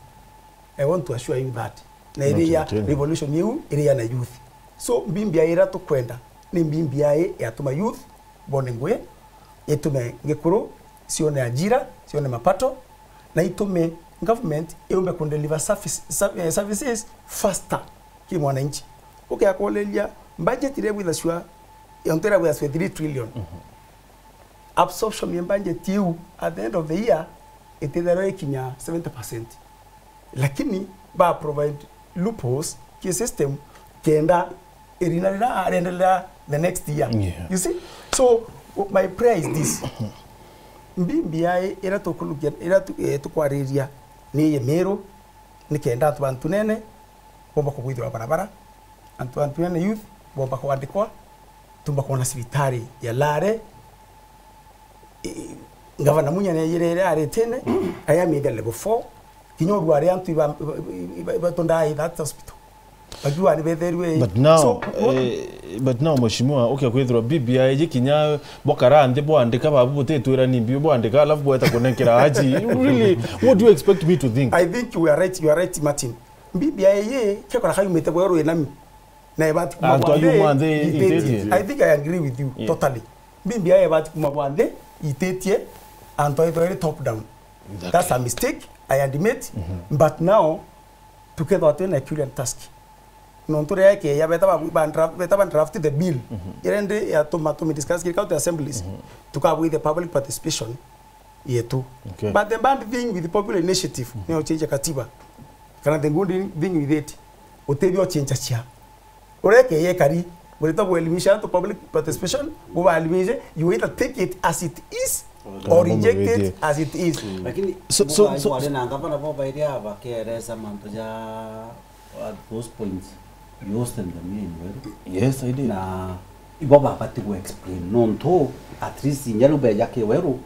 I want to assure you that. Na area revolution you area na youth. So bimbia ira to kwenda ni bimbia ya tuma youth bonengwe etume ngekuru sione ajira sione mapato na itume government iombe kundeliver services faster ki mwananchi. Okay, akolelia budget ile with assure yontera with 3 trillion. Absorption ya budget you at the end of the year itidaro kinya 70%. Lakini ba provide loopholes ki system kenda irinalira arendela the next year. Yeah. You see? So my prayer is this. BBI era tokulukia era tukwariria ni Meru ni kenda abantu nene bomba kuwithwa barabara abantu nene youth bomba kuandikwa tumba kuona sibitari ya Lare ngavana munya ne yirere aretene aya mega level 4 kinyoru ari antu ibatonda that hospital. But now mheshimiwa okay kwithwa BBI jikinya bokarande boandika babu tetwira nimbi boandika alafu boeta konekera haji. Really, what do you expect me to think? I think you are right Martin. BBI ye kekora hayu metebwero enami na ebati kumabwande. I think I agree with you totally. BBI ebati kumabwande itetie and to top down. Exactly. That's a mistake, I admit. But now together to a current task. Nontore yake ya beta draft the bill. Irende ya to discuss it out the assemblies to come with the public participation yetu. Okay. But the bad thing with the popular initiative, you change katiba. Kana the good thing with it, otebio change chia. Oreke ye kari, but it will eliminate to public participation, you either take it as it is or reject it as it is. Lakini ngavana boba idea bakereza mambo ya at those points. You host them the main, right? Yes, I did. Na iboba pati go explain non to at least inyalu be yake weru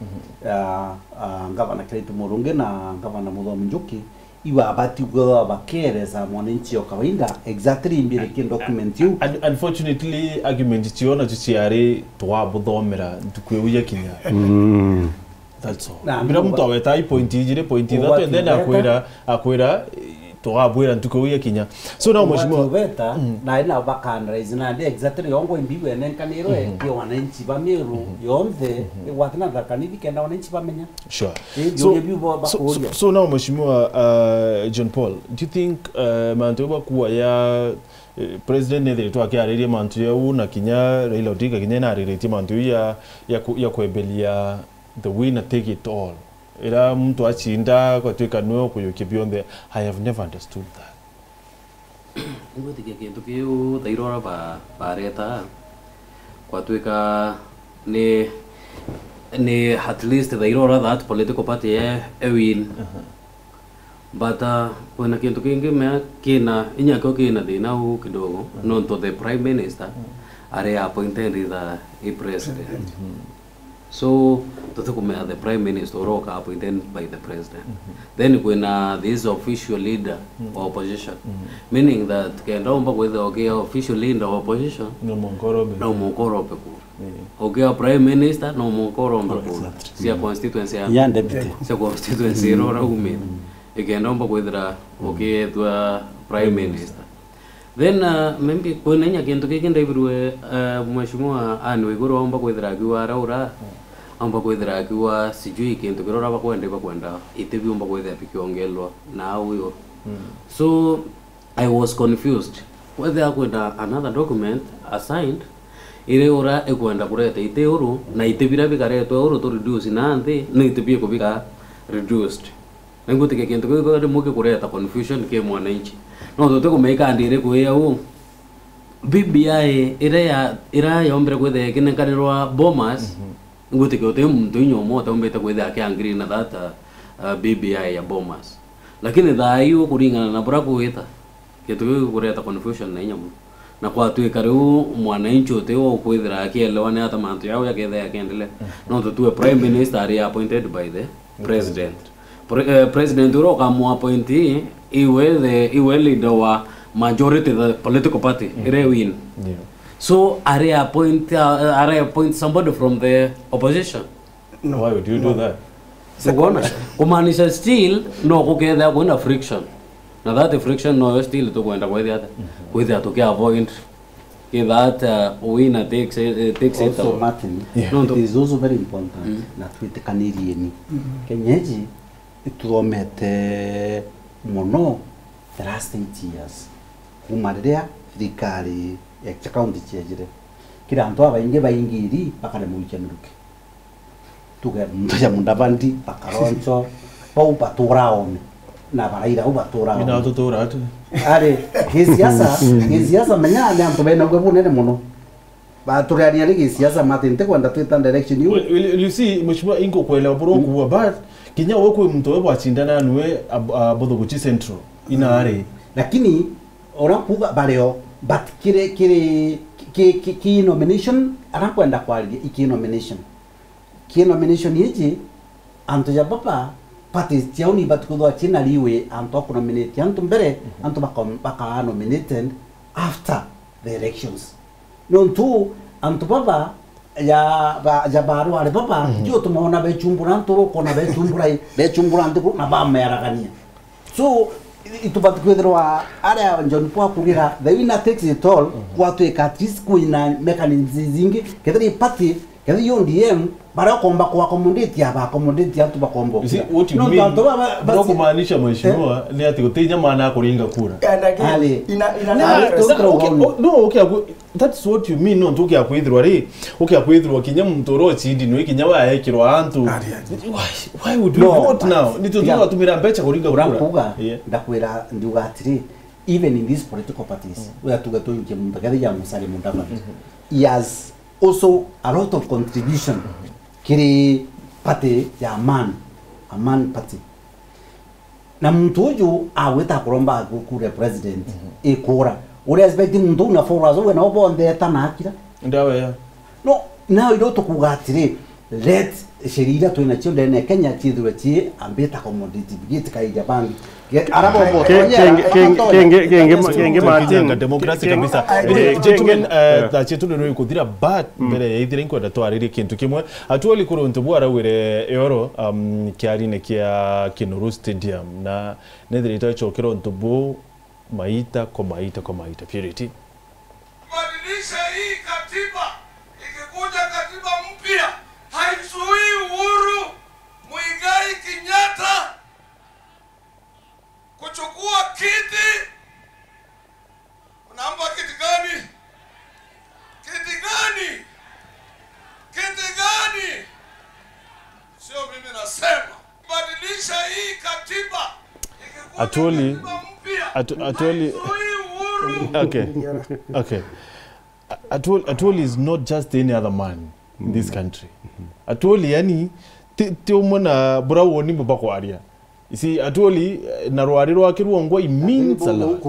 ngavana Clayton Murungi na ngavana Mudho Mnjuki iwa abati go bakereza mwananchi wa kawaida exactly imbire kin document you. Unfortunately argument tiona tuciare twabuthomera tukwebuya kinya. That's all. Bila mtu aweta point ijire point that and then akwira tugabwira ntukuye kinya. So now mheshimiwa beta na ina bakandra izina de exactly yongo imbiwe nenkaniro ke wananchi ba Meru yombe watina dakanivi kenda wananchi bamenya. Sure. So now mheshimiwa John Paul, do you think mantoba kuwa ya president ne to akiareria mantu ya una kinya Raila Odinga kinya na areretie mantu ya kwebelia the winner take it all? Ila mtu achinda kwa tuika nuo kuyuki beyond there. I have never understood that. Ngo tikintu kiu tairora ba reta kwa tuika ni at least tairora that political party win but kuna kintu kingi mea kina inyako kina thina huu kidogo nonto the prime minister are appointed the president. So tutukumea the prime minister roka appointed by the president. Then when this official leader of opposition, meaning that kenda omba with the official leader of opposition no mokorobe okay, prime minister no mokorobe sia constituency ya deputy sia constituency rora umi ikenda omba with the okay the prime minister. Then maybe kuna nya kintu kikenda ibirwe mheshimiwa anwe goro omba with the agwara ura amba kwethira akiwa sijui kintu kirora bakwenda itebi umba kwethira pikiongelwa na huyo. So I was confused whether akwenda another document assigned ile ora ekwenda kureta ite uru na itebira bikaretwa uru to reduce na ante na itebie kubika reduced ngutike kintu ko muke kureta confusion ke mwananchi no to ko meika ndire kuya u BBI ira yombere kwethira kinenkanirwa bomas ngutike ote mtu nyomo ta umbeta kwethira akiangiri na that BBI ya bomas lakini thaiyo kuringana na bora kuita kitu kureta confusion na nyamu na kwa tu ikariu mwananchi ote wo kwethira akielewana hata mantu yao yakethea kendele no to tu prime minister are appointed by the president. President ro kama appointee iwe leader wa majority the political party ire win. So are appoint somebody from the opposition? No. Why would you do that? Kumanisha still no kuketha kuna friction. Na that friction no still to kwenda kwa to avoid that winner takes it also Martin. No, it is also very important na twitikanirieni kenyeji ituromete mono the last 8 years kumarira thikari ya county chejire kira antu abainge baingiri bakare mu chemiruke tuge mutya mundabandi bakaroncho pau paturaome na baraira ubatura ina tutura atu are hisiasa menya ni antu bena gwebu nene muno baturania ni hisiasa matinte kwenda twita direction you see mheshimiwa ingo kwela burongo wa but kinya wekwe mtu webo achindana nwe bodo guchi central ina are lakini ora kuga bareo but ki nomination anakwenda kwa iki nomination yiji anto ya baba parties tiauni but kudo china liwe anto ku nominate anto mbere anto baka nominated after the elections non tu anto baba ya baru ale baba jo tumeona bechumbura anto kona bechumbura anto na ba meragania so itubatukethirwa aria John Paul kugira the winner takes it all kwa tu ekatis kuina mechanisms zingi kethiri party kethiri UDM bara komba kwa accommodate atu bakombo no kumaanisha mheshimiwa ni ati gutinya maana kuringa kura that's what you mean no tukia kwithirwa ri ukia kwithirwa kinya mtoro chindi no kinya wa ekirwa antu why would you vote now nitutuga tumira mbecha kuringa kura ndakwira ndiuga atiri even in these political parties we are to nke mundagathi ya musali mundama he has also a lot of contribution kiri party ya man party na mtu uju aweta kuromba kure president ikura uri expect mtu na forazo we na obonde tanakira ndawe ya no now ilo tukugatire let sherira to ina chonde ne Kenya chidwe chi ambeta commodity bigit kai jabangi arabo kenge Martin democracy kabisa gentlemen that chetuno no ikudira but mbere yaithire inkwenda twarire kintu kimwe atuoli kuruntu bwara wire eoro kiari ne kia Kinuru Stadium na nethire itachokero ntubu maita purity badilisha hii katiba ikikuja katiba mpya haisuii Uhuru Muigai Kenyatta kuchukua kiti. Unaomba kiti gani? Sio mimi nasema badilisha hii katiba Atuoli okay Atuoli is not just any other man in this country. Atuoli yani ti umona bura woni mbako aria You see, Atuoli na rwariro akirwo ngwa means a lot.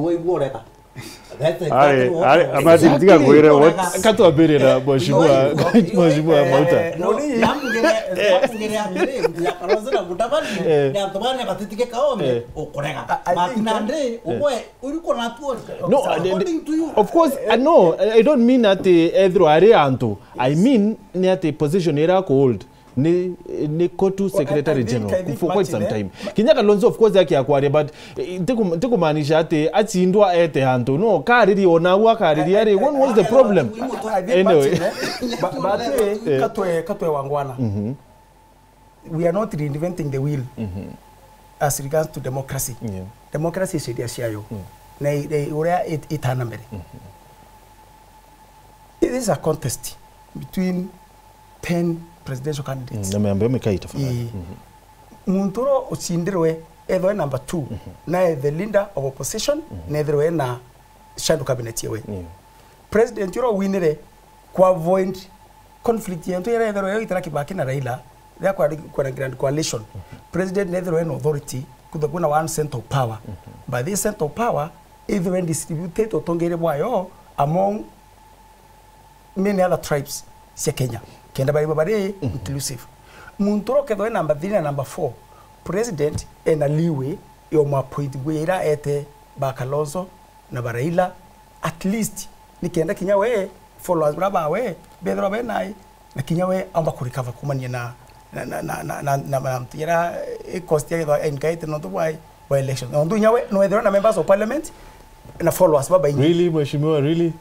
Amatitika kwire what katwabere na mheshimiwa Mauta. No, of course, no, I don't mean that Edro Arianto. I mean that the position era hold. Ni kotu secretary general for quite some time. Kinya Kalonzo of course yake akware, but tikumaanisha ate atindwa ete hanto no kariri onawa kariri yare. What was the problem? Anyway, katwe wangwana. We are not reinventing the wheel as regards to democracy. Democracy is sheria ciayo na uria itana mbere. It is a contest between 10 presidential candidates. Munturo ochindirwe either number 2 na the leader of opposition na either na shadow cabinet yewe. President yoro winire kwa avoid conflict yento yera either itara Kibaki na Raila ya kwa grand coalition. President na either no authority kuna one center of power. But this center of power either distributed otongere bwayo among many other tribes sia Kenya. Kenda bari babare inclusive. Munturo kedo number 3 na number 4. President ena liwe yo mapoint gwera ete Bakalozo na Baraila at least nikenda kinyawe followers braba we bedro benai na kinyawe amba ku recover kumanya na tira cost ya do engate no to by election. No nyawe no edro na members of parliament na followers baba really mheshimiwa really.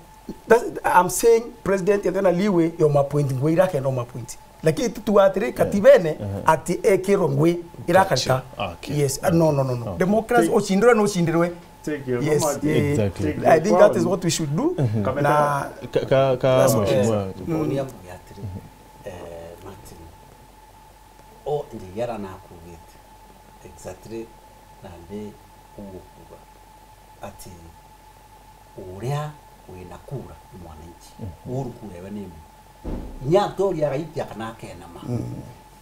I'm saying president yatena liwe yo mapoint ngwira ke no mapoint lakini tuatire katibene ati ekirongwe irakata. Yes, no democracy ochindira no chindirwe. Yes, exactly. I think that is what we should do. Na mheshimiwa tuponia kuyatire Martin o ndiyara na kugete exactly na nde uwa ati uria wina kura mwananchi urukure wenemu nyatori araiti akana kenama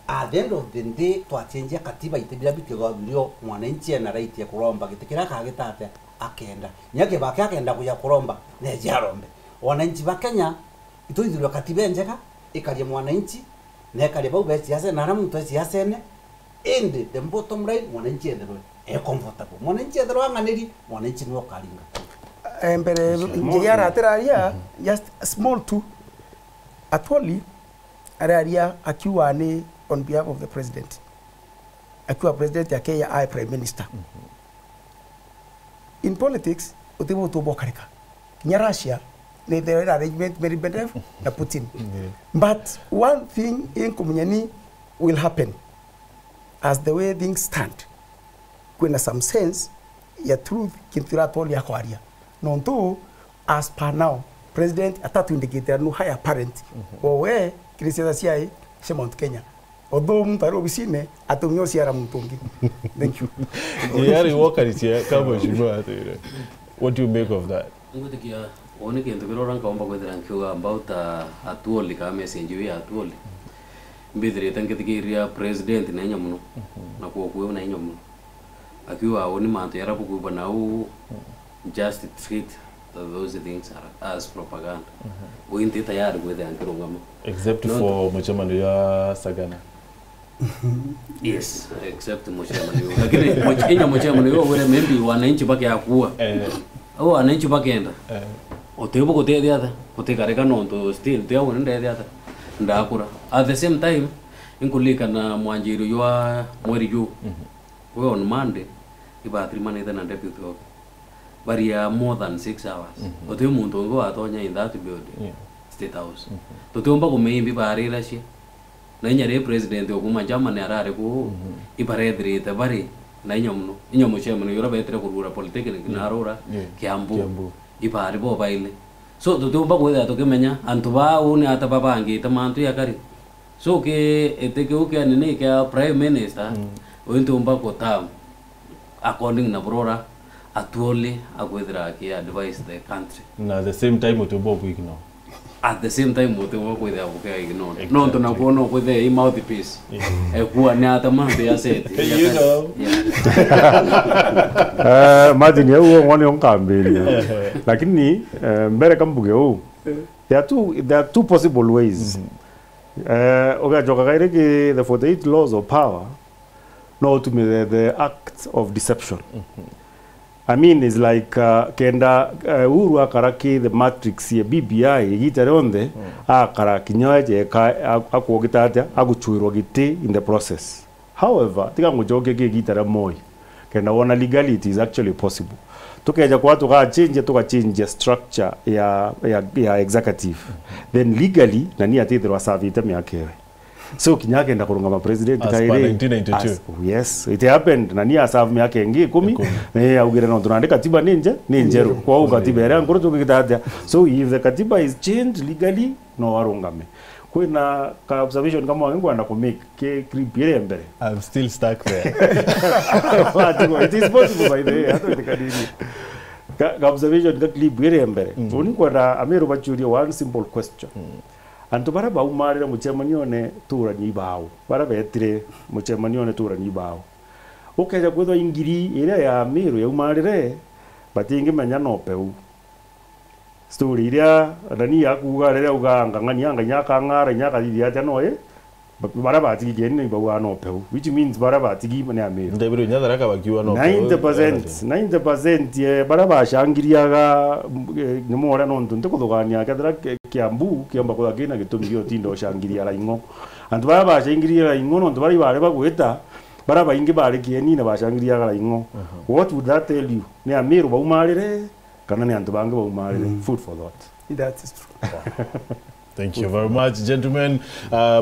at the end of the day twachenjia katiba itebira bityo byo mwananchi na right ya kuromba gitikira kagitate akenda nyake bake akenda kuya kuromba ne jarombe wananchi ba Kenya itoithirwa katiba njeka ikaje mwananchi ne kale bau besi yase na ramu to siasa ne end the bottom line mwananchi endero comfortable mwananchi endero anganeri mwananchi no kalinga mbere JR ateraria just small too atoli araria akiwa ni on behalf of the president akiwa president ya Kenya I prime minister in politics utibo to bokarika nya Russia the arrangement very better na Putin but one thing in Komunyani will happen as the way things stand kuna some sense ya truth kintira atoli ya kwaria nonto as per now president atatu indicate no high apparent owe kirisiasa siai se Mount Kenya although mtaro bisine atumyo siara mtungi. Thank you. JR wokarisia kama mheshimiwa what do you make of that? Ngotikia one kintu kirora kaomba kwethera nkiuga about atuoli ka message ya atuoli mbithire tangetikiria president na nyamuno na kuokwe na nyamuno akiwa oni mantu yarabu kuba na u just treat those things are as propaganda. We inte tayari kwethera nkirongamo except for mchamano ya Sagana. Yes, except mchamano. Lakini mchamano yo wale maybe wananchi baki akua au wananchi bakenda otebo kote hata kutekareka nonto still te awone ndede hata ndakura at the same time inkulika na mwanjiru yo Mwirigi we on Monday ibatri manita na deputy of baria more than 6 hours otebo muntu ngo atonya in that building state house totomba kumeimbi barira shi na nyare president okuma jama ne arare ko ibaredre te bari na inyamu chemano yora betre kurura polytechnic na arora Kiambu ibari bo baile so totomba ko da to kemenya antuba une ata babangi tamantu yakari so ke eteke uke anene ke prime minister ointomba ko tam according na brora atuole agwedra ke advise the country na the same time otomba ku ignore at the same time wote wako with abuka ignore no tunakuona with the mouthpiece kuwa ni hata mambo ya set you know imagine yao ngone onkambeni lakini mbere kambuge o there are two possible ways okay joka kaireke the 48 laws of power no to me the act of deception I mean, it's like kenda uru akaraki the matrix ya BBI igitare onde akaraki nyoje akwogitatia aguchuirwa giti in the process. However, tika ngojoke gitare moi kenda wana legality is actually possible. Tukeja kwa tuka change structure ya executive. Then legally nani atithirwa savite miakewe. So kinyake enda kurunga ma president kaire 1992 yes it happened nani asavu miaka ingi 10 augire no tunandika katiba ninjeru kwa katiba era ngoro tukitatia so if the katiba is changed legally no warungame kwina ka observation kama wangu anda ku make ke creep ile mbere I'm still stuck there it is possible by the way hata tikadini ka observation ka clip ile mbere uni kwa amero bachuria one simple question antu bara baumarira muchemanio ne turani bawo bara betire muchemanio ne turani bawo ukeja kwetho ingiri ire ya Meru yaumarire batingi menya no peu story ira ndani yakuga rere uganga ngani anga nyaka ngara nyaka thithia ate noe bara batigi ni bawa no peu which means bara batigi ne Meru ndebiro nyathara ka bakiwa no 90% ye bara bashangiriaga ni mora no ntunte kuthugania kathara Kiambu kiamba kwa gina gitumi gyo tindo shangiria la ingo antu bara bashangiria la ingo no bara bare bagweta bara baingi bare kieni na bashangiria la ingo what would that tell you ne Meru baumarire kana ne antu bange baumarire food for thought that is true. Thank you very much, gentlemen.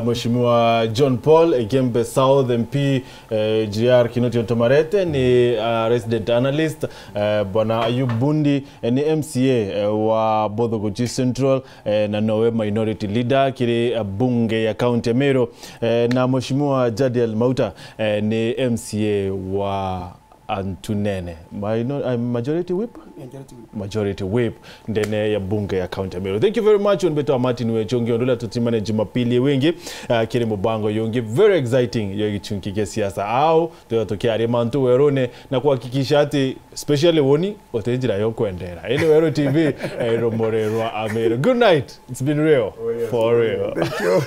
Mheshimiwa John Paul Igembe South MP JR Marete ni resident analyst, Bwana Ayub Bundi ni MCA wa Bodhoguchi Central na Nowe minority leader kile bunge ya county Meru, na Mheshimiwa Jadiel Mauta ni MCA wa Antunene majority whip ndene ya bunge ya county Meru. Thank you very much on beto Martin Wechongi ondola tutimane Jumapili wengi kile mubango yongi very exciting yo Gichunki ke siasa au tuyatokea ari mantu werone na kuhakikisha ati especially woni otenjira yo kwendera ene Wero TV romorerwa Ameru. Good night, it's been real for real. Thank you.